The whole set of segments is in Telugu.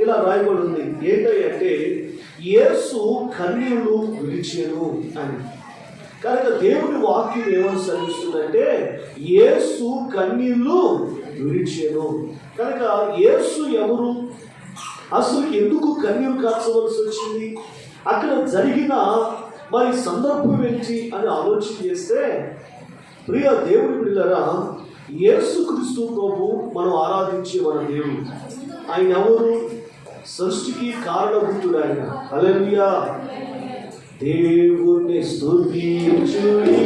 ఇలా రాయబడి ఉంది. ఏంటంటే యేసు కన్నీళ్లు విడిచెను అని. కనుక దేవుని వాక్యం ఏమని సెలవిస్తుందంటే యేసు కన్నీళ్లు విడిచెను. కనుక యేసు ఎవరు, అసలు ఎందుకు కన్నీరు కార్చవలసి వచ్చింది, అక్కడ జరిగిన మరి సందర్భం ఏంటి అని ఆలోచన చేస్తే, ప్రియ దేవుని బిడ్డలారా, యేసుక్రీస్తు ప్రభు మనం ఆరాధించే మన దేవుడు. ఆయన ఎవరు? సృష్టికి కారణభూతుడు ఆయన. హల్లెలూయా. దేవుని స్తుతించుడి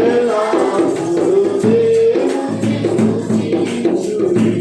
ఎల్లప్పుడూ దేవుని స్తుతించుడి.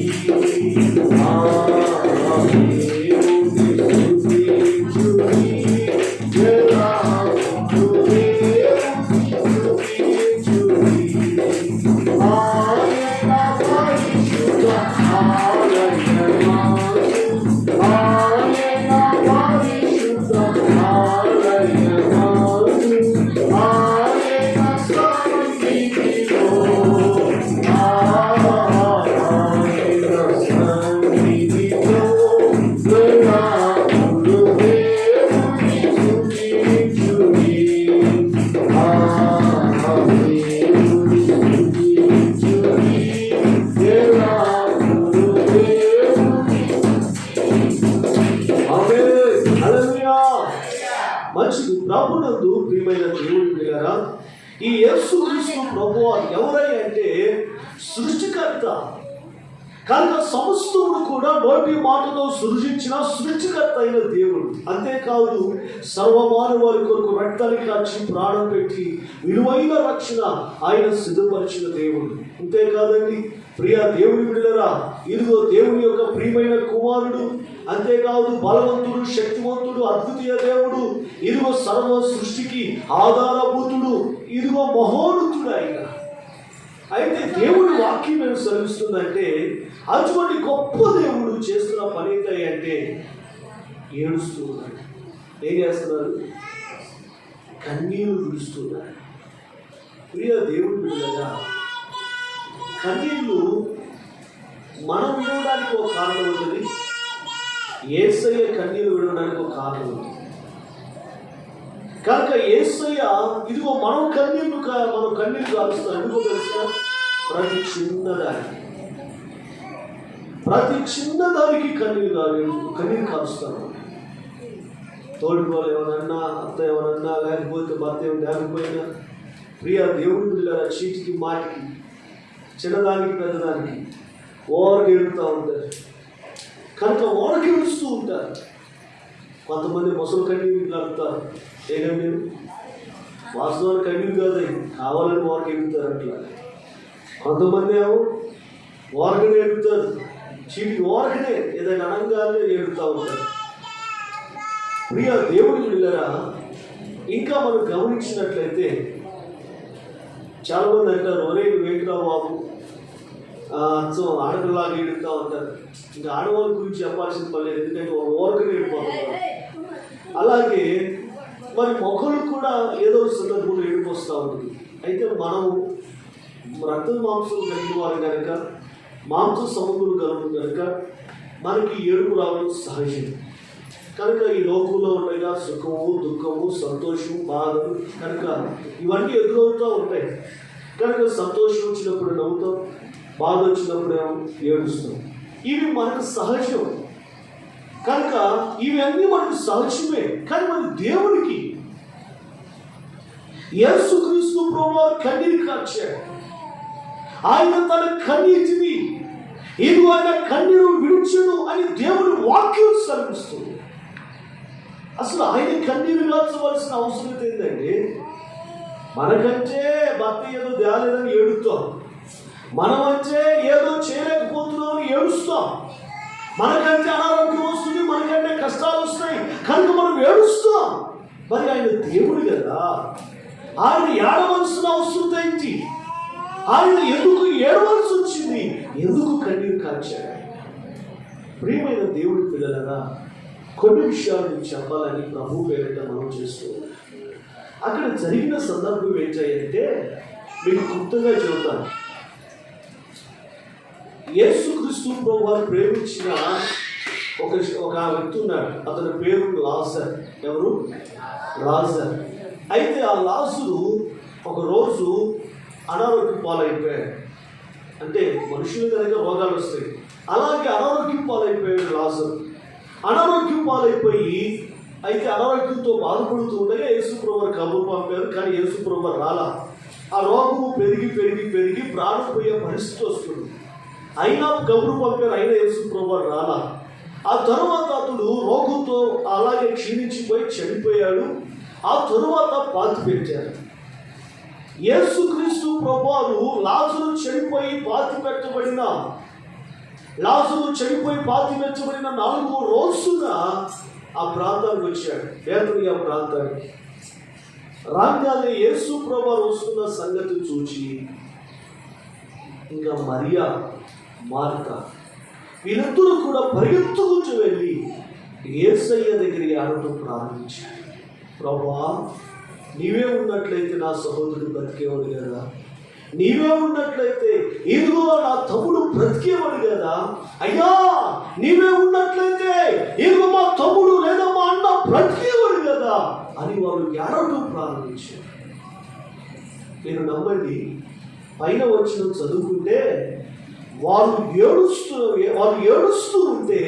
ప్రభునందు ప్రియమైన దేవుని బిడ్డలారా, ఈ యేసుక్రీస్తు ప్రభువు ఎవరై అంటే సృష్టికర్త. కనుక సమస్తమును కూడా నోటి మాటతో సృజించిన సృష్టికర్త అయిన దేవుడు. అంతేకాదు సర్వమానవారి కొరకు రక్తాన్ని కాచి ప్రాణం పెట్టి విలువైన రక్షణ ఆయన సిద్ధపరిచిన దేవుడు. అంతేకాదండి ప్రియ దేవుని బిడ్డలారా, ఇదిగో దేవుని యొక్క ప్రియమైన కుమారుడు. అంతేకాదు బలవంతుడు, శక్తివంతుడు, అద్వితీయ దేవుడు. ఇదిగో సర్వ సృష్టికి ఆధారభూతుడు. ఇదిగో మహోన్నతుడు ఆయన. అయితే దేవుడి వాక్యం ఏమి సెలవిస్తుందంటే అటువంటి గొప్ప దేవుడు చేస్తున్న పని ఏంటంటే ఏడుస్తున్నాడు. ఏం చేస్తున్నారు? కన్నీళ్లు విడుస్తున్నారు. ప్రియ దేవుడి బిడ్డలారా, కన్నీళ్లు మనం విడవడానికి ఒక కారణం ఉంటుంది, యేసయ్య కన్నీళ్లు విడవడానికి ఒక కారణం ఉంటుంది. కనుక యేసయ్య ఇదిగో మనం కన్నీళ్లు కాలుస్తాం. ఎందుకో తెలుసా? ప్రతి చిన్నదానికి కన్నీరు కాలుస్తాను. తోడుకోలు ఏమనన్నా, అత్త ఏమనన్నా, లేకపోతే భర్త ఏమి లేకపోయినా, ప్రియ దేవుడి బిడ్డలారా, చీటికి మాటికి, చిన్నదానికి పెద్దదానికి ఓరకి ఎడుతూ ఉంటారు. కనుక ఓరకి ఏడుస్తూ ఉంటారు. కొంతమంది ముసలి కన్నీరు కలుపుతారు. ఏదండి వాస్తవానికి కన్నీరు కాదు, కావాలని ఓరకి ఎడుతారు. అట్లా కొంతమంది ఏమో ఓరకనే ఎడుతారు, చీటికి ఓరకనే ఏదైనా అనంగానే ఎడుతూ ఉంటారు. ప్రియ దేవుడి బిడ్డలారా, ఇంకా మనం గమనించినట్లయితే చాలామంది అంటారు, ఒరే వేటురా బాబు, ఆడపిల్లలాగా ఏడుతూ ఉంటారు. ఇంకా ఆడవాళ్ళ గురించి చెప్పాల్సిన పని లేదు, ఎందుకంటే ఓరకనే ఏడిపోతున్నారు. అలాగే మరి మొక్కలకు కూడా ఏదో సందర్భంలో ఏడుపు వస్తూ ఉంటుంది. అయితే మనం రక్త మాంసం కలిగిన వారు కనుక, మాంస సముద్రులు కనుక మనకి ఏడుపు రావడం సహజం. కనుక ఈ లోకంలో ఉండగా సుఖము, దుఃఖము, సంతోషము, బాధలు కనుక ఇవన్నీ ఎదురవుతూ ఉంటాయి. కనుక సంతోషం వచ్చినప్పుడు నవ్వుతాం, బాధ వచ్చినప్పుడు ఏడుస్తాం. ఇవి మనకు సహజం. కనుక ఇవన్నీ మనకు సహజమే. కానీ మన దేవునికి యేసుక్రీస్తు ప్రభువు కన్నీరు కార్చాడు. ఆయన తన కన్నీటిని ఇది ఆయన కన్నీరు విడిచెను అని దేవుని వాక్యం సెలవిస్తుంది. అసలు ఆయన కన్నీరు కార్చవలసిన అవసరం ఏంటంటే, మనకంటే భర్త ఏదో తేలేదని ఏడుస్తాం, మనమంటే ఏదో చేయలేకపోతున్నామని ఏడుస్తాం, మనకంటే అనారోగ్యం వస్తుంది, మనకంటే కష్టాలు వస్తాయి కనుక మనం ఏడుస్తాం. మరి ఆయన దేవుడు కదా, ఆయన ఏడవలసిన అవసరం ఏంటి? ఆయన ఎందుకు ఏడవలసి వచ్చింది? ఎందుకు కన్నీరు కార్చాడు? ప్రియమైన దేవుడి పిల్లలరా, కొన్ని విషయాలు మీకు చెప్పాలని ప్రభు పేరిట మనం చేస్తూ అక్కడ జరిగిన సందర్భం ఏంటంటే మీకు గుర్తుగా చెబుతాను. యేసుక్రీస్తు ప్రభువును ప్రేమించిన ఒక వ్యక్తి ఉన్నాడు, అతని పేరు లాజర్. ఎవరు? లాజర్. అయితే ఆ లాజరు ఒకరోజు అనారోగ్యం పాలైపోయాడు. అంటే మనుషులు కనుక రోగాలు వస్తాయి, అలాగే అనారోగ్యం పాలైపోయాడు లాజరు. అనారోగ్యం పాలైపోయి అయితే అనారోగ్యంతో బాధపడుతూ ఉండగా యేసుప్రభువు కబురు పంపారు, కానీ యేసుప్రభువు రాలా. ఆ రోగము పెరిగి పెరిగి పెరిగి ప్రాణం పోయే పరిస్థితి వస్తుంది. అయినా కబురు పంపారు, అయినా యేసుప్రభువు రాలా. ఆ తరువాత అతడు రోగంతో అలాగే క్షీణించిపోయి చనిపోయాడు. ఆ తరువాత పాతి పెట్టారు. యేసుక్రీస్తు ప్రభువారు లాజరు చనిపోయి పాతి పెట్టబడిన 4 రోజున ఆ ప్రాంతానికి వచ్చాడు, బేతనియ ప్రాంతానికి. రాగానే యేసు ప్రభువారు వస్తున్న సంగతి చూచి ఇంకా మరియా, మార్తా వీళ్ళిద్దరూ కూడా పరిగెత్తుకుంటూ వెళ్ళి యేసయ్య దగ్గరికి ఆడటం ప్రారంభించారు. ప్రభువా, నీవే ఉన్నట్లయితే నా సహోదరుడు బ్రతికేవాడు కదా, నీవే ఉన్నట్లయితే ఇదిగో నా తమ్ముడు బ్రతికేవాడు కదా, అయ్యా నీవే ఉన్నట్లయితే ఇదిగో మా తమ్ముడు లేదా మా అన్న బ్రతికేవాడు కదా అని వాళ్ళు ఏడవటం ప్రారంభించారు. మీరు నమ్మండి, పైన వచ్చిన చదువుకుంటే వాళ్ళు ఏడుస్తూ ఉంటే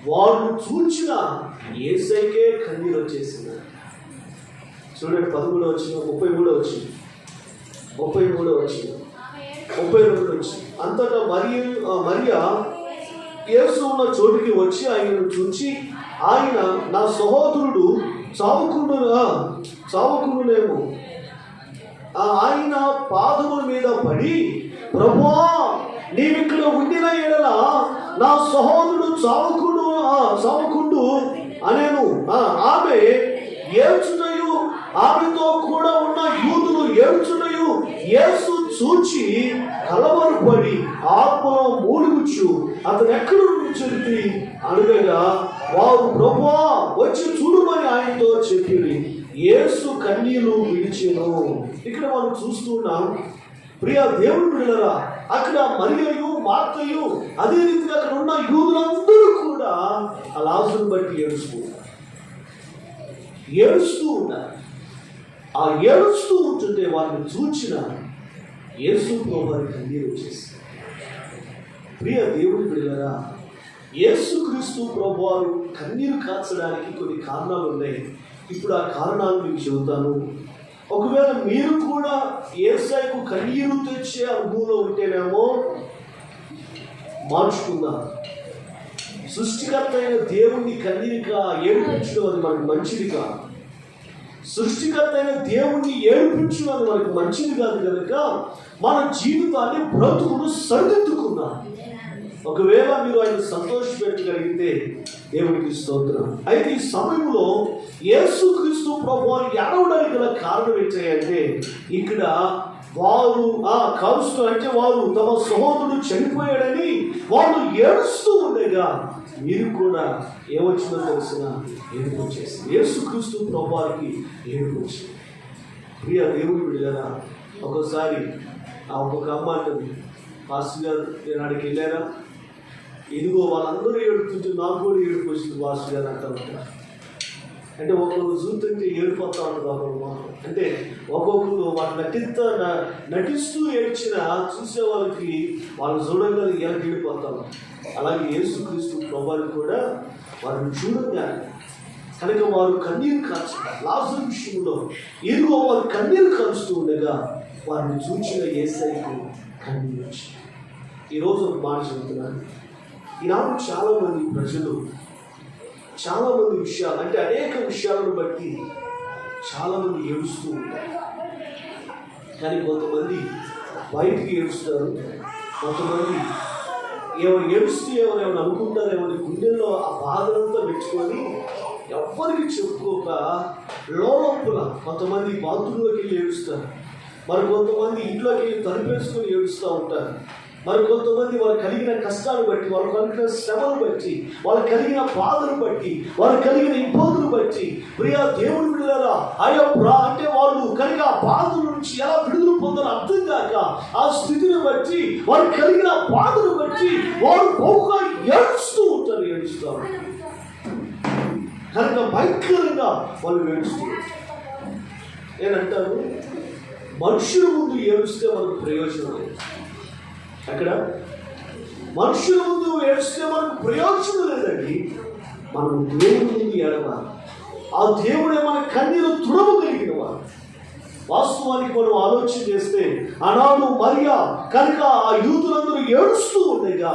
వాళ్ళు చూచిన యేసయ్యకే కన్నీరు వచ్చేసింది. చూడండి, 13 వచ్చిన 33 వచ్చింది, 33 వచ్చింది, 32 వచ్చింది. అంతటా మరియా యేసు ఉన్న చోటికి వచ్చి ఆయనను చూచి, ఆయన నా సహోదరుడు చావుకుండునేమో ఆయన పాదముల మీద పడి, ప్రభువా నీవిక్కడ ఉండిన ఎడల నా సహోదరుడు చావుకుండు అనేను. ఆమె ఏడ్చుటయు ఆమెతో కూడా ఉన్న యూదులు ఏడ్చుటయు యేసు చూచి కలవరపడి ఆత్మలో మూలుగుచ్చు అతను ఎక్కడ నుంచి అడగగా వారు ప్రభువా వచ్చి చూడమని ఆయనతో చెప్పి యేసు కన్నీళ్లు విడిచెను. ఇక్కడ మనం చూస్తున్నాం, ప్రియ దేవుని బిడ్డలారా, అక్కడ మరియయు మార్తయు అదే రీతిగా అక్కడ ఉన్న యూదులందరూ కూడా ఆ లాజరును బట్టి ఏడుస్తూ ఉన్నారు. ఆ ఏడుస్తూ ఉంటుంటే వారిని చూచిన యేసు ప్రభువారి కన్నీరు వచ్చేసి. ప్రియ దేవుని బిడ్డలారా, యేసుక్రీస్తు ప్రభువారు కన్నీరు కాచడానికి కొన్ని కారణాలు ఉన్నాయి. ఇప్పుడు ఆ కారణాలు మీకు చెబుతాను. ఒకవేళ మీరు కూడా యేసయ్యకు కన్నీరు తెచ్చే అనుభవంలో ఉంటేనేమో మార్చుకుందాం. సృష్టికర్త అయిన దేవుణ్ణి కన్నీరుగా ఏడిపించడం అది మనకు మంచిది కాదు. సృష్టికర్త అయిన దేవుణ్ణి ఏడిపించడం అది మనకు మంచిది కాదు కనుక మన జీవితాన్ని బ్రతుకును సరిదిద్దుకుందాం. ఒకవేళ మీరు ఆయన సంతోషపెట్టగలిగితే దేవునికి స్తోత్రం. అయితే ఈ సమయంలో యేసుక్రీస్తు ప్రభువారు ఏడవడానికి గల కారణం ఏంటంటే, ఇక్కడ వారు అంటే వారు తమ సహోదరుడు చనిపోయాడని వాళ్ళు ఏడుస్తూ ఉండగా మీరు కూడా ఏమొచ్చిందో తెలిసిన ఏడుపు వచ్చేసింది. యేసుక్రీస్తు ప్రభువారికి ఏడుపు వచ్చింది. ప్రియ దేవుని బిడ్డలారా, ఒకసారి ఒక్కొక్క అమ్మ అంటుంది, పాస్టర్ గారు నేను అక్కడికి వెళ్ళారా, ఇదిగో వాళ్ళందరూ ఏడుతుంటే నాకు కూడా ఏడుపు వచ్చింది పాస్టర్ గారు అంటూ ఉంటారు. అంటే ఒక్కొక్కరు చూస్తుంటే ఏడిపోతూ ఉంటుంది ఒకరు. అంటే ఒక్కొక్కరు వాళ్ళు నటిస్తూ ఏడ్చిన చూసే వాళ్ళకి వాళ్ళు చూడగలిగి ఎలా ఏడిపోతారు. అలాగే యేసుక్రీస్తు ప్రభువారు కూడా వారిని చూడగానే కనుక వారు కన్నీరు కాల్చారు. లాజరు విషయంలో ఇదిగో వారు కన్నీరు కాల్చుతూ ఉండగా వారిని చూసిన యేసయ్యకు కన్నీరు వచ్చింది. ఈరోజు ఒక మాట చెబుతున్నాను. ఈనాడు చాలామంది ప్రజలు చాలామంది విషయాలు అంటే అనేక విషయాలను బట్టి చాలామంది ఏడుస్తూ ఉంటారు. కానీ కొంతమంది బయటికి ఏడుస్తారు, కొంతమంది ఏడుస్తూ ఏమైనా అనుకుంటారేమని గుండెల్లో ఆ బాధలంతా పెట్టుకొని ఎవ్వరికి చెప్పుకోక లోపల కొంతమంది బాత్రూంలోకి వెళ్ళి ఏడుస్తారు, మరి కొంతమంది ఇంట్లోకి వెళ్ళి తలుపేసుకొని ఏడుస్తూ ఉంటారు. మరి కొంతమంది వారు కలిగిన కష్టాలు బట్టి, వాళ్ళు కలిగిన శ్రమను బట్టి, వాళ్ళు కలిగిన బాధను బట్టి, వాళ్ళు కలిగిన ఇబ్బందులు బట్టి ప్రియా దేవుని బిడ్డలారా అంటే వాళ్ళు కలిగిన ఆ బాధల నుంచి ఎలా విడుదల పొందాలో అర్థం కాక ఆ స్థితిని బట్టి, వాళ్ళు కలిగిన బాధను బట్టి వారు బహుగా ఏడుస్తూ కనుక భయంకరంగా వాళ్ళు ఏడుస్తారు. నేనంటాను, మనుషుల ముందు ఏడుస్తే మనకు ప్రయోజనం లేదు. అక్కడ మనుషుల ముందు ఏడిస్తే మనకు ప్రయోజనం లేదండి. మనం దేవుని ముందు ఏడవాలి. ఆ దేవుడే మన కన్నీరు తుడవగలిగిన వాడు. వాస్తవానికి మనం ఆలోచన చేస్తే ఆనాడు మరియా కనుక ఆ యూదులందరూ ఏడుస్తూ ఉండగా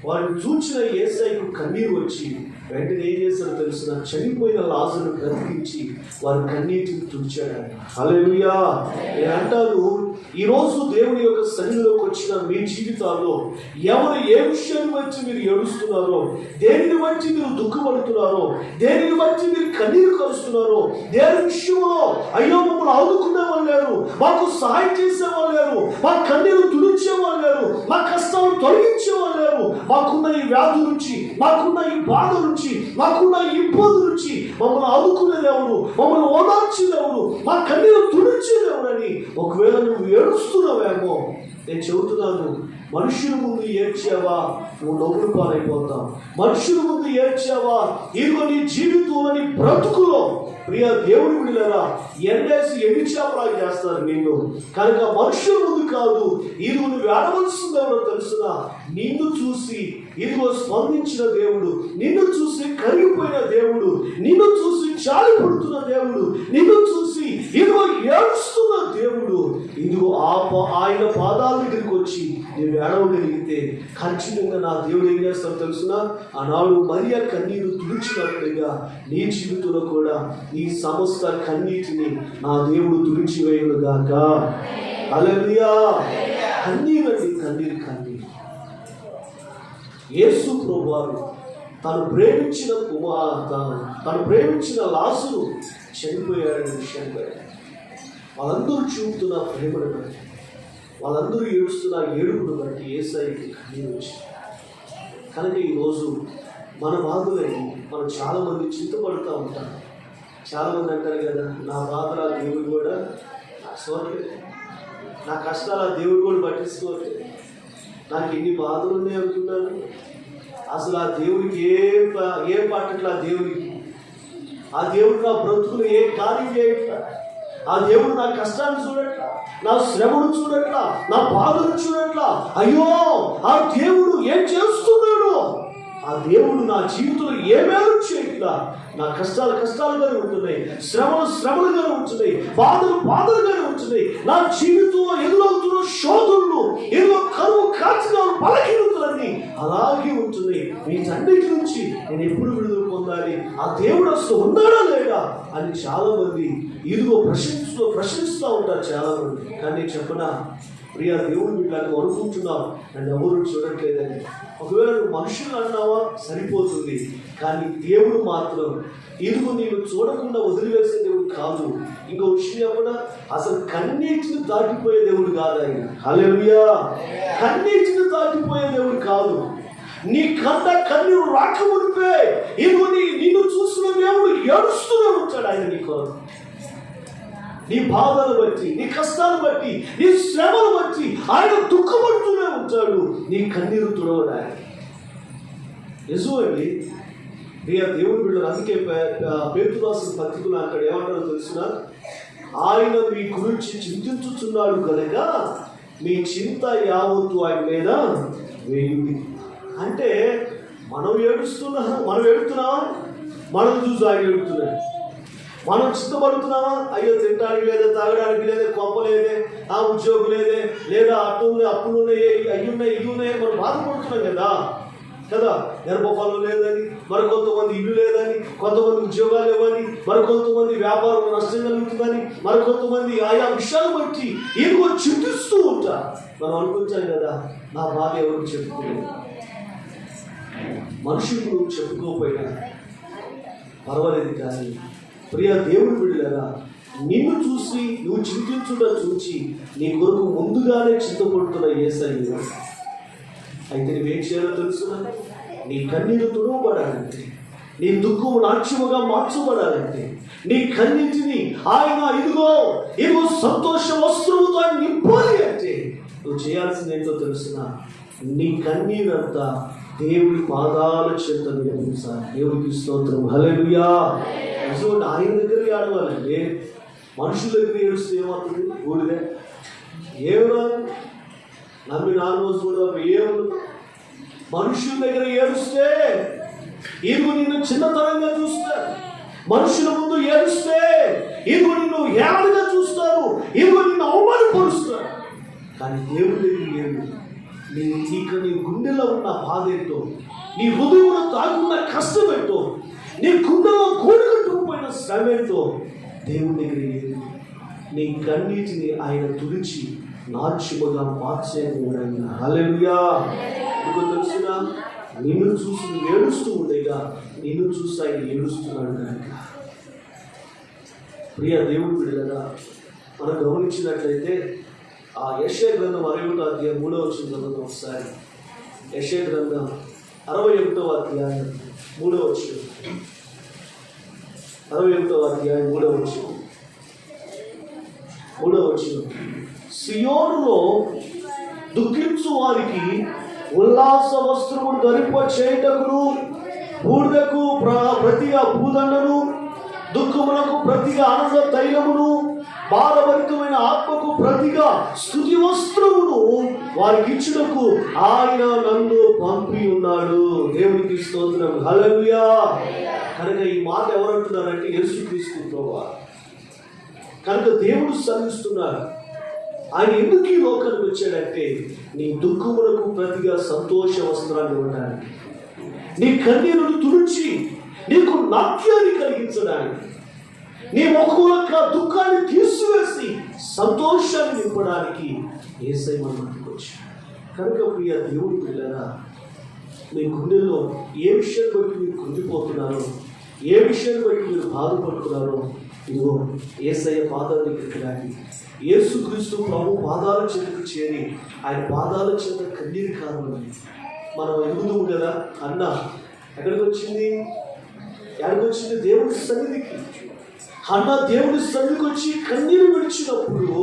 వారిని చూచిన యేసయ్యకు కన్నీరు వచ్చి వెంటనే ఏం చేస్తారో తెలుసిన, చనిపోయిన లాజరును బ్రతికించి వారి కన్నీటిని తుడిచాడు. హల్లెలూయా. నేను అంటాను, ఈరోజు దేవుని యొక్క సన్నిధిలోకి వచ్చిన మీ జీవితాల్లో ఎవరు ఏ విషయాన్ని బట్టి మీరు ఏడుస్తున్నారో, దేనిని బట్టి మీరు దుఃఖపడుతున్నారో, దేనిని బట్టి మీరు కన్నీరు కలుస్తున్నారో, దేని విషయంలో అయ్యో మమ్మల్ని ఆదుకునే వాళ్ళు లేరు, మాకు సహాయం చేసేవాళ్ళు లేరు, మా కన్నీరు తుడిచేవాళ్ళు లేరు, మా కష్టాలు తొలగించేవాళ్ళు లేరు, మాకున్న ఈ వ్యాధి నుంచి, మాకున్న ఈ బాధ నుంచి, మాకున్న ఈ ఇబ్బంది నుంచి మమ్మల్ని ఆదుకునేదెవరు, మమ్మల్ని ఓదార్చేదెవరు, మా కన్నీరు తుడిచేదెవరని ఒకవేళ నువ్వు ఏడుస్తున్నావేమో, నేను చెబుతున్నాను, మనుషుల ముందు ఏడ్చావా నువ్వు నవ్వులు పాలైపోతావు. మనుషుల ముందు ఏడ్చావా ఇదిగో నీ జీవితంలో నీ బ్రతుకులో ప్రియ దేవుడి బిడ్డలారా ఎండేసి ఎండి చేపలాగా చేస్తారు నిన్ను. కనుక మనుషుల ముందు కాదు, ఇదిగో నువ్వు ఏడవలసింది ఎవరో తెలుసునా, నిన్ను చూసి ఇదిగో స్పందించిన దేవుడు, నిన్ను చూసి కరిగిపోయిన దేవుడు, నిన్ను చూసి చాలిపడుతున్న దేవుడు, నిన్ను చూసి ఇదిగో ఏడుస్తున్న దేవుడు, ఇదిగో ఆయన పాదాల దగ్గరికి వచ్చి నువ్వు ఏడవగలిగితే ఖచ్చితంగా నా దేవుడు ఏం చేస్తారో తెలుసునా, ఆనాడు మరియా కన్నీరు తుడిచినట్లుగా నీ జీవితంలో కూడా నీ సమస్త కన్నీటిని నా దేవుడు తుడిచివేయును గాక. హల్లెలూయా. కన్నీరు అండి, కన్నీరు కన్నీరు. యేసు ప్రభువారు తను ప్రేమించిన లాజరు చనిపోయాడనే విషయాన్ని బట్టి, వాళ్ళందరూ చూపుతున్న ప్రేమను బట్టి, వాళ్ళందరూ ఏడుస్తున్న ఏడుపును బట్టి యేసయ్యకి కన్నీరు వచ్చింది. కనుక ఈరోజు మన బాధలని మనం చాలామంది చింతపడుతూ ఉంటాం. చాలామంది అంటారు కదా, నా బాధల దేవుడు కూడా చూడలేదు, నా కష్టాల దేవుడు కూడా పట్టించుకోవట్లేదు, నాకు ఎన్ని బాధలు ఉన్నాయి అనుకున్నాను, అసలు ఆ దేవుడికి ఏం పట్టట్లా, ఆ దేవుడు నా బ్రతుకులు ఏ కార్యం చేయట్లా, ఆ దేవుడు నా కష్టాన్ని చూడట్లా, నా శ్రమను చూడట్లా, నా బాధను చూడట్లా, అయ్యో ఆ దేవుడు ఏం చేస్తున్నాడు, ఆ దేవుడు నా జీవితంలో ఏమేమి చేయట్లా, నా కష్టాలు కష్టాలుగానే ఉంటున్నాయి, శ్రమలుగానే ఉంటున్నాయి, బాధలుగానే ఉంటున్నాయి, నా జీవితంలో ఎదురవుతున్న శోధనలు, ఏదో కరువు కాచకాలు బలహీనతలన్నీ అలాగే ఉంటున్నాయి. వీటన్నిటి నుంచి నేను ఎప్పుడు విడుదల పొందాలి, ఆ దేవుడు అసలు ఉన్నాడా లేడా అని చాలా మంది ఇదిగో ప్రశ్నిస్తూ ఉంటారు చాలా మంది. కానీ చెప్పనా ప్రియా దేవుడు వీళ్ళని అనుకుంటున్నావు, నన్ను ఎవరు చూడట్లేదని. ఒకవేళ నువ్వు మనుషులు అన్నావా సరిపోతుంది, కానీ దేవుడు మాత్రం ఇదిగో నేను చూడకుండా వదిలివేసే దేవుడు కాదు. ఇంకో విషయం చెప్పనా, అసలు కన్నీటిని దాటిపోయే దేవుడు కాదు ఆయన. హల్లెలూయా. కన్నీటిని దాటిపోయే దేవుడు కాదు. నీ కన్నీరు రాకముందే ఇదిగో నిన్ను చూసిన దేవుడు ఏడుస్తూనే ఉంటాడు ఆయన నీ కొరకు. నీ బాధలు బట్టి, నీ కష్టాలు బట్టి, నీ శ్రమలు బట్టి ఆయన దుఃఖపడుతూనే ఉంటాడు, నీ కన్నీరు తుడవడానికి. నిజమండి దేవుని బిడ్డలు. అందుకే పేతురు రాసిన పత్రికలో అక్కడ ఏమంటారో తెలిసిన, ఆయన మీ గురించి చింతించుచున్నాడు కనుక మీ చింత యావత్తు ఆయన మీద వేయుడి. అంటే మనం ఏడుతున్నామా, మనం చూసి ఆయన ఏడుతున్నాడు. మనం చింతపడుతున్నామా, అయ్యో తినడానికి లేదే, తాగడానికి లేదే, కొంప లేదే, ఆ ఉద్యోగం లేదే, లేదా అప్పులు ఉన్నాయి, అవి ఉన్నాయి, ఇవి ఉన్నాయి, మనం బాధపడుతున్నాం కదా గర్భఫలం లేదని, మరికొంతమంది ఇల్లు లేదని, కొంతమంది ఉద్యోగాలు ఇవ్వని, మరికొంతమంది వ్యాపారం నష్టం కలుగుతుందని, మరికొంతమంది ఆయా విషయాలు బట్టి ఏదో చింతిస్తూ ఉంటారు. మనం అనుకుంటాం కదా, నా బాధ ఎవరికి చెప్పుకోలేదు. మనుషులు చెప్పుకోకపోయినా పర్వాలేదు, కానీ ప్రియ దేవుడు బిడ్డలారా, నిన్ను చూసి నువ్వు చింతించుట చూచి నీ కొరకు ముందుగానే చింతపడుతున్న యేసయ్య అయితే నువ్వేం చేయాలో తెలుసునా? నీ కన్నీరు తుడవబడాలంటే, నీ దుఃఖము నాట్యముగా మార్చబడాలంటే, నీ కన్నింటిని ఆయన ఇదిగో సంతోష వస్త్రముతో నింపాలి అంటే నువ్వు చేయాల్సింది ఏంటో తెలుసునా? నీ కన్నీరంతా దేవుడి పాదాల చేత వినిపించాలి. దేవుడికి స్తోత్రం, హల్లెలూయా. ఆయన దగ్గర ఆడవాలంటే మనుషుల దగ్గర ఏడుస్తే ఏమవుతుంది? ఊరిదే ఏమరా నమ్మి 4 రోజులు ఏముంది? మనుషుల దగ్గర ఏడుస్తే ఇదిగో నిన్ను చిన్నతనంగా చూస్తారు. మనుషుల ముందు ఏడుస్తే ఇదిగో నిన్ను ఏడగా చూస్తారు, ఇదిగో నిన్ను అవమానపరుస్తారు. కానీ దేవుడి దగ్గర ఏడు, నీ గుండెలో ఉన్న బాధ ఏంటో, నీ హృదయంలో తాకున్న కష్టం ఏంటో, నీ గుండెలో కూడుకుంటుపోయిన శ్రమ ఏంటో దేవుడి దగ్గర ఏడు. నీ కన్నీటిని ఆయన తుడిచి నాట్యముగా మార్చే దేవుడు ఆయన. హల్లెలూయా. ఇంకో తెలుసునా? నిన్ను చూసి ఏడుస్తూ ఉండేగా నిన్ను చూసి ఆయన ఏడుస్తున్నాడు కనుక. ప్రియ దేవుడు బిడ్డలారా, మనం గమనించినట్లయితే ఆ యెషయా గ్రంథం 61వ అధ్యాయం 3వ వచనం చదువుతాం ఒకసారి. యెషయా గ్రంథం 61వ అధ్యాయం 3వ వచనం. 61వ అధ్యాయం 3వ వచనం. సియోనులో దుఃఖించు వారికి ఉల్లాస వస్త్రమును ధరింప చేయుటకును, బూడిదకు ప్రతిగా భూదండను, దుఃఖమునకు ప్రతిగా ఆనంద తైలమును, భారభరితమైన ఆత్మకు ప్రతిగా స్తుతి వస్త్రమును వారికి ఇచ్చుటకు ఆయన నన్ను పంపి ఉన్నాడు. దేవునికి స్తోత్రం, హల్లెలూయా. కనుక ఈ మాట ఎవరంటున్నారంటే యేసుక్రీస్తు ప్రభువు. కనుక దేవుడు శ్రమిస్తున్నారు. ఆయన ఎందుకు ఈ లోకానికి వచ్చాడంటే నీ దుఃఖములకు ప్రతిగా సంతోష వస్త్రాన్ని ఇవ్వడానికి, నీ కన్నీరును తుడిచి నీకు నాట్యాన్ని కలిగించడానికి, నీ ముఖముల దుఃఖాన్ని తీసివేసి సంతోషాన్ని నింపడానికి యేసయ్య మన మధ్యకు వచ్చాడు. కనుక ప్రియ దేవుడి పిల్లరా, మీ గుండెల్లో ఏ విషయాన్ని బట్టి మీరు కుంగిపోతున్నారో, ఏ విషయాన్ని బట్టి మీరు బాధపడుతున్నారో, ఇదిగో యేసయ్య పాదాల దగ్గరికి రాని, యేసుక్రీస్తు ప్రభు పాదాల చెంతకు చేరి ఆయన పాదాల చెంత కన్నీరు కారణమని మనం ఎదుగుతాం కదా. అన్న ఎక్కడికి వచ్చింది? దేవుడి సన్నిధికి. అన్న దేవుడి సన్నిధికి వచ్చి కన్నీరు విడిచినప్పుడు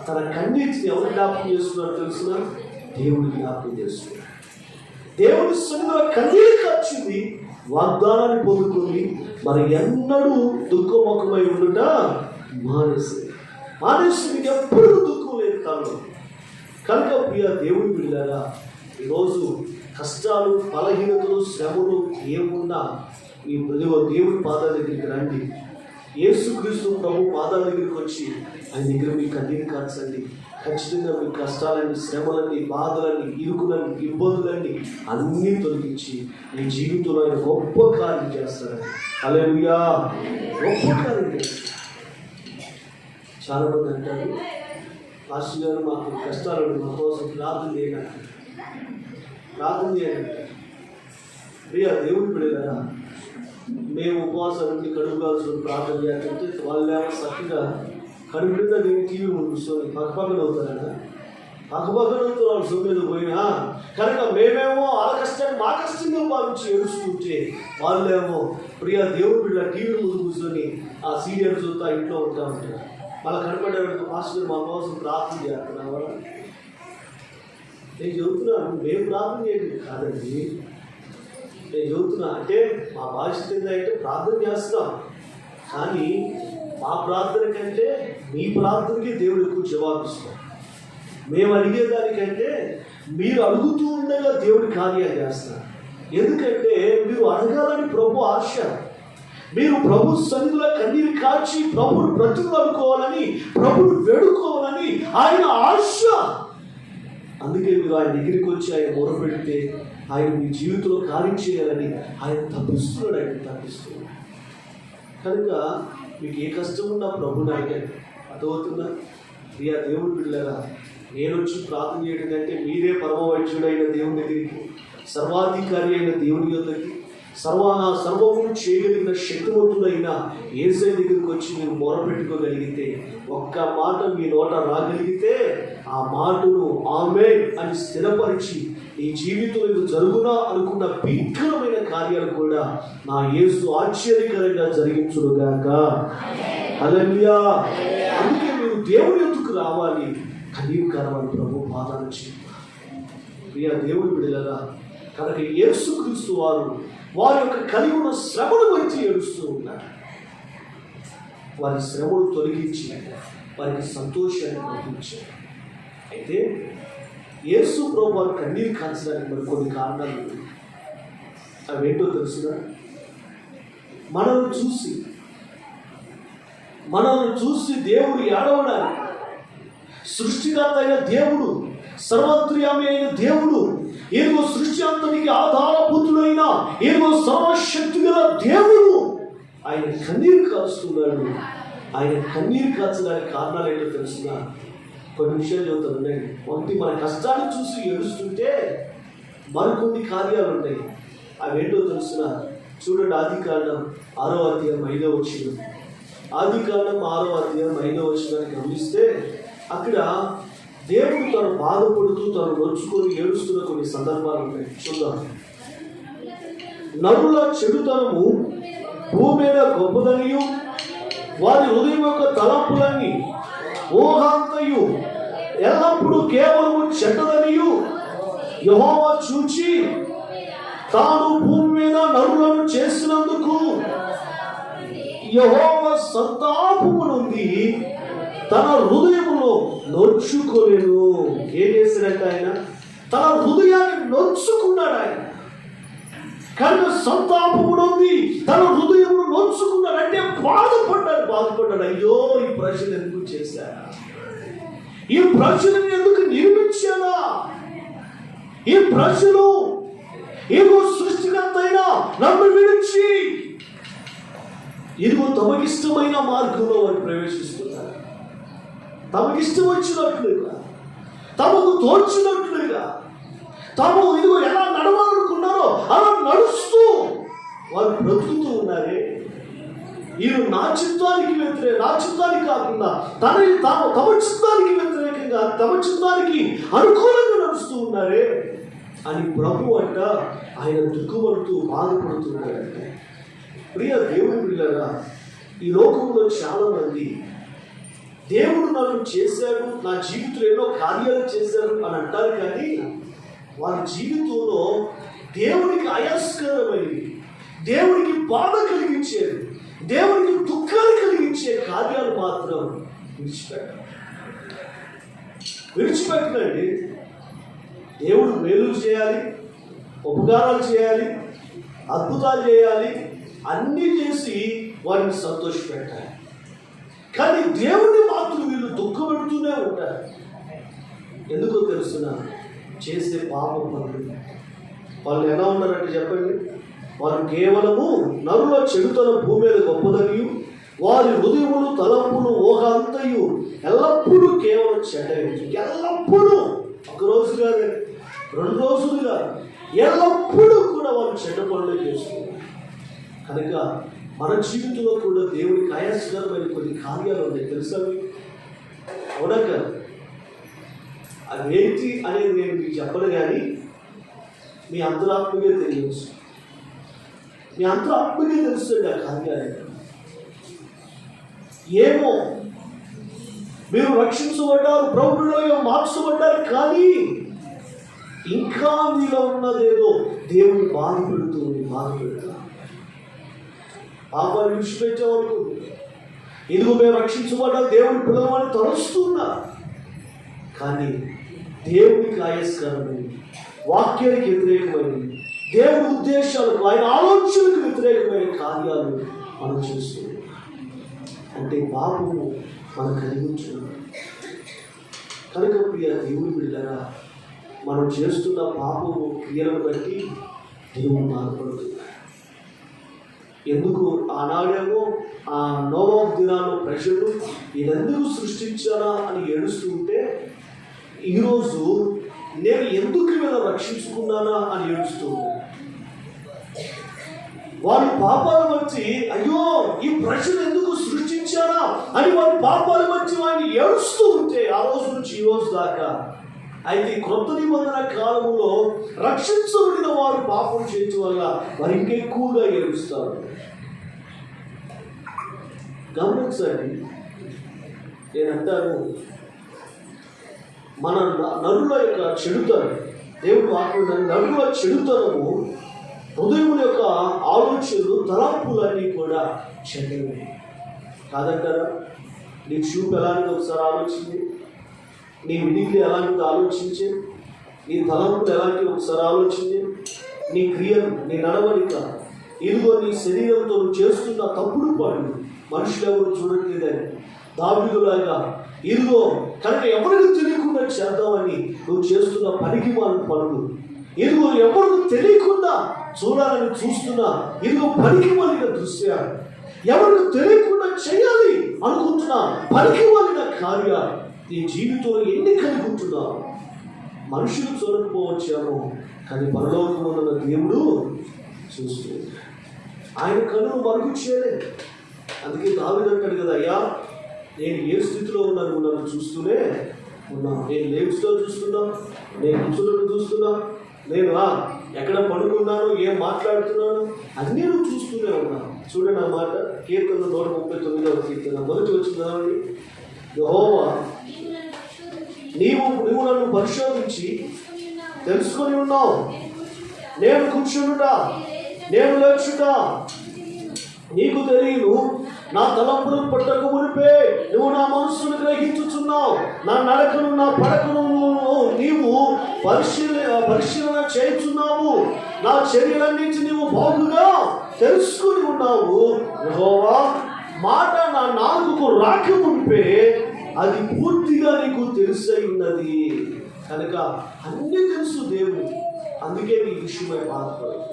తన కన్నీటిని ఎవరు జ్ఞాపకం చేస్తున్నారో తెలుసునా? దేవుడు జ్ఞాపకం చేస్తున్నాడు. దేవుడి సన్నిధిలో కన్నీరు కాచింది, వాగ్దానాన్ని పొందుకొని మరి ఎన్నడూ దుఃఖముఖమై ఉండుట మానేసి ఎప్పుడు దుఃఖం లేదు తనలో. కనుక ప్రియ దేవుడి బిడ్డలారా, ఈరోజు కష్టాలు, బలహీనతలు, శ్రమలు ఏమున్నా ఈ దేవుడి పాదాల దగ్గరికి రండి. యేసుక్రీస్తు ప్రభు పాదాల దగ్గరికి వచ్చి ఆయన దగ్గర మీ కన్నీరు కార్చండి. ఖచ్చితంగా మీ కష్టాలని, శ్రమలని, బాధలని, ఇరుకులని, ఇబ్బందులన్నీ అన్నీ తొలగించి మీ జీవితంలో ఆయన గొప్ప కార్యం చేస్తారని. హల్లెలూయా. గొప్ప కార్యం చేస్తారు. చాలామంది అంటారు, పాస్టర్ గారు మాకు కష్టాలు మా కోసం ప్రార్థన చేయాలంటారు. ప్రియ దేవుడి బిడ్డలారా, మేము ఉపవాసాలకి కడుపుగాల్సిన ప్రార్థన చేయాలంటే వాళ్ళేమో చక్కగా కడుపు మీద నేను టీవీ ముందు కూర్చొని పక్కపక్కన అవుతారన్నా, పక్కపక్కన అవుతున్నారు సొమ్మిది పోయినా. కనుక మేమేమో వాళ్ళ కష్టాన్ని మా కష్టంగా భావించి ఏడుస్తుంటే వాళ్ళేమో ప్రియ దేవుడి బిడ్డ టీవీ ముందు కూర్చొని ఆ సీరియల్ చూస్తా ఇంట్లో ఉంటా ఉంటారు. వాళ్ళ కనపడేవాడికి పాస్టర్ మా కోసం ప్రార్థన చేస్తున్నావా? నేను చెబుతున్నాను, మేము ప్రార్థన చేయడం కాదండి. నేను చెబుతున్నా అంటే మా బాధ్యత ఏంటంటే ప్రార్థన చేస్తున్నాం, కానీ మా ప్రార్థన కంటే మీ ప్రార్థనకి దేవుడు ఎక్కువ జవాబిస్తాం. మేము అడిగేదానికంటే మీరు అడుగుతూ ఉండగా దేవుడి కార్యాలు చేస్తారు. ఎందుకంటే మీరు అడగాలని ప్రభు ఆశ. మీరు ప్రభు సన్నిధిలో కన్నీరు కాచి ప్రభుని బ్రతుకుకోవాలని, ప్రభుని వేడుకోవాలని ఆయన ఆశ. అందుకే మీరు ఆయన దగ్గరికి వచ్చి ఆయన మొరపెడితే ఆయన మీ జీవితంలో కార్యం చేయాలని ఆయన తప్పిస్తున్నాడు. కనుక మీకు ఏ కష్టం ఉన్నా ప్రభుని అడిగాను. అర్థమవుతుందా? ప్రియ దేవుడి బిడ్డలారా, నేను వచ్చి ప్రార్థన చేయడం కంటే మీరే పరమ వైద్యుడైన దేవుని దగ్గరికి, సర్వాధికారి అయిన దేవుని యొద్దకి, సర్వము చేయగలిగిన శక్తివంతుడైన యేసయ్య దగ్గరికి వచ్చి మీరు మొరపెట్టుకోగలిగితే, ఒక్క మాట మీ నోట రాగలిగితే, ఆ మాటను ఆమేన్ అని స్థిరపరిచి ఈ జీవితంలో జరుగునా అనుకున్న భీకరమైన కార్యాలు కూడా నా యేసు ఆశ్చర్యకరంగా జరిగించునుగాక. హల్లెలూయా. అందుకే మీరు దేవుని ఎదుకు రావాలి, కనీవు కరవని ప్రభు పాదాలు చేయాలి. ప్రియ దేవుని బిడ్డలారా, కనుక యేసుక్రీస్తు వారి యొక్క కలిగి ఉన్న శ్రమను గురించి ఏడుస్తూ ఉన్నారు. వారి శ్రమను తొలగించి వారికి సంతోషాన్ని కలిగించారు. అయితే యేసు ప్రభు వారు కన్నీరు కాల్చడానికి మరి కొన్ని కారణాలు ఉన్నాయి. అవేంటో తెలుసునా? మనల్ని చూసి దేవుడు ఏడవడానికి, సృష్టికర్త అయిన దేవుడు, సర్వత్రియామి అయిన దేవుడు, ఏదో సృష్టి అంతటికి ఆధారభూతుడైన ఏదో సర్వశక్తి గల దేవుడు ఆయన కన్నీరు కాల్చుతున్నాడు. ఆయన కన్నీరు కాల్చడానికి కారణాలు ఏంటో తెలుసునా? కొన్ని విషయాలు చెబుతాను. ఒకటి, మన కష్టాన్ని చూసి ఏడుస్తుంటే మరికొన్ని కార్యాలు ఉంటాయి. అవేంటో తెలుసునా? చూడండి, ఆదికాండం 6వ అధ్యాయం 5వ వచనం. ఆదికాండం 6వ అధ్యాయం 5వ వచనాన్ని గమనిస్తే అక్కడ దేవుడు తను బాధపడుతూ తను నొచ్చుకొని ఏడుస్తున్న కొన్ని సందర్భాలు ఉన్నాయి. చూద్దాం. నరుల చెడుతనము భూమి మీద గొప్పదనియు, వారి హృదయం యొక్క తలంపులన్నీ ఊహాంతయు ఎల్లప్పుడూ కేవలము చెడ్డదనియు యెహోవా చూచి తాను భూమి మీద నరులను చేసినందుకు యెహోవా సంతాపము నుండి తన హృదయములో నొచ్చుకోలేను. ఏం చేశాడంటే ఆయన తన హృదయాన్ని నొచ్చుకున్నాడు. ఆయన కనుక సంతాపము నుండి తన హృదయమును నొచ్చుకున్నాడు. అంటే బాధపడ్డాడు. అయ్యో, ఈ ప్రజలు ఎందుకు చేశారా? ఈ ప్రజలను ఎందుకు నిర్మించానా? ఈ ప్రజలు ఏదో సృష్టికర్త అయినా నన్ను విడిచి ఇదిగో తమకిష్టమైన మార్గంలో వారు ప్రవేశిస్తున్నారు. తమకిష్టం వచ్చినట్లుగా, తమకు తోచినట్లుగా, తాము ఇదిగో ఎలా నడవాలనుకున్నారో అలా నడుస్తూ వారు బ్రతుకుతూ ఉన్నారే. వీరు నా చిత్తానికి కాకుండా తమ చిత్తానికి వ్యతిరేకంగా, తమ చిత్తానికి అనుకూలంగా నడుస్తూ ఉన్నారే అని ప్రభు అంట ఆయన దుఃఖపడుతూ బాధపడుతున్నాడంటే. ప్రియ దేవుని బిడ్డలారా, ఈ లోకంలో చాలా మంది దేవుడు నన్ను చేశాడు, నా జీవితంలో ఎన్నో కార్యాలు చేశారు అని అంటారు. కానీ వారి జీవితంలో దేవునికి అయస్కరమైనవి, దేవునికి బాధ కలిగించేది, దేవునికి దుఃఖాన్ని కలిగించే కార్యాలు మాత్రం విడిచిపెట్టండి. దేవుడు మేలు చేయాలి, ఉపకారాలు చేయాలి, అద్భుతాలు చేయాలి, అన్నీ చేసి వారిని సంతోషపెట్టాలి. కానీ దేవుడిని మాత్రం వీళ్ళు దుఃఖపెడుతూనే ఉంటారు. ఎందుకో తెలుసునా? చేసే పాపం పనులు. వాళ్ళు ఎలా ఉన్నారంటే చెప్పండి, వారు కేవలము నరుల చెడుతనం భూమి మీద గొప్పదనియు, వారి హృదయములు తలంపులు ఊహంతయు ఎల్లప్పుడూ కేవలం చెడ్డవి. ఎల్లప్పుడూ, ఒకరోజు కాదు, 2 రోజులు కాదు, ఎల్లప్పుడూ కూడా వాళ్ళు చెడ్డ పనులు చేస్తున్నారు. కనుక మన జీవితంలో కూడా దేవుడికి ఆయాసకరమైన కొన్ని కార్యాలు ఉన్నాయి. తెలుసా మీకు? అవునక అవేంటి అనేది నేను మీకు చెప్పను, కానీ మీ అంతరాత్మగా తెలియచ్చు. మీ అంతరాత్మగా తెలుస్తుంది ఆ కార్యాలు. ఏమో మీరు రక్షించబడ్డారు, ప్రభువులో మార్చబడ్డారు, కానీ ఇంకా మీలో ఉన్నదేదో దేవుని బాధపెడుతుంది. పాపాన్ని విడిచిపెట్టామనుకో, ఇదిగో మేము రక్షించబడ్డా దేవుని పిల్లవాడిని తలుస్తున్నా, కానీ దేవునికి ఆయాస్కరమైనవి, వాక్యానికి వ్యతిరేకమైనవి, దేవుని ఉద్దేశాలకు, ఆయన ఆలోచనలకు వ్యతిరేకమైన కార్యాలు మనం చేస్తున్నాం. అంటే పాపము మనం కలిగించున్నాం. కనుక ప్రియ దేవుని బిడ్డలారా, మనం చేస్తున్న పాపము క్రియలను బట్టి దేవుడు బాధపడుతున్నాడు. ఎందుకు ఆనాడేమో ఆ నోవహు దినాల్లో ప్రజలు నేనెందుకు సృష్టించానా అని ఏడుస్తుంటే, ఈరోజు నేను ఎందుకు వీళ్ళ రక్షించుకున్నానా అని ఏడుస్తూ వారి పాపాలు వచ్చి అయ్యో ఈ ప్రజలు ఎందుకు సృష్టించారా అని వారి పాపాలు వచ్చి వారిని ఏడుస్తూ ఉంటే ఆ రోజు నుంచి ఈ రోజు దాకా. అయితే క్రొత్త నిబంధన కాలంలో రక్షించబడిన వారు పాపం చేయడం వల్ల వారు ఇంకెక్కువగా ఏడుస్తారు. గమనించండి, నేను అంటాను, మన నరుల యొక్క చెడుతనం, దేవుడు ఆత్మ నరుల చెడుతనము, హృదయం యొక్క ఆలోచనలు, తలంపులన్నీ కూడా చెడ్డవే కాదంటారా? నీ చూపు ఎలాంటిది ఒకసారి ఆలోచించి, నీ వినికిడి ఎలాంటిది ఆలోచించి, నీ తలంపులు ఎలాంటివి ఒకసారి ఆలోచించి, నీ క్రియలు, నీ నడవడిక, ఇదిగో నీ శరీరంతో చేస్తున్న తప్పుడు పనులు మనుషులు ఎవరు చూడట్లేదని దావీదులాగా ఇదిగో కనుక ఎవరికి తెలియకుండా చేద్దామని నువ్వు చేస్తున్న పనికి పనులు, ఇదిగో ఎవరికి తెలియకుండా చూడాలని చూస్తున్నా ఇదిగో పనికి మాలిన దృశ్యాలు, ఎవరికి తెలియకుండా చేయాలి అనుకుంటున్నా పనికి మాలిన కార్యాలు నీ జీవితంలో ఎన్ని కలిగి ఉంటున్నావు. మనుషులు చూడకపోవచ్చాము, కానీ పరలోకమున్న దేవుడు చూస్తుంది. ఆయన కన్నులు మరుగు చేయలేదు. అందుకే దావీదు అంటాడు కదా, అయ్యా నేను ఏ స్థితిలో ఉన్నాను నన్ను చూస్తూనే ఉన్నా. నేను లేచుతో చూస్తున్నా, నేను కూర్చున్నట్టు చూస్తున్నా, నేను ఎక్కడ పడుకున్నాను, ఏం మాట్లాడుతున్నాను అన్నీ నువ్వు చూస్తూనే ఉన్నాను. చూడండి ఆ మాట, కీర్తన 139వ కీర్తన మొదటి వచ్చింది. యెహోవా నీవు నన్ను పరిశోధించి తెలుసుకొని ఉన్నావు. నేను కూర్చుండుట, నేను లేచుట నీకు తెలియను. నా తలంపులను పట్టక మునిపే నువ్వు నా మనస్సును గ్రహించుచున్నావు. నా నడకను, నా పడకను నీవు పరిశీలన చేయుచున్నావు. నా చర్యలన్నింటి నీవు బాగుగా తెలుసుకుని ఉన్నావు. యెహోవా మాట నా నాలుకకు రాక మునిపే అది పూర్తిగా నీకు తెలిసై ఉన్నది. కనుక అన్నీ తెలుసు దేవుడు. అందుకే నీ విషయమై బాధపడదు.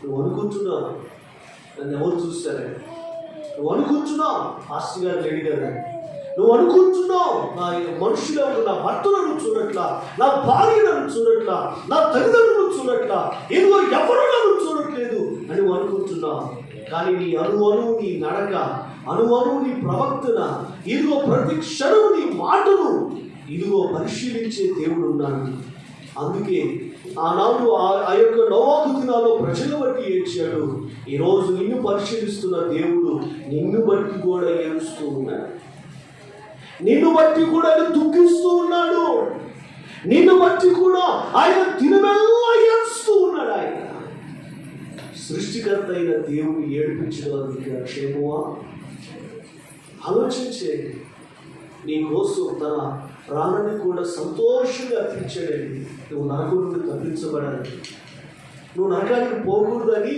నువ్వు అనుకుంటున్నావు నన్ను ఎవరు చూస్తారే, నువ్వు అనుకుంటున్నావు పాస్టర్ గారు లేడు కదా, నువ్వు అనుకుంటున్నావు నా మనుషులు ఎవరు, నా భర్తను నువ్వు చూడట్లా, నా భార్య నన్ను చూడట్లా, నా తల్లిదండ్రులు చూడట్లా, ఏదో ఎవరు నన్ను చూడట్లేదు అని నువ్వు అనుకుంటున్నావు. కానీ నీ అనువను, నీ నడక, అనువను, నీ ప్రవర్తన, ఇదిగో ప్రతి క్షణము నీ మాటను ఇదిగో పరిశీలించే దేవుడు ఉన్నాడు. అందుకే ఆనాడు ఆ యొక్క నోవాహు దినాల్లో ప్రజలు బట్టి ఏడ్చాడు. ఈరోజు నిన్ను పరిశీలిస్తున్న దేవుడు నిన్ను బట్టి కూడా ఏడుస్తూ ఉన్నాడు. నిన్ను బట్టి కూడా ఆయన దుఃఖిస్తూ ఉన్నాడు. నిన్ను బట్టి కూడా ఆయన దినమెల్లా ఏడుస్తూ ఉన్నాడు. ఆయన సృష్టికర్త అయిన దేవుని ఏడిపించడానికి క్షేమమా? ఆలోచించే నీ కోసం తన ప్రాణాన్ని కూడా సంతోషంగా అర్పించాడండి. నువ్వు నరకం నుండి తప్పించబడాలి, నువ్వు నరకానికి పోకూడదని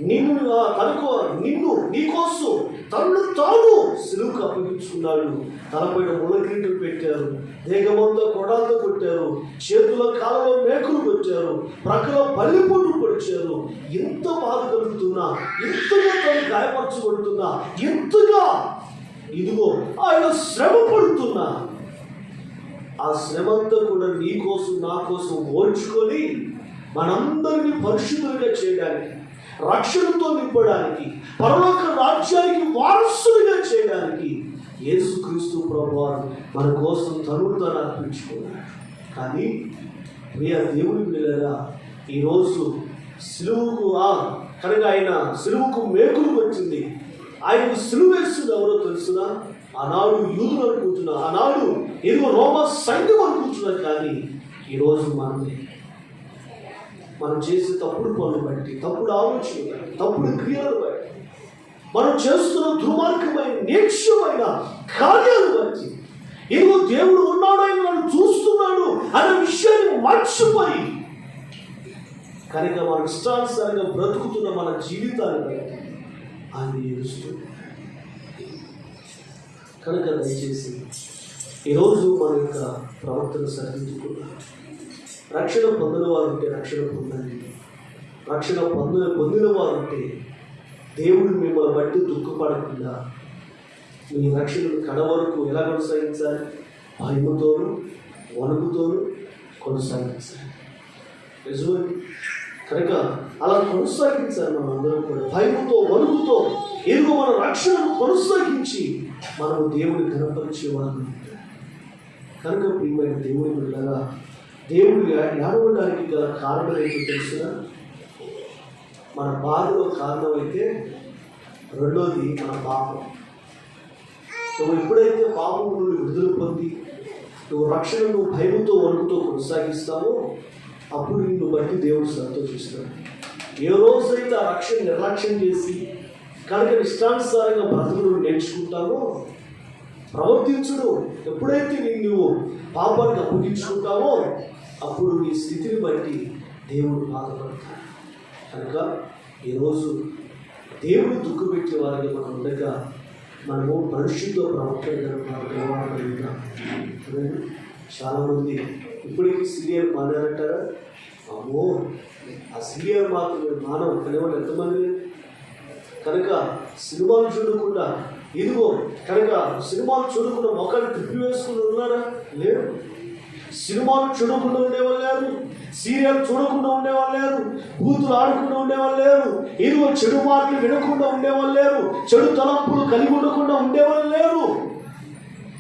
నిన్ను నీకోసం తనను తాను సిలువుకు అప్పగించుకున్నాడు. తలపైన ముళ్ళ కిరీటం పెట్టారు, దేహమంతా కొడాలతో కొట్టారు, చేతుల కాళ్ళలో మేకులు కొట్టారు, ప్రక్కలో పల్లిపొట్టు పొడిచారు. ఎంత బాధ కలుగుతున్నా, ఎంతగా తను గాయపరచబడుతున్నా, ఎంతగా ఇదిగో ఆయన శ్రమ పడుతున్నా, ఆ శ్రమంతా కూడా నీ కోసం నా కోసం ఓర్చుకొని మనందరినీ పరిశుద్ధులుగా చేయడానికి, రక్షణతో నింపడానికి, పరలోక రాజ్యానికి వారసులుగా చేయడానికి యేసుక్రీస్తు ప్రభువారు మన కోసం తను అర్పించుకున్నాడు. కానీ ప్రియ దేవుని పిల్లరా, ఈరోజు సిలువుకు కనుక ఆయన సిలువుకు మేకులు వచ్చింది. ఆయనకు సిలువ వేస్తుంది ఎవరో తెలుసునా? ఆనాడు యూదులు అనుకుంటున్నా, ఆనాడు ఏదో రోమా సైన్యం అనుకుంటున్నారు. కానీ ఈరోజు మనం చేసే తప్పుడు పనులు బట్టి, తప్పుడు ఆలోచనలు బట్టి, తప్పుడు క్రియలు బట్టి, మనం చేస్తున్న దుర్మార్గమైన నీచమైన కార్యాలు బట్టి ఏదో దేవుడు ఉన్నాడు, ఆయన నన్ను చూస్తున్నాడు అనే విషయాన్ని మర్చిపోయి కనుక మన ఇష్టానుసారంగా బ్రతుకుతున్న మన జీవితాన్ని బట్టి ఆయన ఏడుస్తుంది. కనుక దయచేసి ఈరోజు మన యొక్క ప్రవర్తన సరిదిద్దుకున్నాం. రక్షణ పొందిన వారు ఉంటే రక్షణ పొందండి. రక్షణ పొందిన వారు ఉంటే దేవుడు మిమ్మల్ని బట్టి దుఃఖపడకుండా మీ రక్షణను కడ వరకు ఎలా కొనసాగించాలి? భయముతోనూ వణుకుతోనూ కొనసాగించాలి. నిజమే. కనుక అలా కొనసాగించాలి. మనం అందరం కూడా భయముతో వణుకుతో ఏదో మన రక్షణను కొనసాగించి మనము దేవుని కనపరిచేవారు. కనుక ప్రియమైన దేవుని బిడ్డలారా, దేవుడు ఏడవడానికి గల కారణం ఏంటో తెలిసిన, మన బాధలో కారణం అయితే రెండోది మన పాపం. నువ్వు ఎప్పుడైతే పాపం నుండి విడుదల పొంది నువ్వు రక్షణను భయముతో వణుకుతో కొనసాగిస్తావో అప్పుడు నిన్ను బట్టి దేవుడు సంతోషిస్తాడు. ఏ రోజైతే ఆ రక్షణ నిర్లక్ష్యం చేసి కనుక ఇష్టానుసారంగా బ్రతుకులు నేర్చుకుంటావో, ప్రవర్తించుడు ఎప్పుడైతే నువ్వు పాపానికి అప్పగించుకుంటావో అప్పుడు నీ స్థితిని బట్టి దేవుడు బాధపడతాడు. కనుక ఈరోజు దేవుడు దుఃఖపెట్టే వారికి మనం ఉండగా మనము పరిశుద్ధ ప్రవర్తన. చాలామంది ఇప్పటికీ సీరియల్ మాట్లాడంటారా? అమ్మో, ఆ సీరియల్ మాత్రమే మానవ కనివాళ్ళు ఎంతమంది. కనుక సినిమాలు చూడకుండా ఇదిగో కనుక సినిమాలు చూడకుండా మొక్కలు తిప్పి వేసుకుని ఉన్నారా? లేరు. సినిమాలు చూడకుండా ఉండేవాళ్ళు లేరు, సీరియల్ చూడకుండా ఉండేవాళ్ళు లేరు, బూతులు ఆడకుండా ఉండేవాళ్ళు లేరు, ఇదిగో చెడు మాటలు వినకుండా ఉండేవాళ్ళు లేరు, చెడు తలంపులు కలిగి ఉండకుండా ఉండేవాళ్ళు లేరు.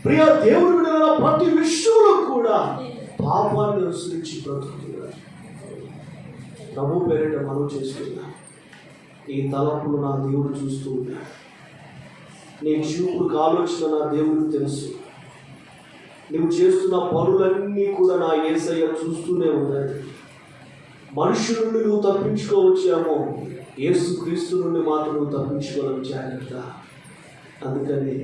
ప్రియ దేవుడు విడుదల ప్రతి విషయంలో కూడా పాపాన్ని అనుసరించి బ్రతుకుతున్నారు. ప్రభు పేరిట మనం చేసుకున్నా ఈ తలంపులు నా దేవుడు చూస్తూ ఉన్నాడు. నీ చూపులకు ఆలోచన నా దేవుడికి తెలుసు. నువ్వు చేస్తున్న పనులన్నీ కూడా నా యేసయ్య చూస్తూనే ఉన్నాడు. మనుషుల నుండి నువ్వు తప్పించుకోవచ్చామో యేసుక్రీస్తు నుండి మాత్రం నువ్వు తప్పించుకోలేవు. జాగ్రత్త. అందుకని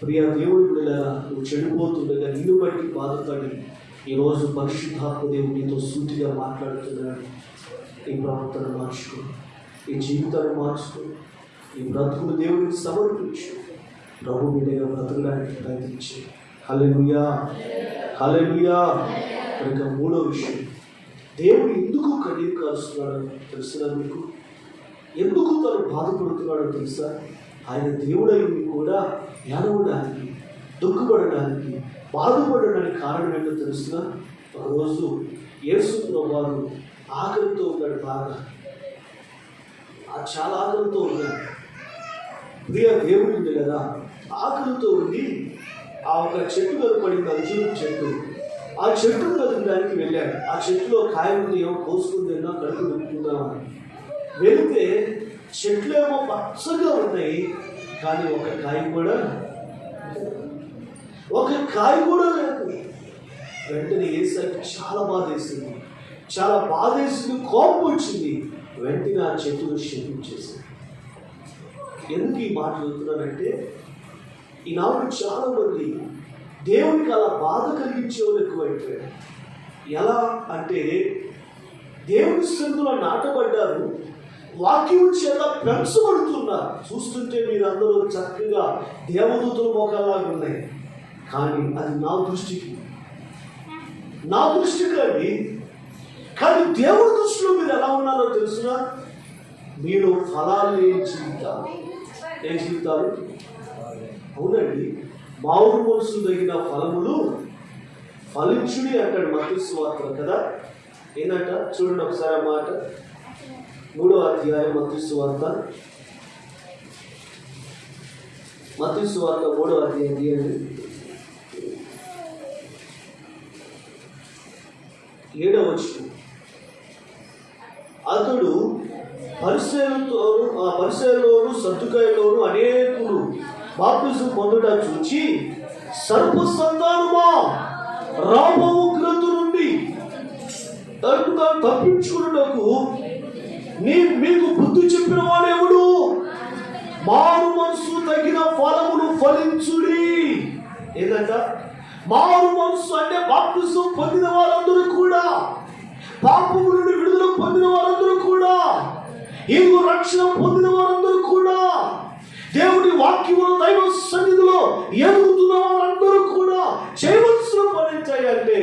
ప్రియ దేవుడి బిడ్డలారా, నువ్వు చెడిపోతుండగా నిన్ను బట్టి బాధపడి ఈరోజు పరిశుద్ధాత్మ దేవుడు నీతో సూటిగా మాట్లాడుతున్నాడు. ఈ ప్రవర్తన మార్చుకో, ఈ జీవితాన్ని మార్చుకో, ఈ బ్రతుకులు దేవుడికి సమర్పించు. ప్రభు బిడ్డగా బ్రతకడానికి ప్రయత్నించి. హల్లెలూయా, హల్లెలూయా. కనుక మూడో విషయం, దేవుడు ఎందుకు కన్నీరు కారుస్తున్నాడో తెలుసునా మీకు? ఎందుకు తను బాధపడుతున్నాడో తెలుసా? ఆయన దేవుడైంది కూడా ఏడవడానికి, దుఃఖపడడానికి, బాధపడడానికి కారణం ఏంటో తెలుసునా? ఒకరోజు యేసు ప్రభువు ఆకలితో ఉన్నాడు. బాగా చాలా ఆకలితో ఉన్నాడు. ప్రియ దేవుడు ఉంది కదా, ఆకలితో ఉండి ఆ ఒక చెట్టు కనపడింది, అంజూరపు చెట్టు. ఆ చెట్టును కదలడానికి వెళ్ళాడు. ఆ చెట్టులో కాయలు ఏమో కోసుకుందా, కడుపు నింపుకుందామని వెళితే చెట్లు ఏమో పచ్చగా ఉన్నాయి, కానీ ఒక కాయ కూడా లేదు. వెంటనే యేసయ్యకి చాలా బాధేసింది, చాలా బాధేసింది, కోపం వచ్చింది. వెంటనే ఆ చెట్టును శపించేసింది. ఎందుకు ఈ మాట చెబుతున్నానంటే, ఈనాడు చాలా మంది దేవునికి అలా బాధ కలిగించే వాళ్ళు ఎక్కువైపోయారు. ఎలా అంటే, దేవుని స్థితిలో నాటబడ్డారు, వాక్యం చేత పెంచబడుతున్నారు. చూస్తుంటే మీరందరూ చక్కగా దేవదూతుల మోకాల్లాగా ఉన్నాయి. కానీ అది నా దృష్టికి కానీ దేవుడి దృష్టిలో మీరు ఎలా ఉన్నారో తెలుసునా? మీరు ఫలాలు లేని జీవితాలు. అవునండి, మామూలు మనుషులు తగిన ఫలములు ఫలించుడి అంటాడు మత్తయి సువార్తలో కదా. ఏంటంట చూడండి ఒకసారి ఆ మాట. 3వ అధ్యాయం మత్తయి సువార్త 3వ అధ్యాయం తీయండి. 7వ వచనం. అతడు పరిసయ్యులలోను సద్దుకాయులలోను అనేకులు బాప్తిసం పొందుట చూచి, సర్ప సంతానమా, రాబో ఉగ్రత నుండి తప్పించుకున్నకు మీకు బుద్ధి చెప్పిన వాడెవడు? మారు మనసు తగిన ఫలములు ఫలించుడి. ఏంటంట? మారు మనసు అంటే బాప్తిసం పొందిన వారందరూ కూడా, పాపము నుండి విడుదల పొందిన వారందరూ కూడా, ఇదిగో రక్షణ పొందిన వారందరూ కూడా, దేవుడి వాక్యములో దైవ సన్నిధిలో ఎదుగుతున్న వారందరూ కూడా చేయవలసిన పని చేయాలంటే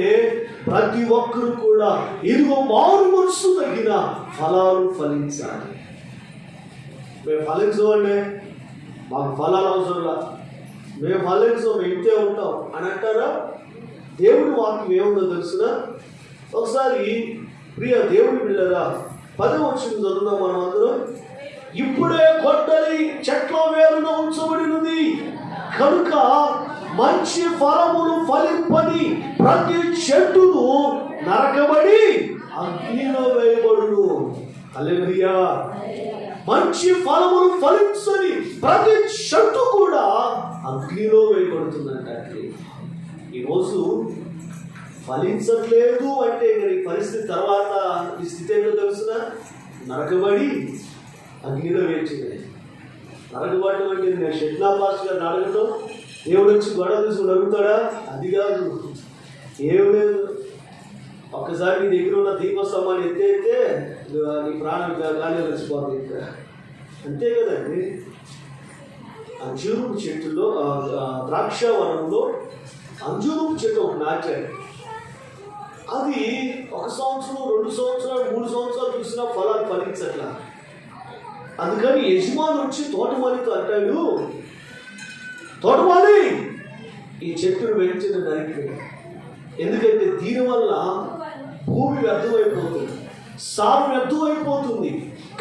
ప్రతి ఒక్కరు కూడా ఇదిగో మారు మనసు తగిన ఫలాలు ఫలించాలి. మేము ఫలించమండి, మాకు ఫలాలు అవసరంలా, మేము ఫలించం, మేము ఇంతే ఉంటాం అని అంటారా? దేవుడి వాక్యం ఏముందో తెలుసునా? ఒకసారి ప్రియ దేవుడి బిడ్డలారా, 10వ వచనం చదువుదాం మనం అందరం. ఇప్పుడే గొడ్డలి చెట్ల వేరున ఉంచబడినది కనుక మంచి ఫలములు ఫలింపని ప్రతి చెట్టును నరకబడి అగ్నిలో వేయబడును. హల్లెలూయా. మంచి ఫలములు ఫలించని ప్రతి చెట్టు కూడా అగ్నిలో వేయబడుతుందంట. ఈరోజు ఫలించట్లేదు అంటే ఈ పరిస్థితి తర్వాత ఈ స్థితి ఏంటో తెలుసునా? నరకబడి అగ్నిలో వేయించింది. నరకబడటం అంటే నేను షెడ్లా పాస్ గారిని అడగటం, దేవుడు వచ్చి గొడవ తీసుకుని అడుగుతాడా? అది కాదు, ఏం లేదు. ఒక్కసారి నీ దగ్గర ఉన్న దీపస్తంభాన్ని ఎత్తైతే నీ ప్రాణం గాలి కలిసిపోతుంది. ఇంకా అంతే కదండి. అంజూరపు చెట్టులో ద్రాక్ష వనంలో అంజూరపు చెట్టు ఒకటి నాటాడు. అది 1 సంవత్సరం, 2 సంవత్సరాలు, 3 సంవత్సరాలు చూసినా ఫలాలు ఫలించట్లా. అందుకని యజమాని వచ్చి తోటమాలితో అంటాడు, తోటమాలి ఈ చెట్టును వెంటనే నరికిపోయాడు. ఎందుకంటే దీనివల్ల భూమి వ్యర్థమైపోతుంది, సాగు వ్యర్థమైపోతుంది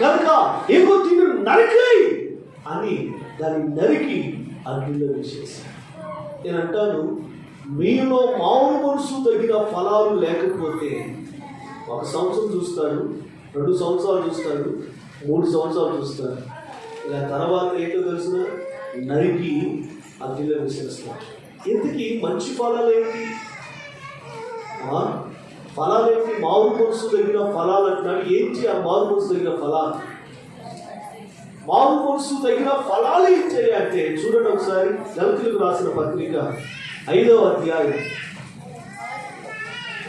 కనుక ఏమో దీన్ని నరికాయి అని దాన్ని నరికి అగ్నిలో వేసేసాడు. నేను అంటాను, మీలో మామూలు మనసు తగిన ఫలాలు లేకపోతే 1 సంవత్సరం చూస్తాడు, 2 సంవత్సరాలు చూస్తాడు, 3 సంవత్సరాలు చూస్తాడు. ఇలా తర్వాత ఏంటో తెలిసిన నరికి అగ్నిలో విసిరేస్తాడు. ఎందుకు మంచి ఫలాలు ఏంటి? ఫలాలు ఏంటి? మామూలు మనసు తగిన ఫలాలు అంటున్నాడు. ఏంటి ఆ మామూలు మనసు తగిన ఫలాలు? మామూలు మనసు తగిన ఫలాలు ఏంటి అంటే చూడండి ఒకసారి. గలతీయులకు రాసిన పత్రిక 5వ అధ్యాయం.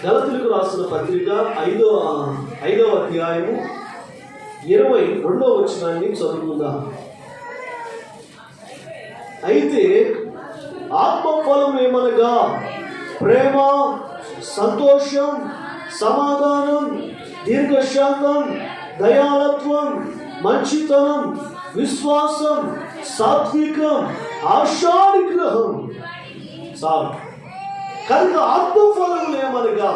గలతీయులకు రాసిన పత్రిక 5వ అధ్యాయము 22వ వచనాన్ని చదువుకుందాం. అయితే ఆత్మఫలం ఏమనగా ప్రేమ, సంతోషం, సమాధానం, దీర్ఘశాంతం, దయాళత్వం, మంచితనం, విశ్వాసం, సాత్వికం, ఆశానిగ్రహం చాలు. కనుక ఆత్మఫలములు ఏమనగా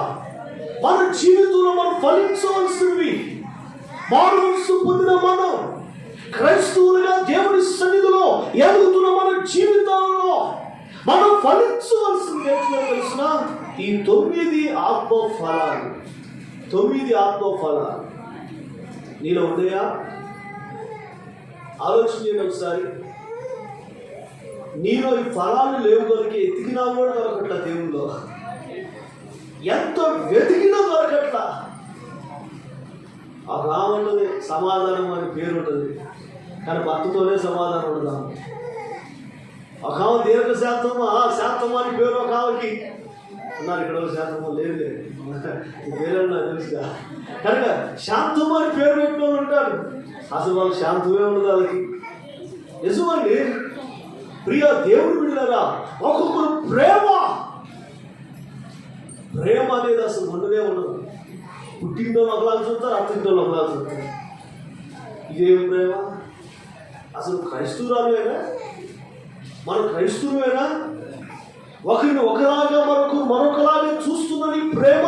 మన జీవితంలో మనం ఫలించవలసినవి. మానసు పొందిన మనం క్రైస్తవులుగా దేవుని సన్నిధిలో ఎదుగుతున్న మన జీవితాల్లో మనం ఫలించవలసింది ఎట్లా తెలిసిన ఈ 9 ఆత్మఫలాలు. 9 ఆత్మఫలాలు నీలో ఉన్నాయా? ఆలోచన చేయండి ఒకసారి. నీలో ఈ ఫలాలు లేవు కనుక ఎతికినా కూడా దొరకట్లా. దేవుల్లో ఎంత వెతికినా దొరకట్లా. ఆ రామ్ ఉంటుంది, సమాధానం అని పేరు ఉంటుంది, కానీ భర్తతోనే సమాధానం ఉండదు. ఒక ఆమె దీర్ఘశాంతమా శాంతమా అని పేరు ఒక ఆమెకి ఉన్నారు. ఇక్కడ శాంతమా లేదు, పేరు నాకు తెలుసుగా. కనుక శాంతమా అని పేరు పెట్టిన వాళ్ళు ఉంటారు, అసలు వాళ్ళు శాంతమే ఉండదు వాళ్ళకి. నిజమండి ప్రియ దేవుడు బిడ్డలారా, ఒక్కొక్కరు ప్రేమ అనేది అసలు ఉండనే ఉండదు. పుట్టింటో ఒకలాగా చూస్తారు, అత్తింటో ఒకలాగా చూస్తారు. ఇదేం ప్రేమ? అసలు క్రైస్తవురాలువేనా? మనం క్రైస్తవువేనా? ఒకరిని ఒకలాగా మరొకలాగా చూస్తున్నది ప్రేమ.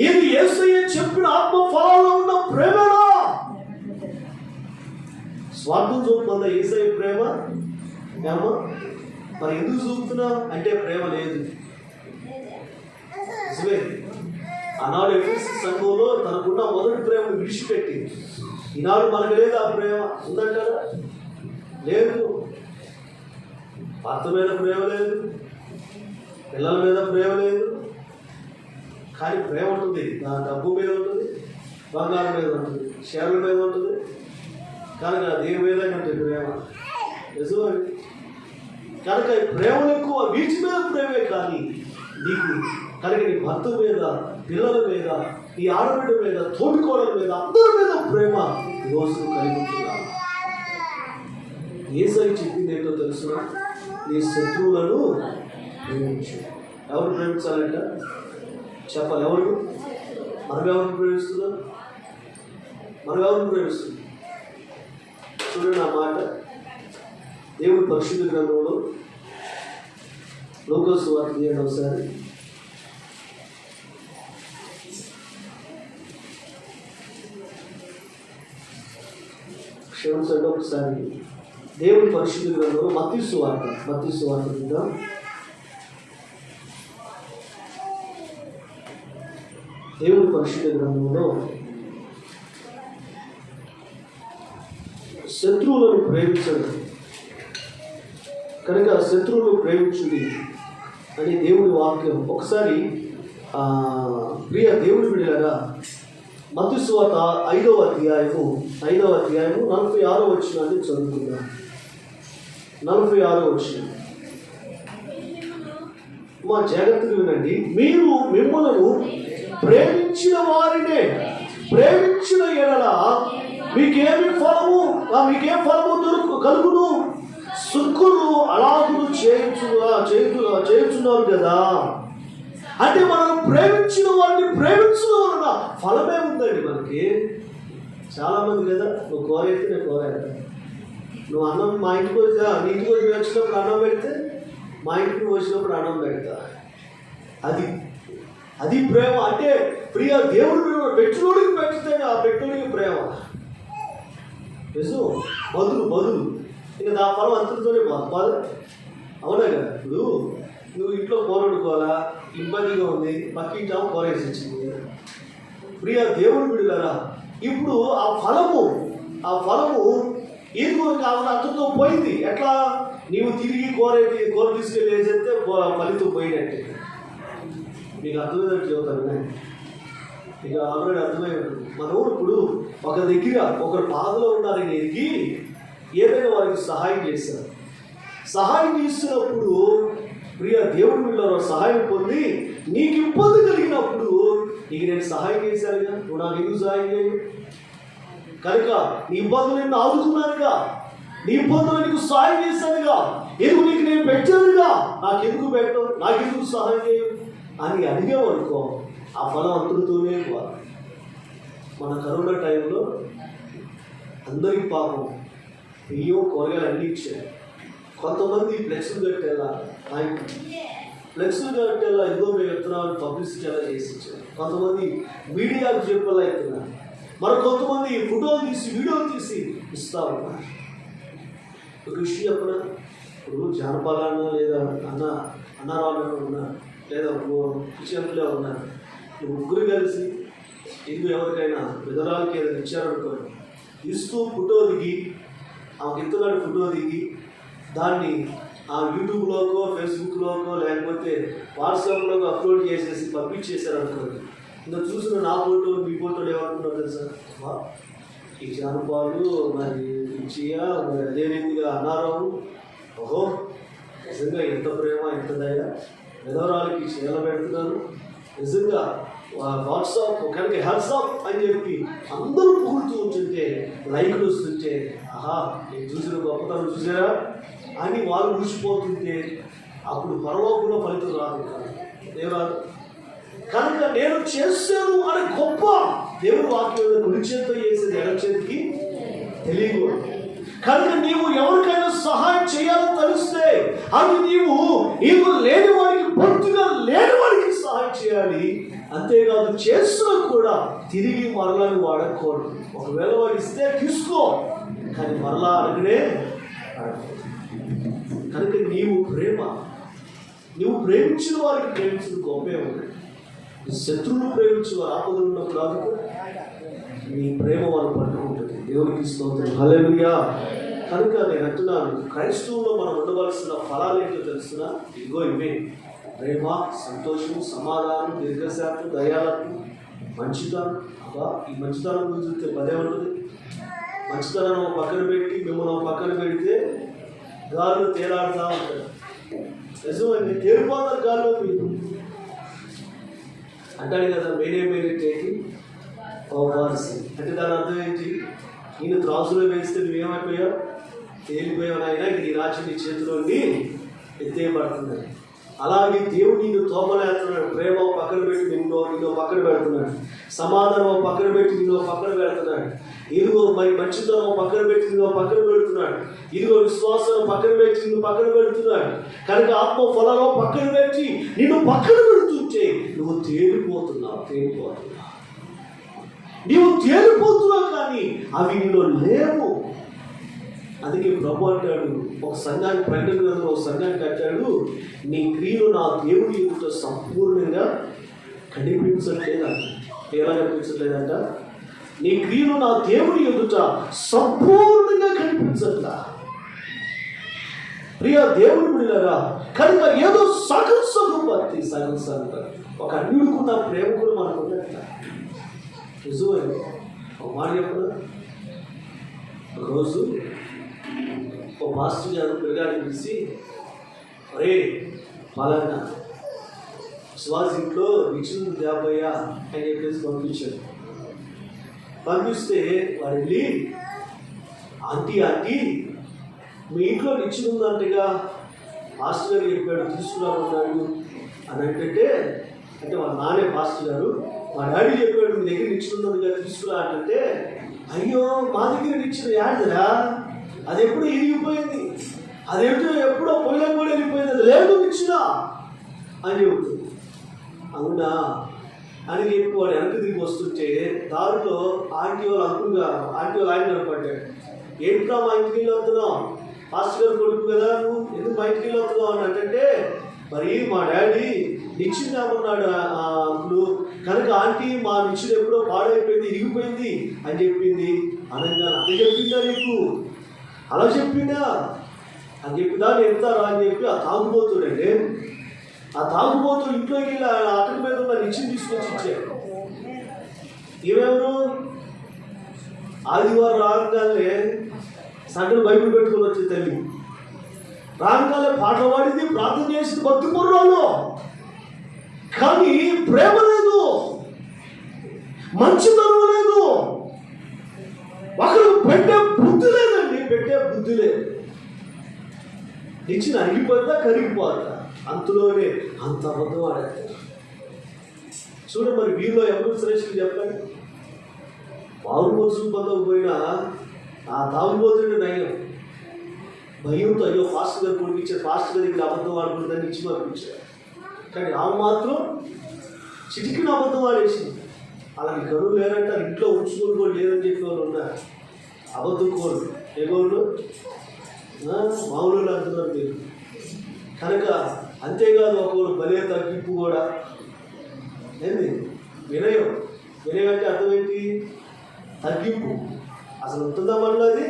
ఇది యేసయ్య చెప్పిన ఆత్మ ఫలాల్లో ఉన్న ప్రేమనా? స్వార్థం చూపుతుందా యేసయ్య ప్రేమ? ఏమో మరి ఎందుకు చూపుతున్నా అంటే ప్రేమ లేదు. నిజమే, ఆనాడు ఎఫెసీ సంఘంలో తనకున్న మొదటి ప్రేమను విడిచిపెట్టి ఈనాడు మనకు లేదు ఆ ప్రేమ. ఉందంటారా? లేదు. భర్త మీద ప్రేమ లేదు, పిల్లల మీద ప్రేమ లేదు, కానీ ప్రేమ ఉంటుంది. నా డబ్బు మీద ఉంటుంది, బంగారం మీద ఉంటుంది, షేర్ల మీద ఉంటుంది, కనుక దేని మీద ఉంటుంది ప్రేమ. నిజమే. కనుక ప్రేమలు ఎక్కువ, వీటి మీద ప్రేమే. కానీ నీకు కనుక నీ భర్త మీద, పిల్లల మీద, నీ ఆడబిడ్డ మీద, తోటికోడల మీద, అందరి మీద ప్రేమ ఈరోజు కలిగి ఉంటున్నాను. యేసయ్య చెప్పింది ఏంటో తెలుసునా? నీ శత్రువులను ప్రేమించు. ఎవరు ప్రేమించాలంట చెప్పాలి. ఎవరు? మనం ఎవరిని ప్రేమిస్తున్నాం? మనం ఎవరిని ప్రేమిస్తున్నాం? చూడండి ఆ మాట దేవుడు పరిశుద్ధ గ్రంథంలో లూకా సువార్త తీయండి ఒకసారి. క్షమించండి ఒకసారి. దేవుని పరిశుద్ధ గ్రంథంలో మత్తయి సువార్త మీద దేవుని పరిశుద్ధ గ్రంథంలో శత్రువులను ప్రేమించడం కనుక శత్రువులను ప్రేమించుడి అని దేవుని వాక్యం. ఒకసారి ప్రియ దేవుని బిడ్డలారా, మత్తయి సువార్త 5వ అధ్యాయము 46వ వచనాన్ని చదువుకుందాం. 46వ వచనం మా జాగ్రత్తగా వినండి. మీరు మిమ్మలను ప్రేమించిన వారినే ప్రేమించిన ఎడల మీకేం ఫలము కలుగును? సుక్కులు అలాగును చేయుచున్నారు కదా. అంటే మనం ప్రేమించిన వారిని ప్రేమించడం వలన ఫలమే ఉందండి మనకి. చాలామంది కదా, నువ్వు కోరైతే నేను కోరేస్తా, నువ్వు అన్నం మా ఇంటికి వచ్చా, నీ ఇంటికి వచ్చి వచ్చినప్పుడు అన్నం పెడితే మా ఇంటికి వచ్చినప్పుడు అన్నం పెడతా. అది ప్రేమ. అంటే ప్రియ దేవుడు పెట్టులోడికి పెట్టితే ఆ పెట్టులోడికి ప్రేమ. నిజం. బదులు ఇక నా ఫలం అంతటితోనే బాధ. అవునా కదా? ఇప్పుడు నువ్వు ఇంట్లో కూర వండుకోవాలా, ఇబ్బందిగా ఉంది, పక్కింటాము కూర వేసి వచ్చింది. ప్రియ దేవుడు బిడ్డలారా, ఇప్పుడు ఆ ఫలము ఏదో కావాలి అంతతో పోయింది. ఎట్లా? నీవు తిరిగి కూర తీసుకెళ్ళి వేసేస్తే ఫలితం పోయినట్టే. మీకు అర్థమైనట్టు చెబుతాను. ఇక ఆల్రెడీ అర్థమై ఉంటుంది. మనం ఇప్పుడు ఒకరి బాధలో ఉన్నారని ఎరిగి ఏదైనా వారికి సహాయం చేశారు. సహాయం చేసినప్పుడు ప్రియ దేవుడి వీళ్ళలో సహాయం పొంది నీకు ఇబ్బంది కలిగినప్పుడు నీకు నేను సహాయం చేశానుగా, నువ్వు నాకు ఎందుకు సహాయం చేయు? కనుక నీ ఇబ్బందులు నేను ఆదుకున్నానుగా, నీ ఇబ్బందులు నీకు సహాయం చేశానుగా, ఎందుకు నీకు నేను పెట్టానుగా, నాకెందుకు పెట్టవు, నాకెందుకు సహాయం చేయు అని అడిగేవనుకో, ఆ ఫలం అంతటితోనే పోవాలి. మన కరోనా టైంలో అందరికి పాపం బియ్యం కూరగాయలు అన్నీ ఇచ్చారు. కొంతమంది ఫ్లెక్స్లు కట్టేలా ఎంతో మేము చెప్తున్నామని పబ్లిసిటీ ఎలా చేసి ఇచ్చారు. కొంతమంది మీడియాకు చెప్పేలా ఇస్తున్నారు. మరి కొంతమంది వీడియోలు తీసి ఇస్తా ఉన్నారు. ఒక విషయం చెప్పిన, ఇప్పుడు జానపాలన లేదా అన్నారావు ఉన్నారు, లేదా కిచెన్లో ఉన్నారు. ముగ్గురు కలిసి ఇది ఎవరికైనా విధరాలకి ఏదైనా ఇచ్చారనుకోండి, ఇస్తూ ఫోటో దిగి ఆమెకు ఇస్తున్నాడు, ఫోటో దిగి దాన్ని ఆ యూట్యూబ్లోకో ఫేస్బుక్లోకో లేకపోతే వాట్సాప్లోకి అప్లోడ్ చేసేసి పంపించేశారనుకోండి. ఇంకా చూసిన నా ఫోటో మీ ఫోటోలు ఏమనుకున్నారు తెలుసా? ఈ జానపాలు మరి ఇచ్చియా మరి అదే రీతిగా అన్నారావు, ఓహో నిజంగా ఎంత ప్రేమ ఎంత దయ, విధవరాలకి చీల పెడుతున్నారు, నిజంగా వాట్సాప్ కనుక హ్యాట్సాప్ అని చెప్పి అందరూ పొగుడుతూ ఉంటుంటే, లైక్లు వస్తుంటే, ఆహా నేను చూసిన గొప్పతనం చూసారా అని వాళ్ళు మురిసిపోతుంటే అప్పుడు పరలోకంలో ఫలితం రాదు. ఏరాదు. కనుక నేను చేశాను అని గొప్ప దేవుడు వాక్యం కుడి చేతితో చేసేది ఎడమ చేతికి తెలియకూడదు. కనుక నీవు ఎవరికైనా సహాయం చేయాలని తెలిస్తే అది నీవు లేని వాడికి, బొత్తుగా లేని వాడికి సహాయం చేయాలి. అంతేకాదు చేస్తున్నా కూడా తిరిగి మరలాని వాడకూడదు. ఒకవేళ వాడు ఇస్తే తీసుకో, కానీ మరలా అడగనే. కనుక నీవు ప్రేమించిన వారికి ప్రేమించిన గొప్పే ఉంది. శత్రువును ప్రేమించి వారు ఆపదలు ఉన్నప్పుడు ఆదుకో, నీ ప్రేమ వాళ్ళు పట్టుకుంటుంది. దేవునికి స్తోత్రం. హల్లెలూయా. కనుక నేను అంటున్నాను, క్రైస్తవుల్లో మనం ఉండవలసిన ఫలాలు ఏంటో తెలుస్తున్నా? ఇదిగో ఇవే: ప్రేమ, సంతోషం, సమాధానం, దీర్ఘశాంతం, దయాలత్వం, మంచితనం. అబ్బా, ఈ మంచితనం గురించి చూస్తే పదే ఉంటుంది. మంచితనం పక్కన పెట్టి మిమ్మల్ని పక్కన పెడితే గాల్లో తేలాడుతూ ఉంటారు. నిజమండి, తేలిపోతారు గాల్లో. మీరు అంటాడు కదా, మేనే టేకి అంటే దాని అర్థం ఏంటి? నేను త్రాసులో వేస్తే నువ్వేమైపోయావు? తేలిపోయావు నాయనా, నీ రాజ్యం నీ చేతిలోని ఎత్తేయబడుతుంది. అలాగే దేవుడు నిన్ను తోమలేస్తున్నాడు. ప్రేమ పక్కన పెట్టి నిన్ను పక్కన పెడుతున్నాడు. సమాధానం పక్కన పెట్టి నిన్ను పక్కన పెడుతున్నాడు. ఇదిగో మరి మంచితనం పక్కన పెట్టి నిన్ను పక్కన పెడుతున్నాడు. ఇదిగో విశ్వాసం పక్కన పెట్టి నిన్ను పక్కన పెడుతున్నాడు. కనుక ఆత్మ ఫలాలు పక్కన పెట్టి నిన్ను పక్కన పెడుతుంటే నువ్వు తేలిపోతున్నావు. నీవు తేలిపోతున్నావు, కానీ అవి నీలో లేవు. అందుకే ప్రభు అంటాడు, ఒక సంఘానికి ప్రకటన గ్రంథంలో ఒక సంఘానికి అంటాడు, నీ క్రియలు నా దేవుని ఎదుట సంపూర్ణంగా కనిపించట్లేదంట. ఎలా కనిపించట్లేదంట? నీ క్రియలు నా దేవుని ఎదుట సంపూర్ణంగా కనిపించట్లా. ప్రియ దేవుని బిడ్డలారా, కనుక ఏదో సగం భక్తి, సగం ఒక అన్యుడుకున్న ప్రేమ కూడా మనకు ఉన్నట్ట. నిజమే. ఒక మాట చెప్పడం, ఒకరోజు ఒక మాస్టర్ గారు పిల్లగాడిని పిలిచి, అరే పలానా విశ్వాస ఇంట్లో నిచ్చిన దేవయ్యా అని చెప్పేసి పంపించాడు. పంపిస్తే వాడు వెళ్ళి, ఆంటీ మీ ఇంట్లో నిచ్చిన ఉందంటగా పాస్టర్ గారు చెప్పాడు, తీసుకురామన్నాడు అని అంటే వాళ్ళ నానే పాస్టర్ గారు, మా డాడీ చెప్పాడు మీ దగ్గర నిచ్చిన ఉందని తీసుకురా అంటే, అయ్యో మా దగ్గర నిచ్చిన యాడదరా, అది ఎప్పుడో ఇరిగిపోయింది, ఎప్పుడో పొయ్యిలో కూడా వెళ్ళిపోయింది, అది లేదు నిచ్చిన అని చెబుతుంది. అవునా అని చెప్పి వాడు వెనక తిరిగి వస్తుంటే దారిలో ఆంటీ వాళ్ళ ఆయన కనపడ్డాడు. ఏంట్రా మా ఇంటికి వెళ్ళి వస్తున్నావు, పాస్టర్ గారు కొడుకు కదా నువ్వు, ఎందుకు మా ఇంటికి వెళ్ళి వస్తున్నావు అని అంటే, మరి మా డాడీ నిచ్చిందామన్నాడు అంకులు, కనుక ఆంటీ మా నిచ్చిన ఎప్పుడో పాడైపోయింది, ఇరిగిపోయింది అని చెప్పింది. అనగా అది చెప్పిందా నీకు, అలా చెప్పిందా అని చెప్పిందా, ఎంతారా అని చెప్పి ఆ తాగుబోతుడండి, ఆ తాగుబోతుడు ఇంట్లోకి వెళ్ళి అటక మీద ఉన్న నిచ్చిన తీసుకొచ్చి ఇచ్చాడు. ఏమెవరు ఆదివారం రాగానే సంగతి బైబిల్ పెట్టుకుని వచ్చే తల్లి రాగానే పాట పాడింది, ప్రార్థన చేసింది, భక్తి పూర్వాలు, కానీ ప్రేమ లేదు, మంచితనం లేదు, ఒకరు పెట్టే బుద్ధి లేదండి, నిచ్చిన అరిగిపోతా కరిగిపోతా, అంతలోనే అంత అబద్ధం ఆడతారు. చూడ మరి వీరిలో ఎవరు శ్రేష్ఠులు చెప్పండి. తాగుబోతులు పొందకపోయినా ఆ తాగుబోతుడి నయం భయంతో, అయ్యో పాస్టర్ గారు కొనిపించారు, పాస్టర్ గారి దగ్గర అబద్ధం ఆడుకుంటుందని ఇచ్చి పంపించారు. కానీ ఆమె మాత్రం చిటికిన అబద్ధం ఆడేసింది. అలాగే కరువు లేరంటే ఇంట్లో ఉంచుకొని కూడా లేదని చెప్పి వాళ్ళు ఉన్నారు. అబద్ధం కోరు ఎగోళ్ళు మామూలు అంటున్నారు మీరు. కనుక అంతేకాదు, ఒకరు బలే తగ్గింపు కూడా ఏంది వినయం అంటే అర్థం ఏంటి? తగ్గింపు. అసలు ఉంటుందా మనలో అది?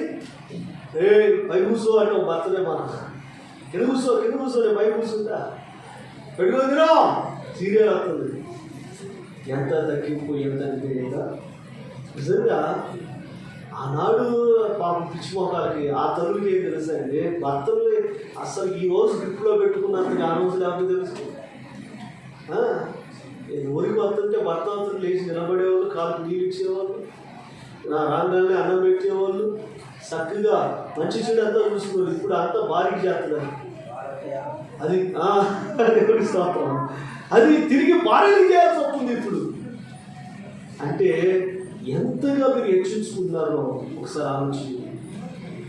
పై కూర్చో అంటే ఒక భర్తనే మాట, కింద కూర్చోనే పై కూర్చుంటా పెట్టుకుందిరా సీరియల్ అవుతుంది. ఎంత తగ్గింపు, ఎంత విధేయత. నిజంగా ఆనాడు పాపం పిచ్చి మొక్కలకి ఆ తల్లికి ఏం తెలుసా అండి, భర్తలు అసలు ఈ రోజు గ్రిప్లో పెట్టుకున్నందుకు ఆ రోజు లేకపోతే తెలుసు. ఊరికి వస్తుంటే భర్త అంతా లేచి నిలబడేవాళ్ళు, కాళ్ళకి నీళ్ళు ఇచ్చేవాళ్ళు, నా రాగానే అన్నం పెట్టేవాళ్ళు, చక్కగా మంచి చెడు అంతా చూసుకోవాలి. ఇప్పుడు అంతా భారీకి చేస్తున్నారు. అది స్తోత్రం, అది తిరిగి భారీకి చేయాల్సి వస్తుంది ఇప్పుడు. అంటే ఎంతగా మీరు హెచ్చించుకుంటున్నారో ఒకసారి ఆలోచించి.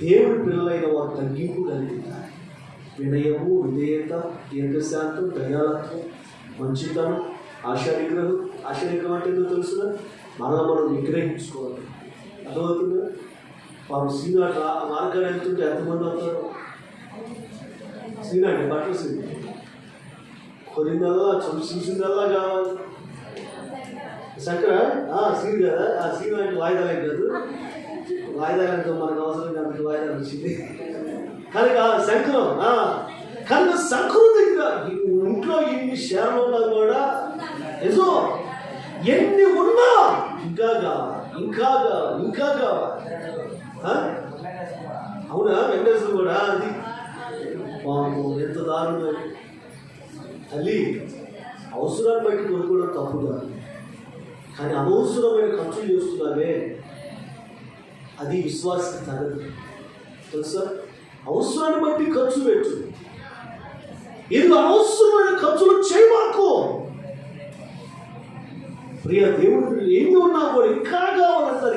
దేవుడి పిల్లలైన వారు తగ్గింపు కలిగిస్తారు. వినయము, విధేయత, దీర్ఘశాంతం, దయాలత్వం, మంచితనం, ఆశానిగ్రహం. ఆశానిగ్రహం అంటే ఏంటో తెలుసునా? మనం విగ్రహించుకోవాలి. అర్థమవుతుందా? వారు సీనా మార్గాలు వెళ్తుంటే ఎంతమంది అవుతారు? సీనా అండి, బట్టలు సీన్ కొరిందల్లా చూసిందల్లా కావాలి. శంకర సీన్ కదా, ఆ సీన్ అంటే వాయిదాలే కాదు, వాయిదాలంటే మనకు అవసరం కాబట్టి వాయిదాలు వచ్చింది. కనుక శంకరం దగ్గర ఇంట్లో ఎన్ని షేర్లు ఉన్నా కూడా నిజం, ఎన్ని ఉన్నా ఇంకా కావాలి. అవునా వెంకటేశ్వర కూడా అది ఎంత దారుణం. తల్లి అవసరాన్ని బట్టి కొనుక్కోవడం తప్పు కాదు, కానీ అనవసరమైన ఖర్చులు చేస్తున్నావే అది విశ్వాసానికి తగదు. తెలుసా? అవసరాన్ని బట్టి ఖర్చు పెట్టు. ఇది అనవసరమైన ఖర్చులు చేయమాకు. ప్రియ దేవుడు ఏమి ఉన్నా కూడా ఇంకా కావాలంటారు.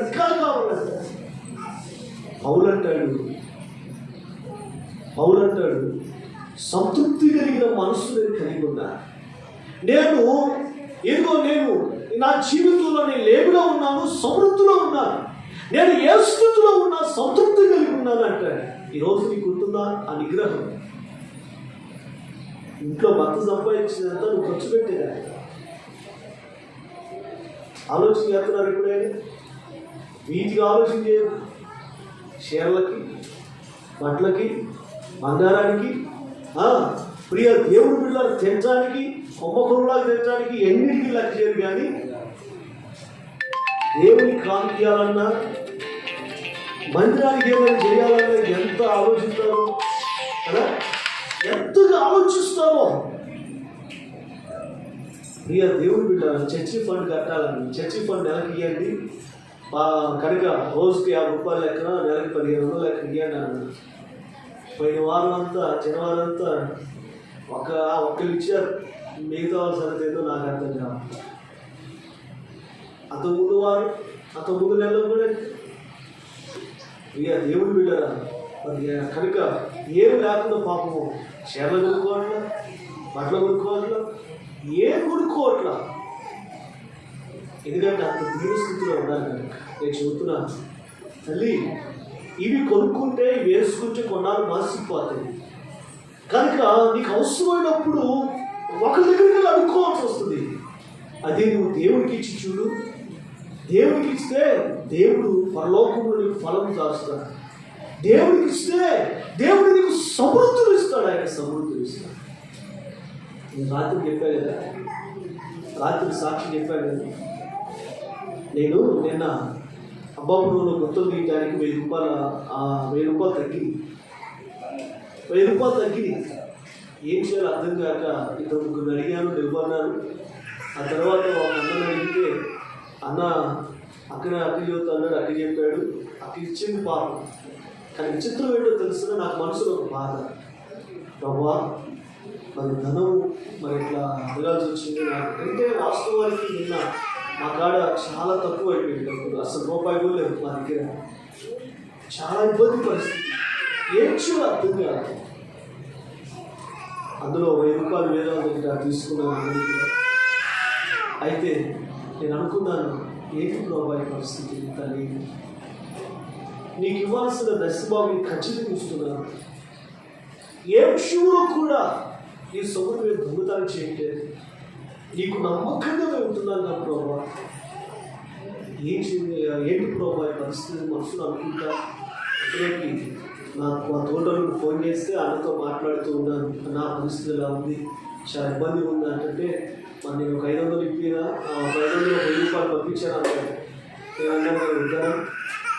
పౌలంటాడు సంతృప్తి కలిగిన మనసు నేను కలిగి ఉన్నా. నేను నా జీవితంలో నేను లేబులో ఉన్నాను, సమృద్ధిలో ఉన్నాను. నేను ఏ స్థితిలో ఉన్నా సంతృప్తి కలిగి ఉన్నాను అంటాడు. ఈరోజు నీకు గుర్తుందా ఆ నిగ్రహం? ఇంట్లో భర్త సంపాదించినంత నువ్వు ఖర్చు పెట్టేదా? ఆలోచన చేస్తున్నారు ఎప్పుడైనా? వీటికి ఆలోచన చేయదు. షేర్లకి, బట్టలకి, బంగారానికి, ప్రియ దేవుడు బిడ్డలను తెంచడానికి, కుంభకురులాగా తెంచడానికి ఎన్నిటికీ లెక్క చేయరు. కానీ దేవుని కానుకయాలన్నా, మందిరానికి ఏమైనా చేయాలన్నా ఎంత ఆలోచిస్తారో కదా, ఎంతగా ఆలోచిస్తారో. ప్రియ దేవుని బిడ్డలను చర్చి ఫండ్ కట్టాలని, చర్చి ఫండ్ నెలకి ఇవ్వండి, కనుక రోజుకి 50 రూపాయలు లెక్కన, నెలకి 1500 లెక్కన ఇవ్వండి అన్నాడు. పోయిన వారం అంతా, జనవారం అంతా ఒక్కరు ఇచ్చారు. మిగతా వాళ్ళ సంగతి ఏదో నాకు అర్థం కాదు. అంతకుముందు నెలలో కూడా ఇక దేవుడు బిడ్డరా మరి కనుక ఏం లేకుండా పాపము చీరలు కొనుక్కోవట్లా, బట్టలు కొనుక్కోవట్లా, ఏం కొనుక్కోవట్లా. ఎందుకంటే అంత దీని స్థితిలో ఉండాలి కనుక నేను చెబుతున్నాను, తల్లి ఇవి కొనుక్కుంటే వేసుకుంటే కొన్నాళ్ళు మార్చిపోతాయి కనుక నీకు అవసరమైనప్పుడు ఒకరి దగ్గరికి అడుక్కోవాల్సి వస్తుంది. అదే నువ్వు దేవుడికి ఇచ్చి చూడు. దేవుడికి ఇస్తే దేవుడు పరలోకంలో నీకు ఫలం దాస్తాడు. దేవుడికి ఇస్తే దేవుడు నీకు సమృద్ధులు ఇస్తాడు. ఆయన సమృద్ధులు ఇస్తాడు. నేను రాత్రి చెప్పాను కదా, రాత్రి సాక్షి చెప్పాను కదా, నేను నిన్న అబ్బాపురంలో గుర్తులు తీయడానికి 1000 రూపాయలు తగ్గింది. 1000 రూపాయలు తగ్గింది. ఏం చేయాలో అర్థం కాక 2-3 అడిగాను, ఇవ్వన్నాను. ఆ తర్వాత ఒక అన్నని అడిగితే అన్న అక్కడ అక్క చెబుతా అన్నాడు. అక్క చెప్పాడు, అక్క ఇచ్చింది పాపం. కానీ విచిత్రం ఏంటో తెలుసుకుని నాకు మనసులో ఒక బాధ. ప్రభా మరి ధనం మరి ఇట్లా అడగాల్సి వచ్చింది నాకు. అంటే వాస్తవానికి నిన్న మా కాడ చాలా తక్కువ అయిపోయింది డబ్బులు. అసలు రూపాయి కూడా లేదు మా దగ్గర. చాలా ఇబ్బంది పరిస్థితి. ఏం చేయాలో అర్థం కాదు. అందులో 1000 రూపాయలు వేరే దగ్గర తీసుకున్నాను. అయితే నేను అనుకున్నాను, ఏంటి ప్రభావి పరిస్థితి తల్లి, నీకు ఇవ్వాల్సిన దశబాబుని ఖచ్చితంగా ఇస్తున్నాను. ఏ విషయంలో కూడా నీ సొమ్మును మీరు దొంగతనం చేయట్లేదు. నీకు నమ్మకంగా ఉంటున్నాను నా ప్రభా. ఏంటి ప్రభావి పరిస్థితి మనసులో అనుకుంటా. ఇక్కడికి నాకు మా తోటలకు ఫోన్ చేస్తే అన్నతో మాట్లాడుతూ ఉన్నాను, నా పరిస్థితి ఎలా ఉంది, చాలా ఇబ్బంది ఉంది అంటే, మరి నేను ఒక 500 ఇప్పినా, 500 1000 రూపాయలు పంపించాను అన్నాడు. నేను అన్నాను, ఉంటాను,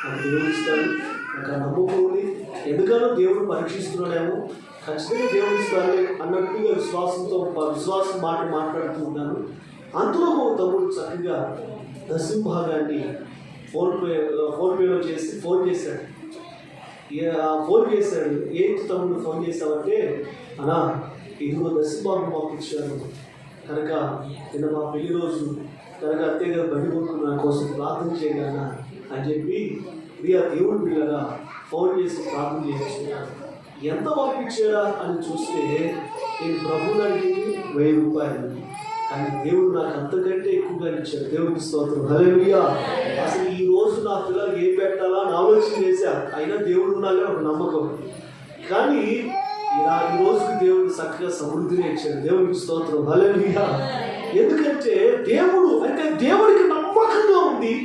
నాకు దేవుడు ఇస్తాను, నాకు ఆ నమ్మకం ఉంది. ఎందుకనో దేవుడు పరీక్షిస్తున్నాడేమో, ఖచ్చితంగా దేవుడు ఇస్తాను అన్నట్టుగా విశ్వాసం మాట్లాడుతూ ఉన్నాను. అంతలో ఒక తమ్ముడు చక్కగా దశంభాగాన్ని ఫోన్పేలో చేసి ఫోన్ చేశాడు. ఏంటి తమ్ముడు ఫోన్ చేశావంటే, అన్నా ఇదిగో దశంభాగం పంపించాను కనుక నిన్న మా పెళ్లి రోజు కనుక అత్తయ్య గారు బండి కొనుక్కుని నా కోసం ప్రార్థన చేయగలనా అని చెప్పి ప్రియ దేవుడి పిల్లగా ఫోన్ చేసి ప్రార్థన చేయించుకున్నాను. ఎంత పంపించాడా అని చూస్తే నేను ప్రభువుని అడిగింది 1000 రూపాయలు. కానీ దేవుడు నాకు అంతకంటే ఎక్కువగా ఇచ్చాడు. దేవుడికి స్తోత్రం, హల్లెలూయా. అసలు ఈ రోజు నా పిల్లలకి ఏం పెట్టాలా అని ఆలోచన చేశా. అయినా దేవుడు ఉన్నాగా ఒక నమ్మకం. కానీ ఈ రోజుకి దేవుడు చక్కగా సమృద్ధిని ఇచ్చాడు. దేవుడికి స్తోత్రం, హల్లెలూయా. ఎందుకంటే దేవుడికి నమ్మకంగా ఉంది.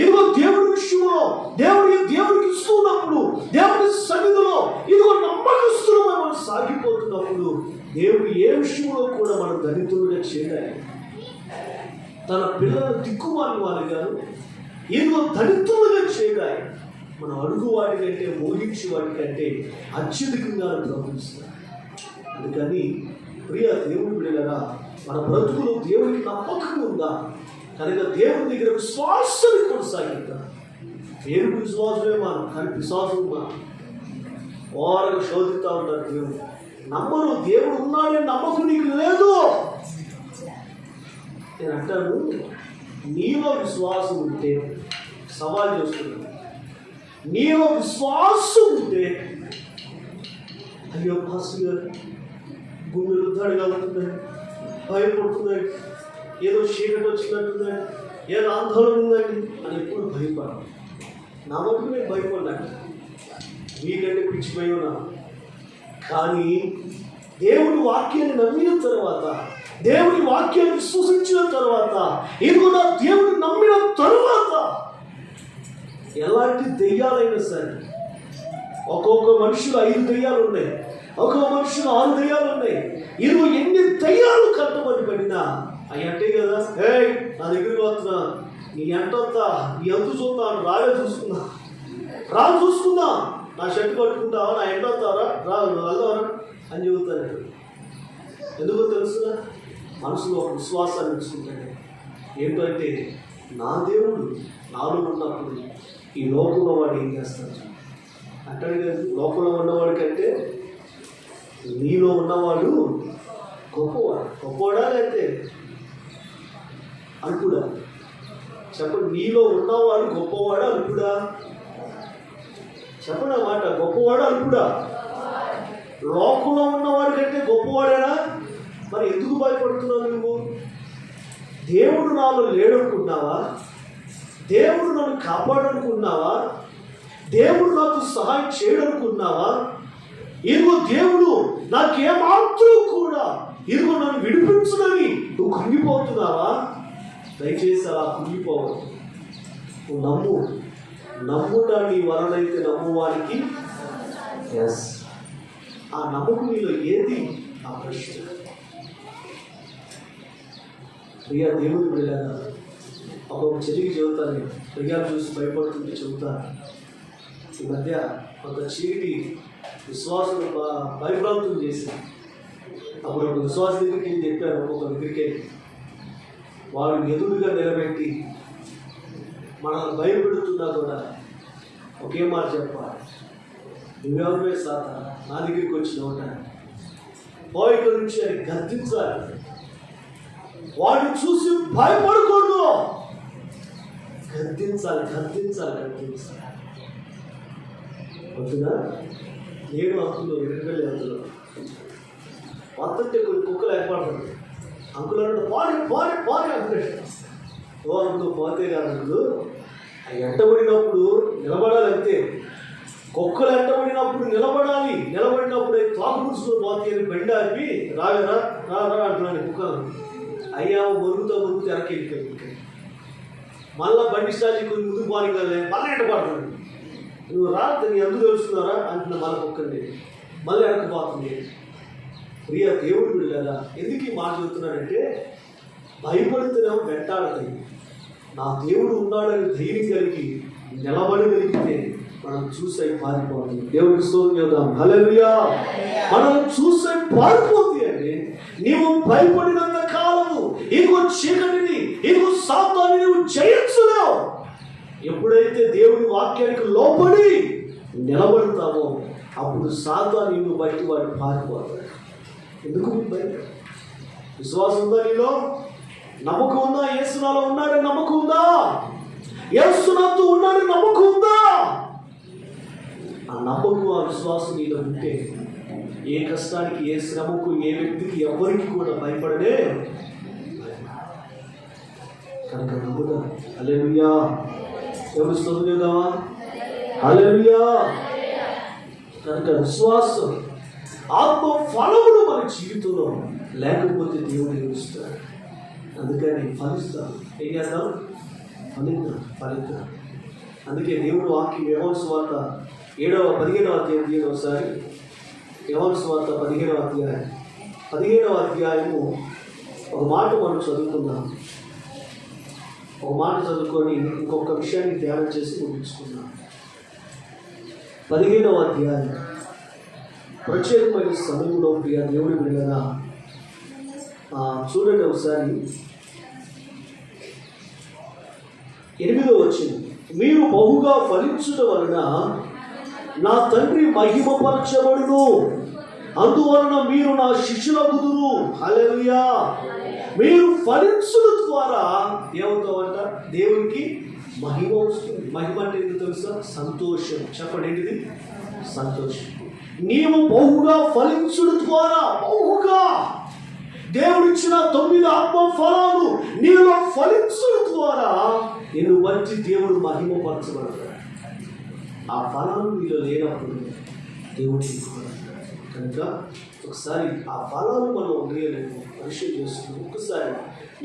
ఇదిగో దేవుడి విషయంలో దేవుడికి ఇస్తున్నప్పుడు, దేవుడి సన్నిధిలో ఇదిగో నమ్మకస్తులు మనం సాగిపోతున్నప్పుడు, దేవుడు ఏ విషయంలో కూడా మనం దరిద్రులుగా చేయాలి. తన పిల్లలు దిక్కుమాలిన వాళ్ళు గారు ఇదిగో దరిద్రులుగా చేయాలి. మనం అడుగు వాటికంటే మోగించే వాటికంటే అత్యధికంగా ప్రవర్తిస్తాం. అందుకని ప్రియ దేవుని బిడ్డలారా, మన బ్రతుకులు దేవుడికి నమ్మకం ఉందా కనుక దేవుడి దగ్గర విశ్వాసాన్ని కొనసాగిద్దాం. పేరుకు విశ్వాసమే మనం, కానీ విశ్వాసం మనం ఓరగా శోధిస్తూ ఉంటారు. దేవుడు నమ్మరు, దేవుడు ఉన్నాడని నమ్మకం నీకు లేదు. నేను అంటాను, నీలో విశ్వాసం ఉంటే, సవాల్ చేస్తున్నాను, నీలో విశ్వాసం ఉంటే, అయ్యో పాస్టర్ గారు భూమిలో యుద్ధాడుతుందని భయపడుతున్నాయి, ఏదో చీకటి వచ్చినట్టుందండి, ఏదో ఆందోళన ఉందండి అని ఎప్పుడు భయపడాలి. నా మటుకు నేను భయపడ్డాను, మీకంటే పిచ్చి భయం ఉన్నా. కానీ దేవుడి వాక్యాన్ని నమ్మిన తర్వాత, దేవుడి వాక్యాన్ని విశ్వసించిన తర్వాత, ఇదిగో నా దేవుడు నమ్మిన తర్వాత ఎలాంటి దెయ్యాలైనా సరే, ఒక్కొక్క మనుషులు 5 దెయ్యాలు ఉన్నాయి, ఒక్కొక్క మనుషులు 6 దెయ్యాలు ఉన్నాయి, ఇదిగో ఎన్ని దెయ్యాలు కట్టబడి పడినా అవి అంటే కదా, నా దగ్గరికి వస్తున్నా, నీ ఎంతంతా నీ ఎంత చూద్దాం, రావే చూసుకుందా, చూసుకుందా, నా షర్ట్ పట్టుకుంటావా, నా ఎండ వస్తావరా, వెళ్దావరా అని చెబుతాను. ఎందుకో తెలుసునా, మనసులో ఒక విశ్వాసాన్ని ఉంచుకుంటాడు. ఏంటంటే నా దేవుడు నాలో ఉన్నప్పుడు ఈ లోకంలో వాడు ఏం చేస్తాడు అంటాడు కదా. లోకంలో ఉన్నవాడి కంటే నీలో ఉన్నవాడు గొప్పవాడా లేకపోతే అల్పుడా? చెప్పండి, నీలో ఉన్నవాడు గొప్పవాడా అల్పుడా? చెప్పండి ఆ మాట, గొప్పవాడా అల్పుడా? లోకంలో ఉన్నవాడి కంటే గొప్పవాడేనా? మరి ఎందుకు భయపడుతున్నావు నువ్వు? దేవుడు నాలో లేడనుకుంటున్నావా? దేవుడు నన్ను కాపాడనుకుంటున్నావా? దేవుడు నాకు సహాయం చేయడనుకుంటున్నావా? ఇదిగో దేవుడు నాకేమాత్రం కూడా ఇదిగో నన్ను విడిపించునని నువ్వు కుంగిపోతున్నావా? దయచేసి అలా కుంగిపోవద్దు. నువ్వు నమ్ముట నీ వలనైతే నమ్మువారికి ఎస్, ఆ నమ్మకం నీలో ఏది? ఆ ప్రశ్న. ప్రియా దేవుడు వెళ్ళాను, ఒక చెల్లికి చెబుతాను, ప్రియా చూసి భయపడుతుంటే చెబుతాను. ఈ మధ్య ఒక చీటి విశ్వాసం భయప్రాంతం చేసింది. అప్పుడు ఒక విశ్వాసం దగ్గరికి వెళ్ళి చెప్పాను, ఒక్కొక్క దగ్గరికి వెళ్ళి వాడు ఎదురుగా నిలబెట్టి మనల్ని భయపెడుతున్నా కూడా ఒకే మాట చెప్పాలి, నువ్వెవరిపై సాతాను, నా దగ్గరికి వచ్చిన పోయిక నుంచి అని గర్తించాలి. వాడిని చూసి భయపడకూడదు, గర్తించాలి. వద్దునా? నేను అంకులు 2,000 అంకులు వస్తుంటే కొన్ని కుక్కలు ఏర్పడుతుంది. అంకులు అంటే పారి అంకులు. ఓ అంకులు పోతే కాదు అంకులు, అవి ఎంటబడినప్పుడు నిలబడాలి అంతే. కుక్కలు ఎంటబడినప్పుడు నిలబడాలి, నిలబడినప్పుడు తోక పురుషులు పోతే బండి ఆపి రాగరా అంటున్నాను కుక్కలు. అయ్యా మరుగుతో వెనక్కి వెళ్ళిపోయింది. మళ్ళీ బండి స్టార్ట్ కొన్ని ముందుకు పోని కదా, మళ్ళీ ఎంటపడుతుంది. నువ్వు రా, ఎందుకు తెలుస్తున్నారా అంటున్నా, మళ్ళీ కుక్కని మళ్ళీ వెనక్కిపోతుంది. ప్రియ దేవుడు వెళ్ళారా, ఎందుకు ఈ మాట చెబుతున్నాడంటే భయపడుతున్నావు వెంటాడతాయి. నా దేవుడు ఉన్నాడని ధైర్యం కలిగి నిలబడగలిగితే మనం చూసే పారిపోవాలి. దేవుడికి స్తోత్రం చేద్దాం. హల్లెలూయా. మనం చూసే పారిపోతే అండి, నీవు భయపడినంత కాలము ఇదిగో చీకటిని, ఇదిగో సాతానుని నువ్వు జయించలేవు. ఎప్పుడైతే దేవుని వాక్యానికి లోబడి నిలబడతావో అప్పుడు సాతాను నిన్ను బట్టి వాడు పారిపోతాడు. ఎందుకు భయం? విశ్వాసం ఉందా నీలో? నమ్మకం ఉందా? యేసు నాలో ఉన్నాడని నమ్మకం ఉందా? యేసు నాతో ఉన్నాడని నమ్మకం ఉందా? ఆ నమ్మకం, ఆ విశ్వాసం నీలో ఉంటే ఏ కష్టానికి, ఏ శ్రమకు, ఏ వ్యక్తికి, ఎవరికి కూడా భయపడలే. కనుక నమ్ముదా. హల్లెలూయా. ఎవరు స్తోత్రం చేద్దామా? హల్లెలూయా. కనుక విశ్వాసం, ఆత్మ ఫలములు మన జీవితంలో లేకపోతే దేవుడు ఏమిస్తాడు. అందుకని ఫలిస్తాం. ఏం చేద్దాం? ఫలిద్దాం. అందుకే దేవుడు వాక్యం యోహాను సువార్త 15వ అధ్యాయం ఒకసారి. యోహాను సువార్త 15వ అధ్యాయము ఒక మాట మనం చదువుకుందాం. ఒక మాట చదువుకొని ఇంకొక విషయాన్ని ధ్యానం చేసి ముగించుకుందాం. 15వ అధ్యాయం ప్రత్యేకమైన సమయంలో ప్రియ దేవుడి బిడ్డలారా చూడండి ఒకసారి. 8వ వచనం, మీరు బహుగా ఫలించడం వలన నా తండ్రి మహిమపరచబడును, అందువలన మీరు నా శిష్యులగుదురు. హల్లెలూయా. మీరు ఫలించడం ద్వారా ఏమవుతామంట? దేవునికి మహిమ వస్తుంది. మహిమ అంటే ఏంటో తెలుసా? సంతోషం. చెప్పండి ఏంటిది? సంతోషం. నీవు బహుగా ఫలించడం ద్వారా, బహుగా దేవుడిచ్చిన 9 ఆత్మ ఫలాలు నీలో ఫలించడం ద్వారా నిన్ను బట్టి దేవుడు మహిమపరచబడతాడు. ఆ ఫలాలు మీలో లేనప్పుడు దేవుడు తీసుకోవాలి. కనుక ఒకసారి ఆ ఫలాలు మనం ఉండలేము పరిశీలన చేసుకుని ఒకసారి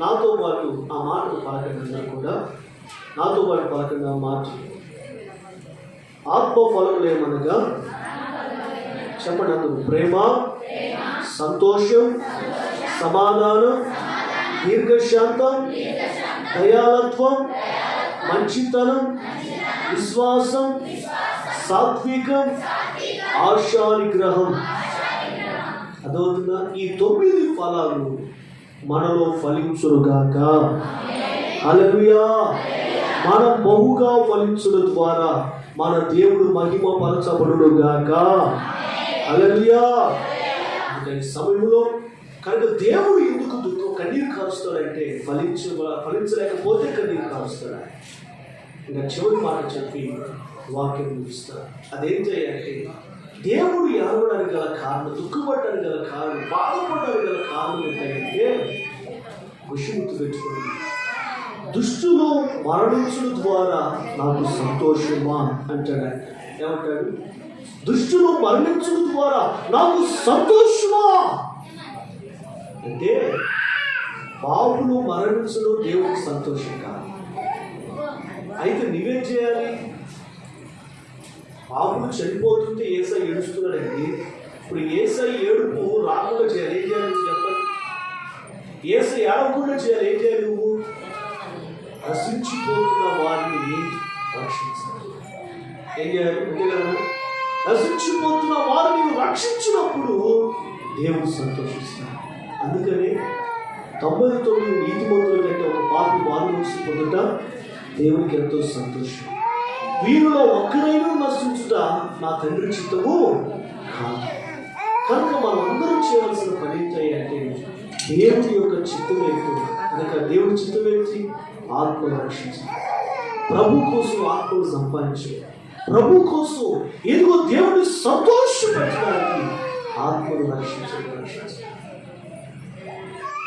నాతో పాటు ఆ మాటలు పలకండి. కూడా నాతో పాటు పలకండి ఆ మాట. ఆత్మ ఫలములు ఏమనగా చెప్పండి అందరూ. ప్రేమ, సంతోషం, సమాధానం, దీర్ఘశాంతం, దయాళత్వం, మంచితనం, విశ్వాసం, సాత్వికం, ఆశానిగ్రహం. అదవుతుందా? ఈ 9 ఫలాలు మనలో ఫలించునుగాక. హల్లెలూయా. మనం బహుగా ఫలించడం ద్వారా మన దేవుడు మహిమ పరచబడునుగాక. హల్లెలూయా. ఈ సమయంలో కనుక దేవుడు ఎందుకు కన్నీరు కారుస్తాడంటే ఫలించలేకపోతే కన్నీరు కారుస్తాడు. ఇంకా చివరి మాట చెప్పి వాక్యం ముగిస్తాడు. అదేం చేయాలంటే దేవుడు ఏడవడానికి గల కారణం, దుఃఖపడడానికి గల కారణం, బాధపడడానికి గల కారణం ఏంటంటే గుర్తు పెట్టుకోండి. దుష్టులు మరణించడం ద్వారా నాకు సంతోషమా అంటాడు. ఏమంటాడు? దుష్టులు మరణించడం ద్వారా నాకు సంతోషమా అంటే పాపులు మరణించడం దేవుడికి సంతోషం కాదు. అయితే నువ్వేం చేయాలి? పాపులు చనిపోతుంటే యేసై ఏడుస్తున్నాడండి. ఇప్పుడు యేసై ఏడుపు రాకుండా చేయాలి. ఏం చేయాలి చెప్పండి? యేసై ఏడవకుండా చేయాలి. ఏం చేయాలి? నువ్వు నశించిపోతున్న వారిని రక్షించాలి. ఏం చేయాలి? అంతే కదా? నశించిపోతున్న వారిని రక్షించినప్పుడు దేవుడు సంతోషిస్తాడు. అందుకని 99 నీతిమంతుల కంటే ఒక పాపి మారుమనసు పొందుట దేవునికి ఎంతో సంతోషం. వీరిలో ఒక్కరైనా నశించుట నా తండ్రి చిత్తము కాదు. కనుక మనం అందరం చేయవలసిన పని ఏంటంటే దేవుడి యొక్క చిత్తం ఏంటో. కనుక దేవుడి చిత్తం ఏంటి? ఆత్మను రక్షించాలి. ప్రభు కోసం ఆత్మను సంపాదించాలి. ప్రభు కోసం ఎదుగో దేవుడిని సంతోషపెట్టడానికి ఆత్మను రక్షించాలి.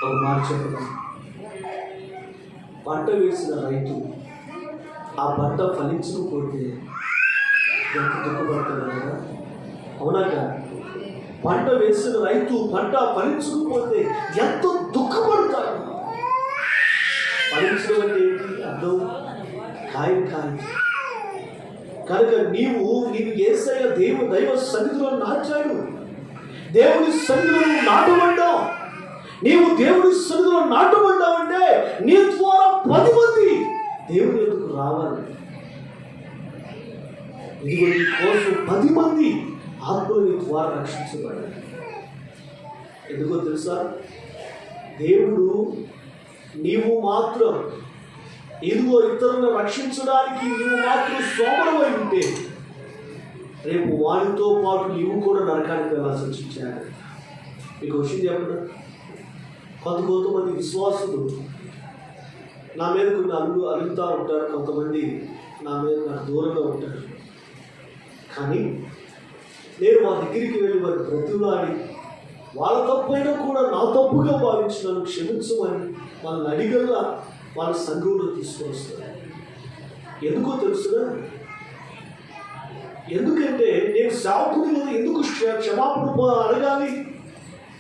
ఒక మాట చెప్పడం, పంట వేసిన రైతు ఆ పంట ఫలించకపోతే ఎంత దుఃఖపడతాడు కదా? అవునా కదా? పంట వేసిన రైతు పంట ఫలించకపోతే ఎంతో దుఃఖపడతాడు. ఫలించడం అంటే ఏంటి అర్థం? కాయం కాయం. కనుక నీవు యేసయ్య దైవ సన్నిధిలో నాటాడు. దేవుని సన్నిధిలో నాటబడ్డావు. నీవు దేవుని సన్నిధిలో నాటబడ్డావంటే నీ ద్వారా 10 మంది దేవుని ఎదుకు రావాలి. ఇదిగో నీ కోసం 10 మంది ఆత్మలు నీ ద్వారా రక్షించబడాలి. ఎందుకో తెలుసా? దేవుడు నీవు మాత్రం ఇదిగో ఇతరులను రక్షించడానికి నీవు మాత్రం సోమరమై ఉంటే రేపు వారితో పాటు నీవు కూడా నరకానికి వెళ్ళాల్సి వచ్చించాడు. మీకు విషయం చెప్పండి. కొంతమంది విశ్వాసులు నా మీద కొన్ని అలుగుతూ ఉంటారు. కొంతమంది నా మీద నాకు దూరంగా ఉంటారు. కానీ నేను మా దగ్గరికి వెళ్ళి వారి బ్రతులాడి వాళ్ళ తప్పైనా కూడా నా తప్పుగా భావించి నన్ను క్షమించమని వాళ్ళని అడిగల్లా వాళ్ళ సంఘంలో తీసుకొని వస్తారు. ఎందుకో తెలుసునా? ఎందుకంటే నేను సేవకుడి కదా, ఎందుకు క్షమాపణ అడగాలి?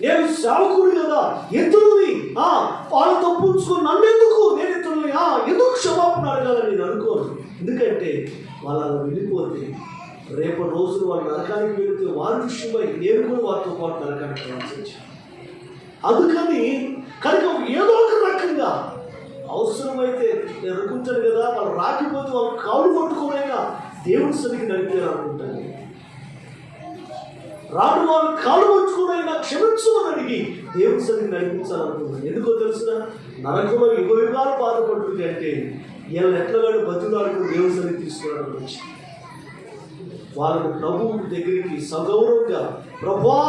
నేను సేవకుడి కదా, ఇతరుని వాళ్ళ తప్పుంచుకొని నన్ను ఎందుకు, నేను ఇతరులని ఎందుకు క్షమాపణ అడగాలని నేను అనుకోను. ఎందుకంటే వాళ్ళు అలా వెళ్ళిపోతే రేపు రోజులు వాళ్ళు నరకానికి వెళితే వారి విషయమై నేను కూడా వారితో పాటు నరకానికి వెళ్ళాల్సి వచ్చాను. అందుకని కనుక ఏదో ఒక రకంగా అవసరమైతే నేను అనుకుంటాను కదా, వాళ్ళు రాకపోతే వాళ్ళు కాళ్ళు పట్టుకోనైనా దేవుడి సన్నిధికి నడిపారు అనుకుంటాను. రాడు వాళ్ళు కాళ్ళు పట్టుకోనైనా క్షమించమని అడిగి దేవుడి సన్నిధికి నడిపించాలనుకుంటున్నాను. ఎందుకో తెలుసిన నరకంలో యుగాలు బాధపడుతుంది అంటే వీళ్ళని ఎట్లగాడు బతులాడుకుని దేవుడి సన్నిధికి తీసుకోవడానికి వచ్చి వాళ్ళని ప్రభువు దగ్గరికి సగౌరవంగా, ప్రభువా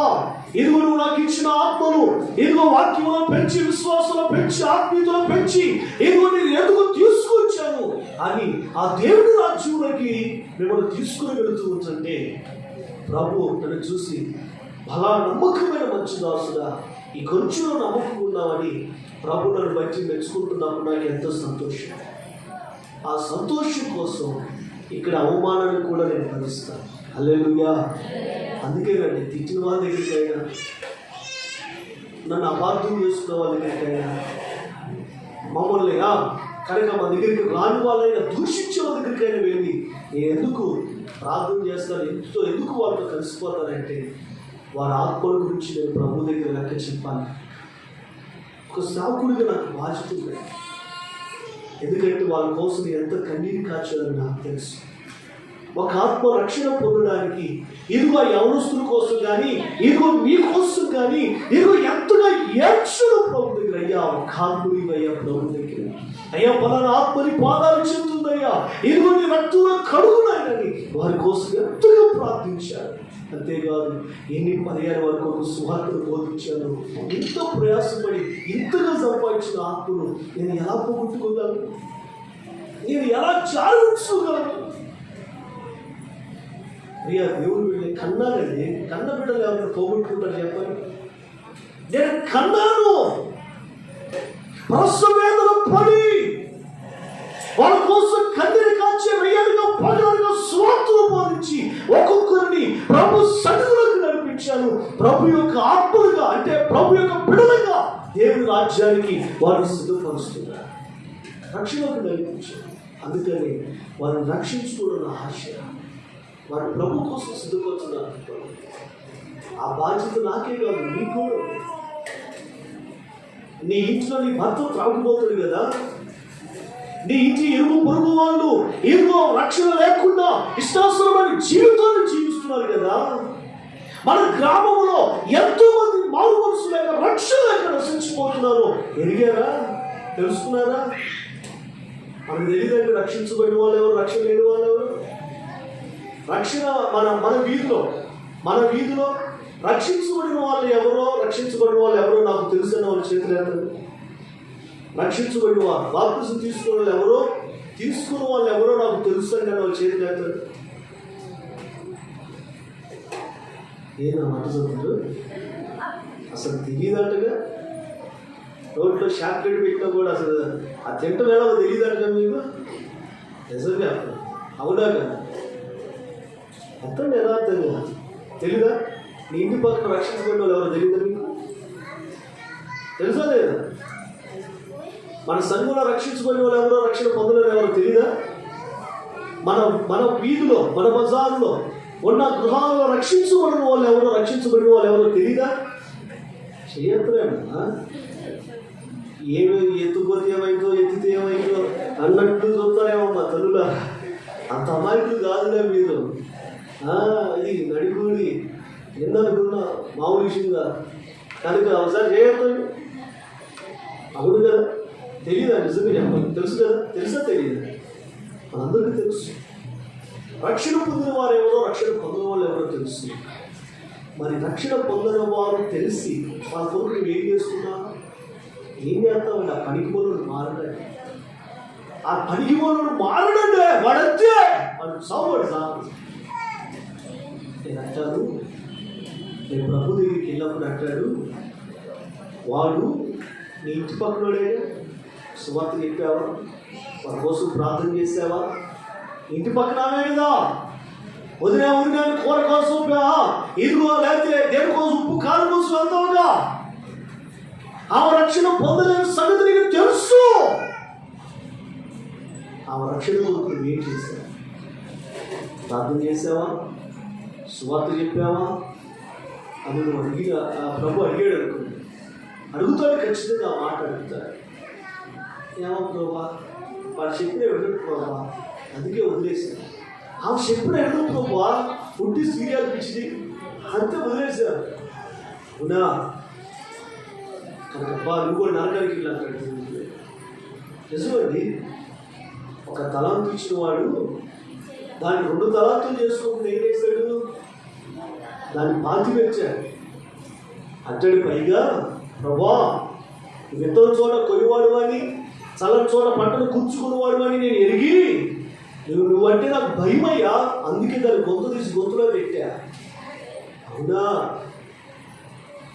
ఇదిగో నువ్వు నాకు ఇచ్చిన ఆత్మను ఇదిగో వాక్యంలో పెంచి, విశ్వాసంలో పెంచి, ఆత్మీయతలో పెంచి ఇదిగో నేను ఎందుకు తీసుకొచ్చాను అని ఆ దేవుడి రాజ్యంలోకి మిమ్మల్ని తీసుకుని వెళుతూ ఉంటే ప్రభు నన్ను చూసి బలా నమ్మకమైన మంచి దాసుగా ఈ కొంచెంలో నమ్మకం ఉన్నామని ప్రభు నన్ను బట్టి మెచ్చుకుంటున్నప్పుడు నాకు ఎంతో సంతోషం. ఆ సంతోషం కోసం ఇక్కడ అవమానాన్ని కూడా నేను భరిస్తాను. హల్లెలూయా. అందుకేనండి తిట్టిన వాళ్ళ దగ్గరికైనా, నన్ను అపార్థం చేసుకున్న వాళ్ళ దగ్గరికైనా, మమ్మల్ని కనుక మా దగ్గరికి రాని వాళ్ళైనా దూషించే వాళ్ళ దగ్గరికైనా వెళ్ళి నేను ఎందుకు ప్రార్థన చేస్తాను, ఎందుకు వాళ్ళతో కలిసిపోతానంటే వారి ఆత్మల గురించి నేను ప్రభు దగ్గర లెక్క చెప్పాలి. ఒక సేవకుడిగా నాకు బాధ్యత ఉంది. ఎందుకంటే వాళ్ళ కోసం ఎంత కన్నీరు కార్చాలని నాకు తెలుసు. ఒక ఆత్మ రక్షణ పొందడానికి ఇదిగో యవనస్తుల కోసం కానీ, ఇదిగో మీ కోసం కానీ, ఇదిగో ఎంతగా ఏడ్చడం ప్రభు దగ్గర. అయ్యా ఒక ఆత్మని అయ్యా ప్రభు దగ్గర, అయ్యా పలానా ఆత్మని పాదాలు చెందుతుందయ్యా, ఇదిగో నీ రక్తంలో కడుగునాయనని వారి కోసం ఎంతగా ప్రార్థించారు. అంతేకాదు ఎన్ని పర్యాల వరకు ఒక సువార్తను బోధించాను. ఇంత ప్రయాసపడి ఇంతగా సంపాదించిన ఆత్మను నేను ఎలా పోగొట్టుకోగలను, నేను ఎలా చాలించుకోగలను? అయ్యా దేవుడు వీళ్ళని కన్నానండి. కన్న బిడ్డలు ఎవరైనా పోగొట్టుకుంటారు చెప్పండి? నేను కన్నాను, ప్రసవేదన పడి వాళ్ళ కోసం కన్నీరు కాల్చే వెయ్యాలుగా పగలుగా స్వార్థలు బోధించి ఒక్కొక్కరిని ప్రభు సన్నిధిలోకి నడిపించాను. ప్రభు యొక్క ఆత్మలుగా, అంటే ప్రభు యొక్క బిడ్డలుగా దేవుని రాజ్యానికి వారిని సిద్ధపరుస్తున్నారు, రక్షణకు నడిపించారు. అందుకని వారిని రక్షించుకోవడం నా ఆశ. వారి ప్రభు కోసం సిద్ధపడుతున్నారు. ఆ బాధ్యత నాకే కాదు, నీకు కూడా. నీ ఇంట్లో నీ భర్త త్రాగుపోతాడు కదా, నీ ఇంటి ఇరుగు పొరుగు వాళ్ళు ఇరుగు రక్షణ లేకుండా ఇష్టాసరమైన జీవితాన్ని జీవిస్తున్నారు కదా. మన గ్రామంలో ఎంతో మంది మారు మనసు లేక రక్షణ లేక నశించిపోతున్నారు. ఎరిగారా? తెలుసుకున్నారా? మనకు తెలియదండి రక్షించబడిన వాళ్ళు ఎవరు, రక్షణ లేని వాళ్ళు ఎవరు. రక్షణ మన వీధిలో రక్షించబడిన వాళ్ళు ఎవరో, రక్షించబడిన వాళ్ళు ఎవరో నాకు తెలుసన్న వాళ్ళ చేతులు ఎత్తండి. రక్షించబడిన వాళ్ళు, బాప్తిజం తీసుకున్న వాళ్ళు ఎవరో, తీసుకున్న వాళ్ళు ఎవరో నాకు తెలుసు అంటే వాళ్ళ చేతులు ఎత్తండి. ఏనా మాట చదువుతారు? అసలు తెలియదంటగా. రోడ్లో షాప్ గడి పెట్టినా కూడా అసలు ఆ తింట వేళ తెలియదంటగా మీకు. నిజంగా అవునా కదా? ఎంతండి యథార్థంగా తెలీదా? నీ ఇంటి పక్కన రక్షించబడిన వాళ్ళు ఎవరో తెలియదా మీకు? తెలుసా లేదా? మన సంఘంలో రక్షించబడిన వాళ్ళు ఎవరో, రక్షణ పొందలేని ఎవరో తెలియదా? మన వీధిలో, మన బజార్లో ఉన్న గృహాలలో రక్షించబడిన వాళ్ళు ఎవరో, రక్షించబడిన వాళ్ళు ఎవరో తెలియదా? చేయట్లేనా? ఏమి ఎత్తుపోతే ఏమైందో, ఎత్తితే ఏమైందో అన్నట్టు చూస్తారేమో మా తల్లుల. అంత అమాయకులు కాదులే మీరు. ఇది నడిపూడి ఎందనుకున్నా మామూలు విషయంగా కనుక ఒకసారి చేయొద్దండి. అవును కదా? తెలియదా? నిజంగా చెప్పండి. తెలుసు కదా? తెలుసా? తెలియదు? మనందరికీ తెలుసు. రక్షణ పొందిన వారు ఎవరో, రక్షణ పొందిన వాళ్ళు ఎవరో తెలుసు. మరి రక్షణ పొందిన వారు తెలిసి వాళ్ళ కొరకు నువ్వు ఏం చేస్తున్నావు? ఏం చేస్తావు? ఆ పనికి పోలను మారడండి. ఆ పనికి పోలను మారడండి. వాడంతే వాడు సాగుడు సాగు. నేను అంటాను, నేను ప్రభు దగ్గరికి వెళ్ళినప్పుడు అంటాడు, వాడు నీ ఇంటి పక్కనోడే. సువార్త చెప్పావా? వారి కోసం ప్రార్థన చేసావా? ఇంటి పక్కన ఆమె కదా, వదిలే ఊరిగా కూర కోసం ఇదిగో, లేకపోతే దేని కోసం ఉప్పు కారం కోసం వెళ్తావుగా. ఆమె రక్షణ పొందలేని సంగతి నీకు తెలుసు. ఆమె రక్షణ కొరకు నువ్వు ఏం చేసావు? ప్రార్థన చేసావా? సువార్త చెప్పావా? అని నువ్వు అడిగిన ప్రభు అడిగాడు అనుకోండి. అడుగుతాడు, ఖచ్చితంగా ఆ మాట అడుగుతాడు. ఏమో ప్రభా, వాడు చెప్పిన ఎడుగు ప్రభా, అందుకే వదిలేశాను. ఆమె చెప్పిన ఎడుగు ప్రభా, పుట్టి సీరియల్ పిచ్చిది అంతే వదిలేశాను. అవునా? కనుకబ్బా నువ్వు కూడా నరకానికి వెళ్ళాడు. నిజమండి. ఒక తలాంతు ఇచ్చిన వాడు దాన్ని 2 తలాంతులు చేసుకోకుండా ఏం చేశాడు? దాన్ని పాతి పెట్టాడు. అంటాడు పైగా, ప్రభా విత్తన చోట కొయ్యవాడు అని, చల్లని చోట పంటను కూర్చుకునేవాడు అని నేను ఎరిగి, నువ్వంటే నాకు భయమయ్యా, అందుకే దాన్ని గొంతు తీసి గొంతులో పెట్టా. అవునా?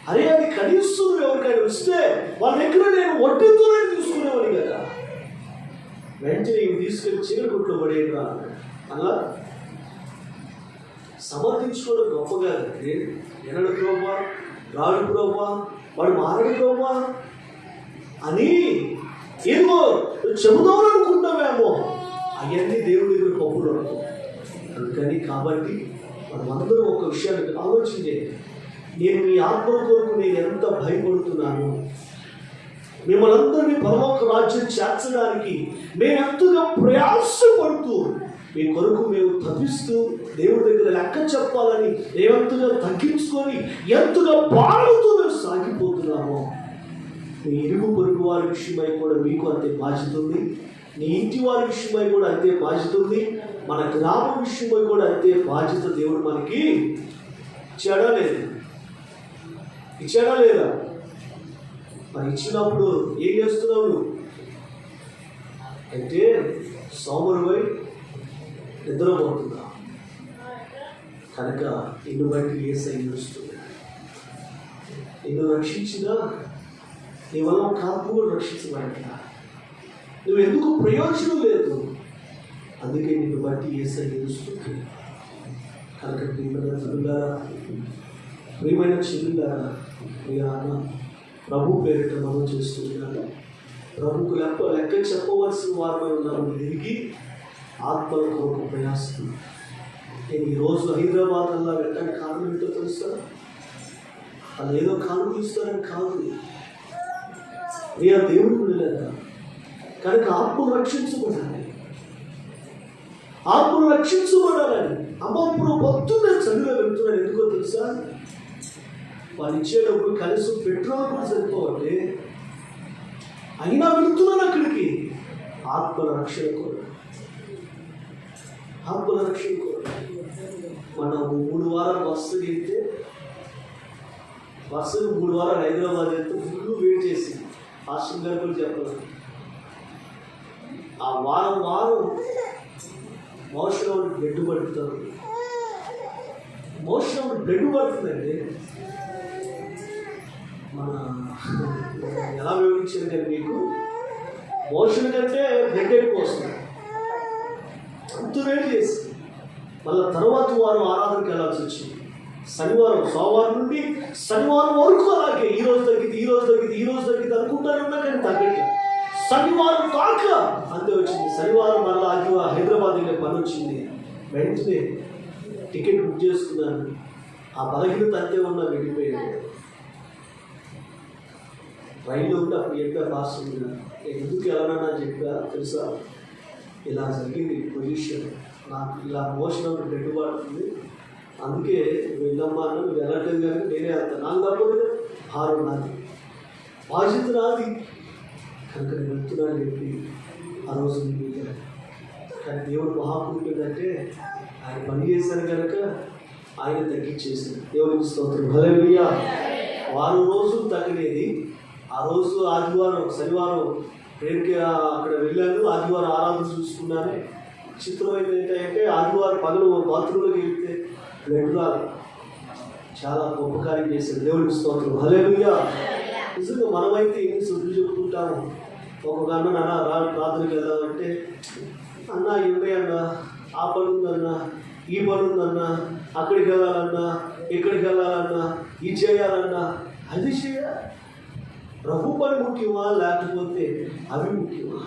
అరే అది కనీసం ఎవరికైనా వస్తే వాళ్ళ దగ్గర నేను వడ్డీతోనే తీసుకునేవాడిని కదా. వెంటనే ఇవి తీసుకెళ్ళి చీరగుట్లో పడేయరా. అలా సమర్థించుకోవడం గొప్పగా ఎనడు ప్రభా, రాడు ప్రభా, వాడు మారడు ప్రభా అని ఏమో చెబుదాం అనుకుంటామేమో, అవన్నీ దేవుడి దగ్గర గొప్పలు అనుకో. అందుకని కాబట్టి మనమందరం ఒక విషయాన్ని ఆలోచించే, నేను మీ ఆత్మ కొరకు నేను ఎంత భయపడుతున్నాను, మిమ్మల్ని అందరినీ పరలోక రాజ్యం చేర్చడానికి మేము ఎంతగా ప్రయాసపడుతూ మీ కొరకు మేము తప్పిస్తూ దేవుడి దగ్గర లెక్క చెప్పాలని మేమెంతగా తగ్గించుకొని ఎంతగా బాగుతూ మేము సాగిపోతున్నామో, మీ ఇరుగు పొరుగు వారి విషయమై కూడా మీకు అంతే బాధ్యత ఉంది, నీ ఇంటి వారి విషయమై కూడా అంతే బాధ్యత ఉంది, మన గ్రామ విషయమై కూడా అంతే బాధ్యత దేవుడు మనకి ఇచ్చాడా లేదా? మరి ఇచ్చినప్పుడు ఏం చేస్తున్నావు నువ్వు అంటే సోమరువై నిద్రపోతుందా? కనుక నిన్ను బట్టి యేసయ్య ఏడుస్తుంది. నిన్ను రక్షించినా నీ వల్ల ఒక ఆత్మ కూడా రక్షించబడట్లా, నువ్వు ఎందుకు ప్రయోజనం లేదు, అందుకే నిన్ను బట్టి యేసయ్య ఏడుస్తుంది. కనుక ప్రియమైన చెల్లులారా, ప్రియ అన్న, ప్రభు పేరిట మనం చేస్తున్నాను. ప్రభుకు లెక్క చెప్పవలసిన వారిపై ఉన్నామని తిరిగి ఆత్మల కొరకు ప్రయాసం. నేను ఈరోజు హైదరాబాద్ అలా వెళ్ళడానికి కారణం ఏంటో తెలుసా? అది ఏదో కానుకలు ఇస్తారని కాదు, దేవుడు లేదా. కనుక ఆత్మను రక్షించబడాలని అమ్మప్పుడు పొద్దున్నే చదువులో వెళ్తున్నాను. ఎందుకో తెలుసా? వాళ్ళు ఇచ్చేటప్పుడు కనీసం పెట్రోల్ కూడా సరిపోవండి, అయినా వెళుతున్నాను అక్కడికి. ఆత్మల రక్షణ కూడా మనం 3 వారాలు బస్సు వెళ్తే, బస్సులు 3 వారాలు హైదరాబాద్ వెళ్తే ఫుల్ వెయిట్ చేసి హాస్టల్ గారు కూడా చెప్పాలి. ఆ వారం మోషంలో బ్లడ్ పడుతుంది. మోషంలో బ్లడ్ పడుతుందండి. మన ఎలా వివరించారు కానీ మీకు, మోషన్ కంటే బ్లడ్ ఎక్కువ వస్తుంది. అంత వేడి చేసి మళ్ళీ తర్వాత వారం ఆరాధనకి వెళ్ళాల్సి వచ్చింది. సోమవారం నుండి శనివారం వరకు అలాగే ఈ రోజు తగ్గింది అనుకుంటానున్నా కానీ తగ్గట్లేదు. శనివారం దాకా అంతే వచ్చింది. శనివారం మళ్ళీ హైదరాబాద్ వెళ్ళే పని వచ్చింది. వెంటనే టికెట్ బుక్ చేసుకున్నాను. ఆ బలహీనత అంతే ఉన్నా వెళ్ళిపోయాను. రైల్లో ఉంటే అప్పుడు చెప్పా పాస్ ఎందుకు వెళ్ళనన్నా చెప్పా తెలుసా? ఇలా జరిగింది పొజిషన్, నాకు ఇలా మోషన్ బ్లడ్ పడుతుంది, అందుకే వెళ్ళమ్మా నువ్వు వెళ్ళట్లేదు కానీ నేనే వెళ్తాను, నాకు తప్పదు, భారం నాది, బాధ్యత నాది, కనుక నేను వెళ్తున్నాను చెప్పి ఆ రోజు నేను వెళ్ళాను. కానీ దేవుడు మహాకృపేంటంటే ఆయన పని చేశాను కనుక ఆయన తగ్గించేసాను. దేవుడికి స్తోత్రం. హల్లెలూయా. 6 రోజులు తగ్గలేదు. ఆ రోజు ఆదివారం, శనివారం ట్రైన్కి అక్కడ వెళ్ళాను. ఆదివారం ఆరాధన చూసుకున్నాను. చిత్రమైనది ఏంటంటే ఆదివారం పగలు బాత్రూంలోకి వెళ్తే బ్లడ్ రాదు. చాలా గొప్ప కార్యం చేశాడు. దేవుడికి స్తోత్రం. హల్లెలూయా. నిజంగా మనమైతే ఎన్ని సొద్దులు చెప్పుకుంటాము. ఒక్కొక్క అన్న ప్రార్థనకి వెళ్దామంటే, అన్న ఇవే అన్న, ఆ పని ఉందన్నా, ఈ పని ఉందన్నా, అక్కడికి వెళ్ళాలన్నా, ఇక్కడికి వెళ్ళాలన్నా, ఇది చేయాలన్నా, అది చేయాలి. ప్రభు పని ముఖ్యమా లేకపోతే అవి ముఖ్యమా?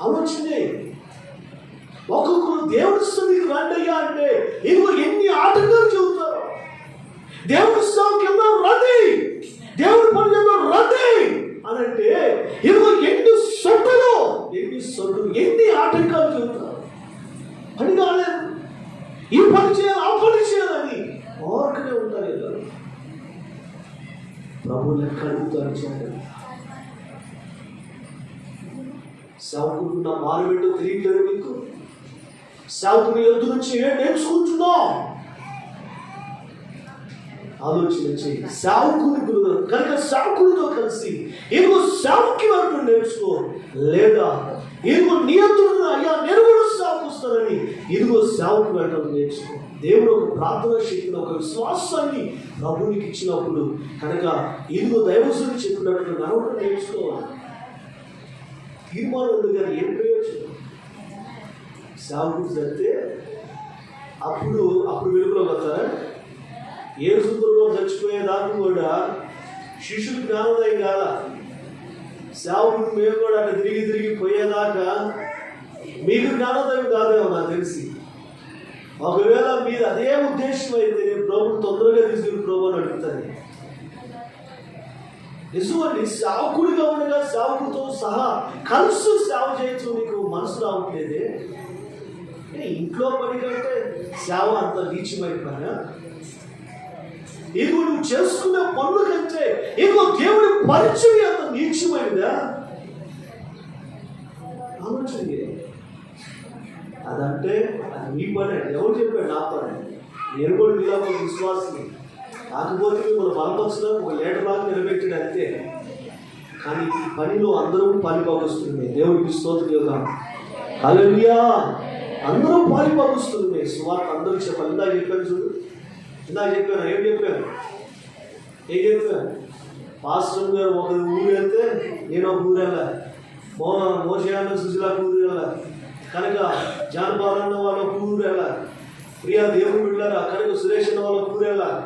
ఆలోచనే. ఒక్కొక్కరు దేవుడి సన్నిధికి రండయ్యా అంటే ఇదిగో ఎన్ని ఆటంకాలు చెబుతారు. దేవుడి సేవకి రండి, దేవుడి పని రండి అని అంటే ఇదిగో ఎన్ని సొట్టులు, ఎన్ని ఆటంకాలు చెబుతారు. పని కాలేదు, ఈ పని చేయాలి, ఆ పని చేయాలని ఓర్కనే ఉంటారు. ಎಲ್ಲರೂ ప్రభు లెక్క అడుగుతారు. చేయాలి సేవకుడు మారుబెట్టు తెలియట్లేదు మీకు. సేవకుని ఎద్దు నుంచి ఏం నేర్చుకుంటున్నాం ఆలోచన చేయి. సేవకుని కనుక సేవకుడితో కలిసి ఇదిగో సేవకి వరకు నేర్చుకో, లేదా ఇదిగో నియంత్రణ అయ్యా నేను కూడా సేవకు వస్తానని ఇదిగో సేవకు వెళ్ళడం నేర్చుకో. దేవుడు ఒక ప్రార్థన శక్తిని, ఒక విశ్వాసాన్ని ప్రభునికి ఇచ్చినప్పుడు కనుక ఇదిగో దైవజనుడు చెప్పినట్లు నడవడం నేర్చుకోవాలి. తీర్మానం ఉంది కానీ ఏం ప్రయోజనం? సేవకుడు చదివితే అప్పుడు వెలుగులోకి వస్తారా? యేసుప్రభు చచ్చిపోయేదాకా కూడా శిష్యులు జ్ఞానోదయం కాదా? సేవకుడు మేము కూడా అట్లా తిరిగి పోయేదాకా మీకు జ్ఞానోదయం కాదేమో నాకు తెలిసి. ఒకవేళ మీరు అదే ఉద్దేశం అయితే ప్రభుత్వం తొందరగా తీసుకుని ప్రభు అని అడుగుతాను. నిజమండి, సేవకుడిగా ఉండగా సేవకుడితో సహా కలిసి సేవ చేయొచ్చు నీకు మనసు రావట్లేదే. ఇంట్లో పని కంటే సేవ అంత నీచమైపోయినా, ఇదిగో నువ్వు చేసుకునే పనుల కంటే ఇదిగో దేవుడి పరిచయం అంత నీచమైనదా? ఆలోచన. అదంటే అది మీ పని. ఎవరు చెప్పాడు? నా పని. నేను కూడా మీలా విశ్వాసం, కాకపోతే మిమ్మల్ని బలపరచడం ఒక లీటర్లాగా నిలబెట్టాడు అంతే. కానీ ఈ పనిలో అందరూ పాలిపాకుస్తుంది. దేవుడికి స్తోత్రం. హల్లెలూయా. అందరూ పాలిపాకుస్తుంది. సువార్త అందరూ చెప్పాలి. ఇందాక చెప్పాను చూడు, ఏం చెప్పాను? పాస్టర్ గారు ఒక ఊరు వెళ్తే నేను ఒక ఊరు వెళ్ళాలి, మోషయాన్న సుశీలకు ఊరు వెళ్ళాలి, కనుక జానపాలన్న వాళ్ళ ఊరు వెళ్ళాలి, ప్రియా దేవుడు వెళ్ళారా కనుక సురేష్ అన్న వాళ్ళ ఊరు వెళ్ళాలి,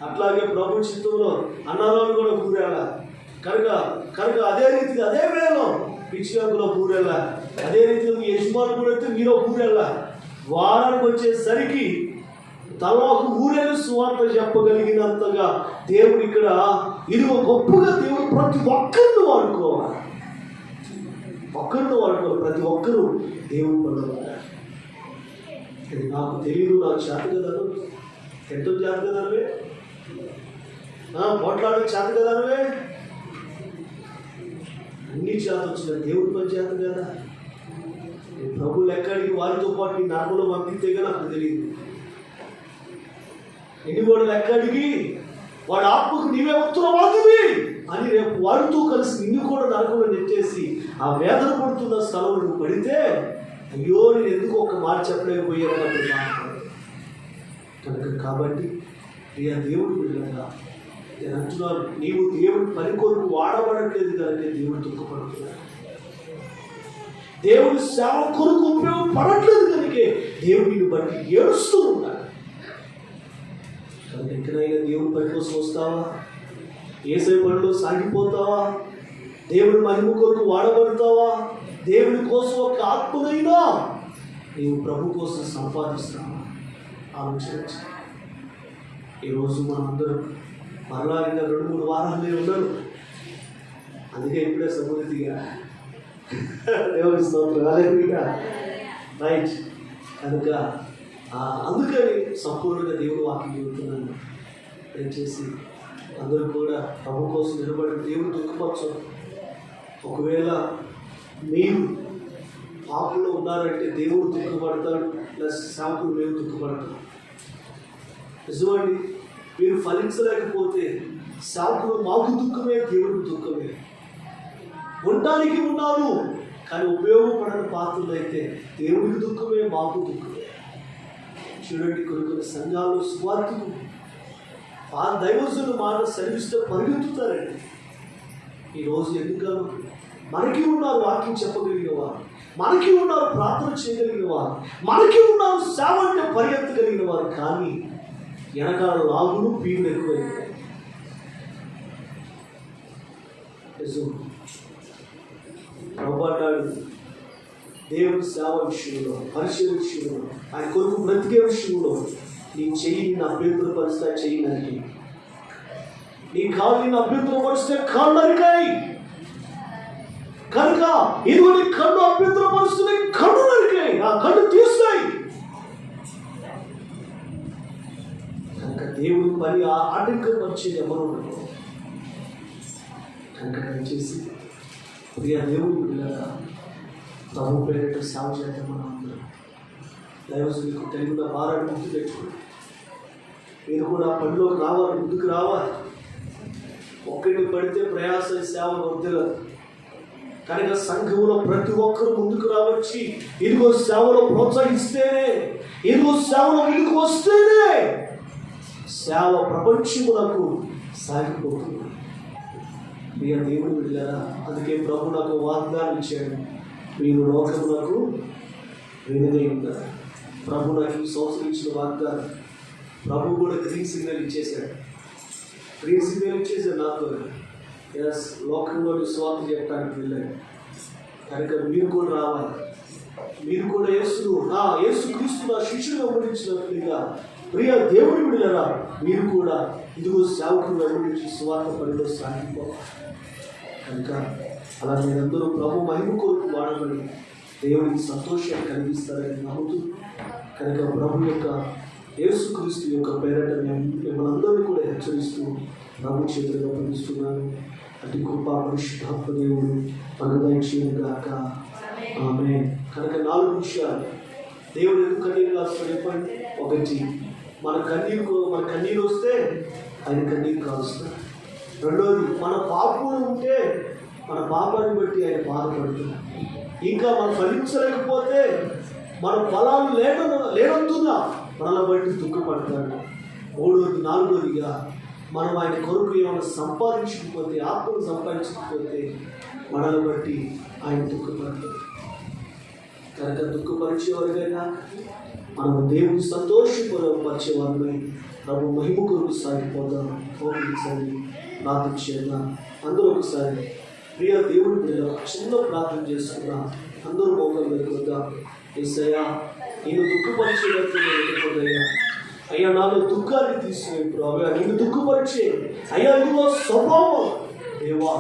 అట్లాగే ప్రభు చిత్తంలో అన్నారాలు కూడా ఊరు వెళ్ళాలి, కనుక అదే రీతిగా అదే వేళలో పిచ్చిలో ఊరు వెళ్ళాలి, అదే రీతిలో మీ యజమాని కూడా అయితే మీరు ఊరు వెళ్ళాలి. వారానికి వచ్చేసరికి తలా ఒక ఊరేళ్ళు సువార్త చెప్పగలిగినంతగా దేవుడు ఇక్కడ ఇదిగో గొప్పగా దేవుడు ప్రతి ఒక్కరిని వాడుకోవాలి. ప్రతి ఒక్కరూ దేవుడు పొందగలరు. ఇది నాకు తెలియదు, నాకు చేత కదను, ఎంతో చేత కదనవే, పోట్లాడే చేత కదనవే, అన్ని చేత వచ్చిన దేవుడి పని చేత కదా. ప్రభు లెక్కడికి వారితో పాటు నీ నరకంలో పంపితేగా నాకు తెలియదు. ఎన్ని కూడా లెక్కడికి వాడు ఆత్మకు నీవే ఉత్తరవాదివి అని రేపు వాడితో కలిసి నిన్ను కూడా నరకంలో నెట్టేసి ఆ వేదన పడుతున్న స్థలంలో నువ్వు పడితే అయ్యో నేను ఎందుకు ఒక మాట చెప్పలేకపోయాను కనుక. కాబట్టి ప్రియా దేవుడు బిడ్డగా నేను అంటున్నాను, నీవు దేవుడి పని కొరకు వాడబడట్లేదు కనుక దేవుడు దుఃఖపడుతున్నాడు. దేవుడి సేవ కొరకు ఉపయోగపడట్లేదు కనుకే దేవుడు నిన్ను బట్టి ఏడుస్తూ ఉన్నాడు. కనుక ఎక్కడైనా దేవుడి పని కోసం వస్తావా? ఏసై పనిలో సాగిపోతావా? దేవుడి మహిమ కొరకు వాడబడతావా? దేవుడి కోసం ఒక ఆత్మనైనా నీవు ప్రభు కోసం సంపాదిస్తావా? ఆలోచించు. ఈరోజు మనం అందరం మరలా ఇంకా 2-3 వారాలే ఉన్నారు. అందుకే ఇప్పుడే సమృద్ధిగా దేవుడి స్తోత్రం రైట్. కనుక అందుకని సంపూర్ణంగా దేవుడు వాక్యం చెబుతున్నాను. దయచేసి అందరూ కూడా ప్రభు కోసం నిలబడి దేవుడు దుఃఖపరచు. ఒకవేళ మీరు పాపంలో ఉన్నారంటే దేవుడు దుఃఖపడతాడు, ప్లస్ సేవకుడు మేము దుఃఖపడతాం. నిజమండి, మీరు ఫలించలేకపోతే సేవకుడు మాకు దుఃఖమే, దేవుడికి దుఃఖమే. ఉండడానికి ఉన్నాను కానీ ఉపయోగపడని పాత్రలు అయితే దేవుడికి దుఃఖమే, మాకు దుఃఖమే. చూడండి, కొన్ని సంఘాలు స్వార్థకు దైవజనుల మాట సెలవిస్తే పరిగెత్తుతారండి. ఈరోజు ఎందుకను మనకి ఉన్నారు వాక్యం చెప్పగలిగిన వారు, మనకి ఉన్నారు ప్రార్థన చేయగలిగిన వారు, మనకి ఉన్నారు సేవ అంటే పరిగెత్తగలిగిన వారు. కానీ వెనకాల లాగులు పీవులు ఎక్కువైపోయాయి. ప్రభువాడు దేవుడి సేవ విషయంలో, పరిచయ విషయంలో, ఆయన కొరకు బ్రతికే విషయంలో నీ చెయ్యి నా అభ్యంతరపరిస్తే చెయ్యి నరికి, నీ కాళ్ళు నిన్ను అభ్యంతరపరిస్తే కాళ్ళు నరికాయి. కనుక ఇదిగో నీ కన్ను అభ్యంతరపరుస్తుంది, కన్ను నరికాయి, ఆ కన్ను తీస్తాయి. కనుక దేవుడి పని ఆటంకం పరిచయం ఎవరు ఉండదు. కనుక దయచేసి ప్రియ దేవుడి బిడ్డలారా ప్రభు పేరిట సేవ చేద్దాం. మనం అందరం దైవజనులకు తెలివిన భారాన్ని ముందు తెచ్చుకోండి. మీరు కూడా పనిలోకి రావాలి, ముందుకు రావాలి. ఒక్కడిని పడితే ప్రయాస సేవ వద్దలేదు. కనుక సంఘంలో ప్రతి ఒక్కరు ముందుకు రావచ్చి ఇదిగో సేవలో ప్రోత్సహిస్తేనే, ఇదిగో సేవలో ముందుకు వస్తేనే సేవ ప్రపంచములకు సాగిపోతుంది. ప్రియ దేవుడు బిడ్డలారా, అందుకే ప్రభు నాకు వాగ్దానం ఇచ్చాడు, మీరు లోకములకు వెనుదై ఉన్నారు. ప్రభు నాకు ఈ సంవత్సరం ఇచ్చిన వాగ్దానం, ప్రభు కూడా గ్రీన్ సిగ్నల్ ఇచ్చేశాడు. గ్రీన్ సిగ్నల్ ఇచ్చేసాడు నాతో. ఎస్, లోకంలోని స్వార్థ చెప్పడానికి వెళ్ళాడు. కనుక మీరు కూడా రావాలి. మీరు కూడా యేసు క్రీస్తు నా శిష్యులు వెంబడించినట్లుగా ప్రియ దేవుడి విడుదల మీరు కూడా ఇదిగో సేవకులు వెంబడించి స్వార్థ పనిలో సాగిపోవాలి. కనుక అలా మీరందరూ ప్రభు మహిమ కొరకు వాడబడి దేవుడికి సంతోషాన్ని కలిగిస్తారని నమ్ముతూ, కనుక ప్రభు యొక్క యేసుక్రీస్తు యొక్క పేరట మిమ్మల్ని అందరూ కూడా హెచ్చరిస్తూ ప్రభు చేతులుగా పంపిస్తున్నాను. అతి కృప పరిశుద్ధాత్మ దేవుడు మనకు దయచేయుగాక. ఆమేన్. కనుక 4 విషయాలు దేవుడు ఎందుకు కన్నీరు కాస్తాడు చెప్పండి. ఒకటి, మన కన్నీరు వస్తే ఆయన కన్నీరు కాలుస్తాడు. రెండోది, మన పాపంలో ఉంటే మన పాపాన్ని బట్టి ఆయన బాధపడుతున్నాడు. ఇంకా మనం ఫలించలేకపోతే మన ఫలాలు లేనందున మనల్ని బట్టి దుఃఖపడతాడు. మూడోది, నాలుగోదిగా మనం ఆయన కొరకు ఏమైనా సంపాదించకపోతే, ఆత్మను సంపాదించకపోతే మనల్ని బట్టి ఆయన దుఃఖపడతాడు. కనుక దుఃఖపరిచేవారుగా మనం దేవుని సంతోషపరిచేవారిని ప్రభు మహిమ కొరకు సాగిపోతాం. ఒకసారి ప్రార్థన చేద్దాం. అందరూ ఒకసారి ప్రియ దేవుడి మీద చిన్న ప్రార్థన చేసుకున్నాం. అందరూ మోకాలు పెట్టుకుందాం. యేసయ్యా, నేను దుఃఖపరిచేదయ్యా, అయ్యా నాలో దుఃఖాన్ని తీసుకునేప్పుడు అయ్యా నేను దుఃఖపరిచే అయ్యా ఇదిగో స్వభావం దేవా,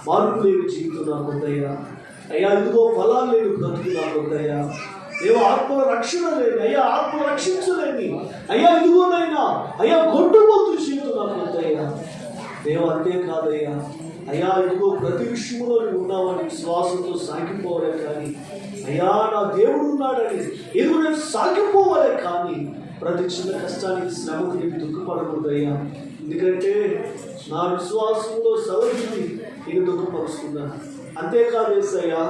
మార్పు లేని జీవితం నాకు ఉందయ్యా. అయ్యా ఇదిగో ఫలాలు లేని బ్రతుకు నాకు ఉందయ్యా. దేవ ఆత్మ రక్షణ లేని అయ్యా, ఆత్మ రక్షించలేని అయ్యా ఇదిగోనైనా అయ్యా గొడ్డుపోతు జీవితం నాకు ఉందయ్యా. దేవ అంతేకాదయ్యా, అయ్యా ఇదిగో ప్రతి విషయంలో నువ్వు ఉన్నావని విశ్వాసంతో సాగిపోవాలే కానీ, అయ్యా నా దేవుడు ఉన్నాడని ఇదిగో నేను సాగిపోవాలే కానీ ప్రతి చిన్న కష్టానికి శ్రమకు నేను దుఃఖపడకూడదయ్యా. ఎందుకంటే నా విశ్వాసంలో సవరించి నేను దుఃఖపరుస్తున్నాను. అంతేకాదు యేసయ్యా,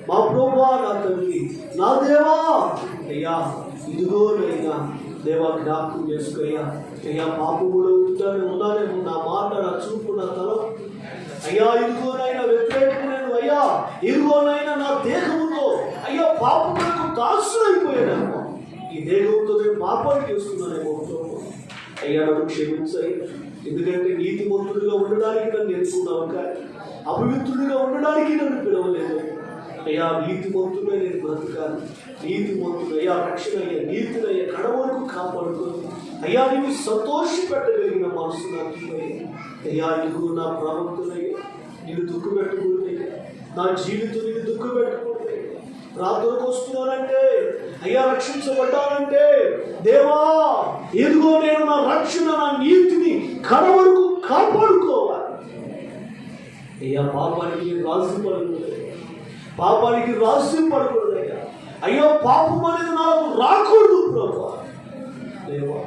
మా ప్రభువా, నా తండ్రి, నా దేవా, అయ్యా ఇదిగో నైనా దేవా జ్ఞాపకం చేసుకోయ్యా. అయ్యా పాపములో ఉన్నానేమో, నా మాట, నా చూపు, నా తలం అయ్యా ఇదిగోనైనా వ్యతిరేకమైన అయ్యా ఇదిగోనైనా నా దేహముతో అయ్యా పాపములకు దాసులైపోయానేమో. ఈ దేహంతో నేను పాపాన్ని చేసుకున్నానేమో. అయ్యా నన్ను క్షమించయ్యా. ఎందుకంటే నీతిమంతుడిగా ఉండడానికి నన్ను ఎన్నుకున్నావు కానీ అపవిత్రుడిగా ఉండడానికి నన్ను పిలవలేదు. అయ్యా నీతిమంతుడే నేను బ్రతకాలి. నీతిమంతుడు అయ్యా రక్షణ అయ్యా నీతినయ్యా కడ వరకు కాపాడుకొని అయ్యా నీవు సంతోషపెట్టగలిగిన మనసు నాకు అయ్యా. నీకు నా ప్రవక్తనయ్యా నేను దుఃఖపెట్టకూడదయ్యా. నా జీవితం నేను దుఃఖపెట్టకూడదయ్యా. ప్రార్థనకు వస్తున్నానంటే అయ్యా రక్షించబడ్డానంటే దేవా ఎదుగో నేను నా రక్షణ నా నీతిని కడ వరకు కాపాడుకోవాలి. అయ్యా పాపానికి రాజు పడకూడదు, పాపానికి రాజ్యం పడకూడదయ్యా. అయ్యో పాపం అనేది నాకు రాకూడదు ప్రభా. దేవా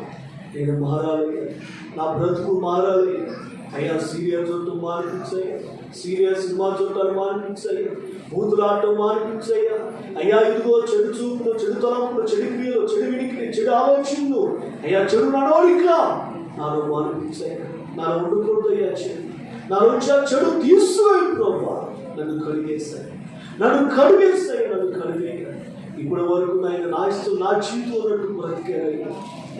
నేను మారాలి, నా బ్రతుకు మారాలి. అయ్యా సీరియల్ చుట్టూ మానిపించయ్యా, సీరియల్ సినిమా చుట్టాలు మానిపించయ్యా, బూతులాటం మానిపించయ్యా. అయ్యా ఇదిగో చెడు చూపులు, చెడు తలంపులు, చెడు క్రియలు, చెడు వినికిడి, చెడు ఆలోచనలు అయ్యా చెడు నడవడిక నాలో మానిపించయ్యా. నాలో ఉండకూడదయ్యా చెడు, నాలో చెడు తీసుకోయి ప్రభా. నన్ను కడిగేస్తాయి, నన్ను కడిగేస్తాయి, నన్ను కడిగేయ. ఇప్పటి వరకు నాయన నా ఇష్టం నా జీవితం ఉన్నట్టు బ్రతికాయ్యా.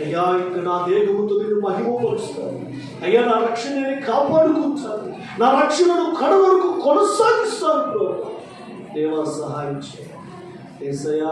అయ్యా ఇంకా నా దేహముతో నేను మహిమపరుస్తాను అయ్యా. నా రక్షణ నేను కాపాడుకుంటాను, నా రక్షణను కడ వరకు కొనసాగిస్తాను ప్రభా. దేవా సహాయం చేయ. యేసయ్యా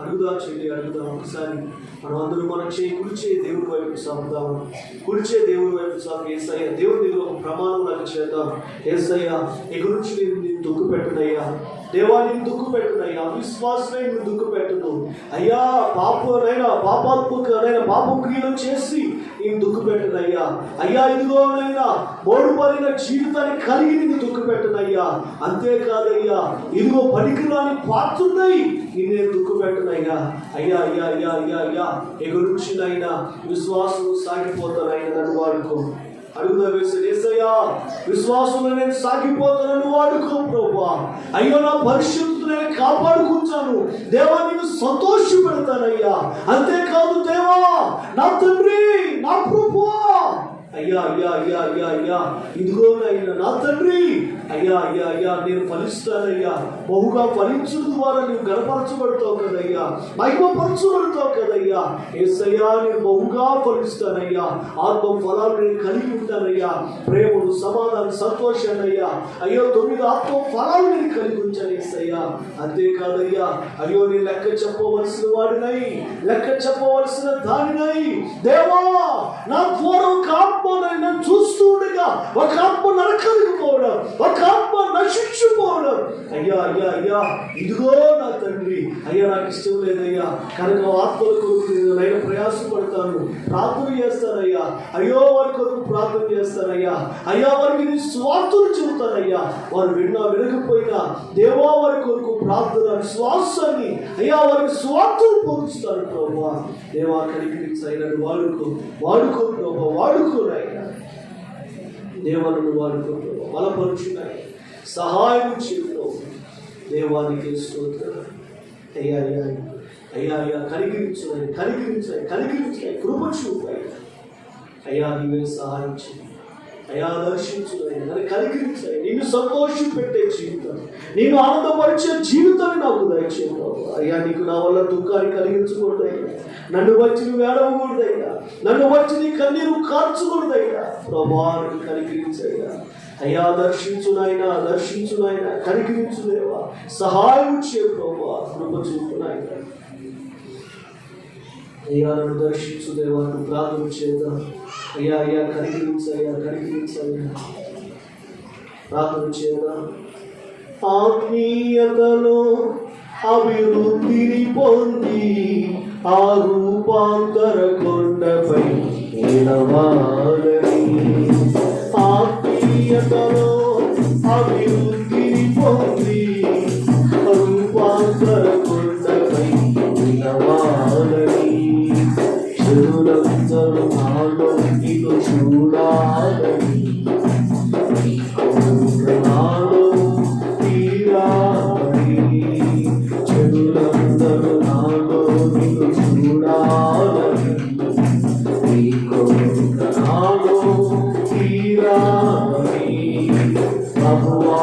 అడుగుదా చెల్లి అడుగుదాం. ఒకసారి మనం అందరూ మన కుడి చేయి దేవుడి వైపు సాగుదాము, కుడి చేయి దేవుడి వైపు సాగు. యేసయ్యా దేవుడి దగ్గర ఒక ప్రమాణం నాకు చేద్దాం. యేసయ్యా ఇక నుంచి నేను దుఃఖ పెట్టనయ్యా. దేవా నేను దుఃఖ పెట్టనయ్యా, విశ్వాసమే నేను దుఃఖ పెట్టను అయ్యా. పాపాత్మకమైన పాపం క్రియలు చేసి నేను దుఃఖ పెట్టనయ్యా. అయ్యా ఇదిగోనైనా మోడుపడిన జీవితాన్ని కలిగి నేను దుఃఖ పెట్టనయ్యా. అంతేకాదయ్యా ఇదిగో పనికిరాని పాత్రుడై నేను దుఃఖ పెట్టనయ్యా. అయ్యా అయ్యా అయ్యా అయ్యా అయ్యా ఇక నుంచి నైనా విశ్వాసం సాగిపోతానైనా నన్ను వాడుకో. అడుగుదా వేసాడు యేసయ్యా, విశ్వాసంలో నేను సాగిపోతానని వాడుకో ప్రభా. అయ్యో నా పరిశుద్ధత నేను కాపాడుకుంటాను దేవా, నేను సంతోష పెడతానయ్యా. అంతేకాదు దేవా నా తండ్రి, నా ప్రభువా అయ్యా అయ్యా అయ్యా అయ్యా అయ్యా ఇదిగోనైనా నా తండ్రి, అయ్యా అయ్యా అయ్యా నేను ఫలిస్తానయ్యా, బహుగా ఫలించడం ద్వారా నువ్వు గణపరచబడతావు కదయ్యా, మహిమపరచబడతావు కదయ్యా. యేసయ్యా నేను బహుగా ఫలిస్తానయ్యా, ఆత్మ ఫలాలు నేను కలిగి ఉంటానయ్యా, ప్రేమను, సమాధానం, సంతోషానయ్యా. అయ్యో 9 ఆత్మ ఫలాలు నేను కలిగి ఉంచాను యేసయ్యా. అంతేకాదయ్యా, అయ్యో నేను లెక్క చెప్పవలసిన వాడినై, లెక్క చెప్పవలసిన దానినై దేవా, నా ద్వారా ఒక ఆత్మ నన్ను చూస్తూ ఉండగా ఒక ఆత్మ నరకానికి పోవడం, ఒక ఆత్మ నశించిపోవడం. అయ్యా అయ్యా అయ్యా ఇదిగో నా తండ్రి, అయ్యా నాకు ఇష్టం లేదయ్యా, కనుక ఆత్మల కొరకు నేను ప్రయాసపడతాను, ప్రార్థన చేస్తానయ్యా. అయ్యో వారి కొరకు ప్రార్థన చేస్తానయ్యా. అయ్యా వారికి నీ స్వార్థను చెబుతానయ్యా. వారు వినకపోయినా దేవా వారి కొరకు ప్రార్థన విశ్వాసాన్ని అయ్యా వారికి స్వార్థను పోలుస్తాను ప్రభా. దేవా కలిగించైనా వాడుకో ప్రభా, వాడుకోనయ్యా. దేవాలను వాడుకో ప్రభా, బలపరుచున్నాయి, సహాయం చేయడం. దేవానికి స్తోత్రం. అయ్యా అయ్యా అయ్యా అయ్యా కనికరించాయి కృప చూపాయి. అయ్యా నీవే సహాయం చేయి అయ్యా, దర్శించున్నాయి, నన్ను కనికరించాయి. నిన్ను సంతోషం పెట్టే జీవితం, నేను ఆనందపరిచే జీవితాన్ని నాకు దయచేయవు అయ్యా. నీకు నా వల్ల దుఃఖాన్ని కలిగించకూడదయ్యా, నన్ను వచ్చి నువ్వు ఏడవకూడదయ్యా, నన్ను వచ్చి నీ కన్నీరు కార్చకూడదయ్యా. ప్రభావాన్ని కనికరించయ్యా. అయ్యా దర్శించునైనా కనికరించులేవా, సహాయం చేయ ప్రభా, కృప చూపునైనా. అయ్యా నన్ను దర్శించు దేవా, నువ్వు ప్రార్థన చేద్దాం. అయ్యా అయ్యా కనికరించయ్యా, ప్రార్థన చేద్దాం. ఆత్మీయతలో అభివృద్ధిని పొంది ఆ రూపాంతర కొండపై నిలవాలని. ఆత్మీయతలో అభివృద్ధిని పొంది రూపాంతర కొండపై నిలవాలని. చెరులందరూ నాలో నిన్ను చూడాలని, నాలో తీరాలని. చెరులందరూ నాలో నిన్ను చూడాలని, నాలో తీరాలని. ప్రభువా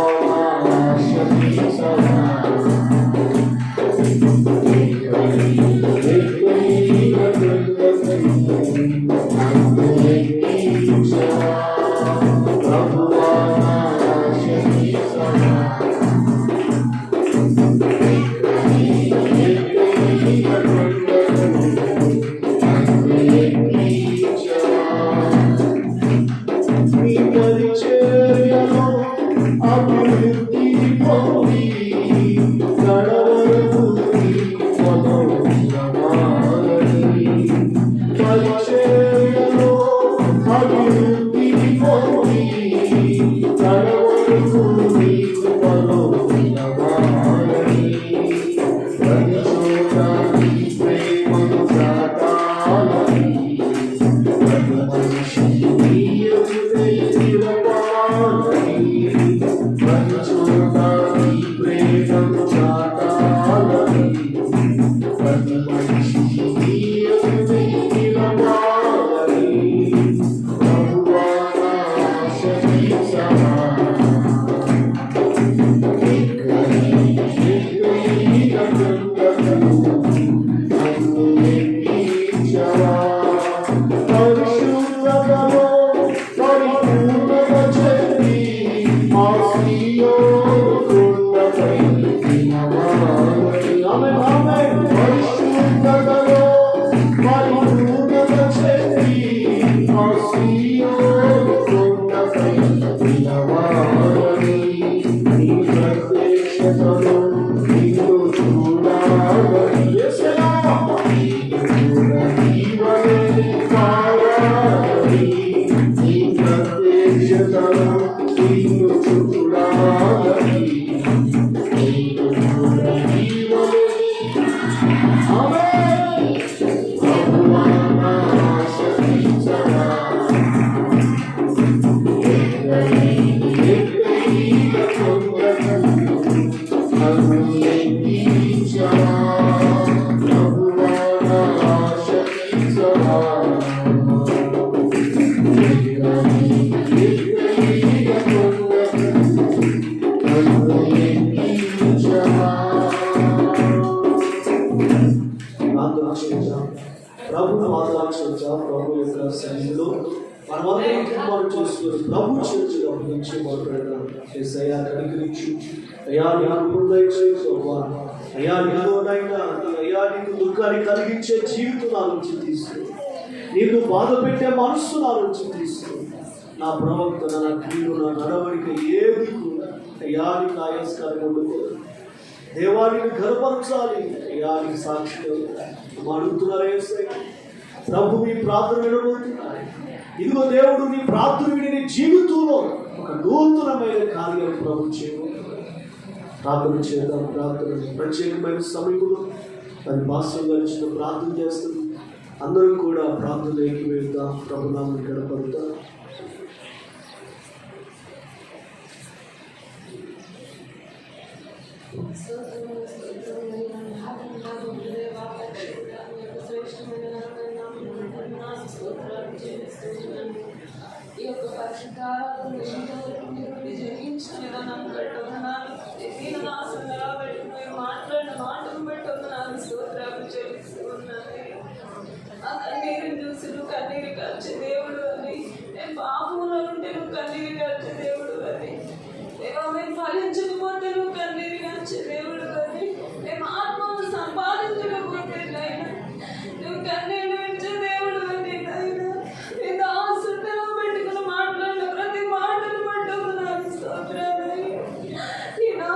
ప్రభు పాదాలు చెంత ప్రభు యొక్క సన్నిధిలో మనమందరం తీర్మానం చేసుకొని ప్రభు చేతులు అప్పగించి మాట్లాడదాం. యేసయ్యా కనికరించి అయ్యా నీకు హృదయ అయ్యా నీలోనైనా అయ్యా నీకు దుఃఖాన్ని కలిగించే జీవితం నా నుంచి తీసుకు, నీకు బాధ పెట్టే మనస్సు నా నుంచి తీసుకు. నా ప్రవర్తన, నా క్రియలు, నా నడవడిక ఏది కూడా అయ్యా నీకు ఆయాస్కారం ఉండకూడదు. దేవాన్ని గర్వపరచాలి. అయ్యా నీకు సాక్షిగా అడుగుతున్నారు యేసయ్యా. ప్రభు మీ ప్రార్థన వినబోతున్నారు. ఇదిగో దేవుడు నీ ప్రార్థన విని నీ జీవితంలో ఒక నూతనమైన కార్యం ప్రభు చేయడం. ప్రార్థన చేద్దాం. ప్రార్థన ప్రత్యేకమైన సమయంలో అది భాషగా ఇచ్చిన ప్రార్థన చేస్తుంది. అందరం కూడా ప్రార్థనకి వెళ్తాం. ప్రభునామని గడపడతాం. ఈ యొక్క పరిశుద్ధాలను జరిగించిన విధానాన్ని బట్టి వందనాలు. దీనదాసులుగా బట్టి మీరు మాట్లాడిన మాటను బట్టి వందనాలు. స్తోత్రాలు చెల్లిస్తూ ఉన్నాను.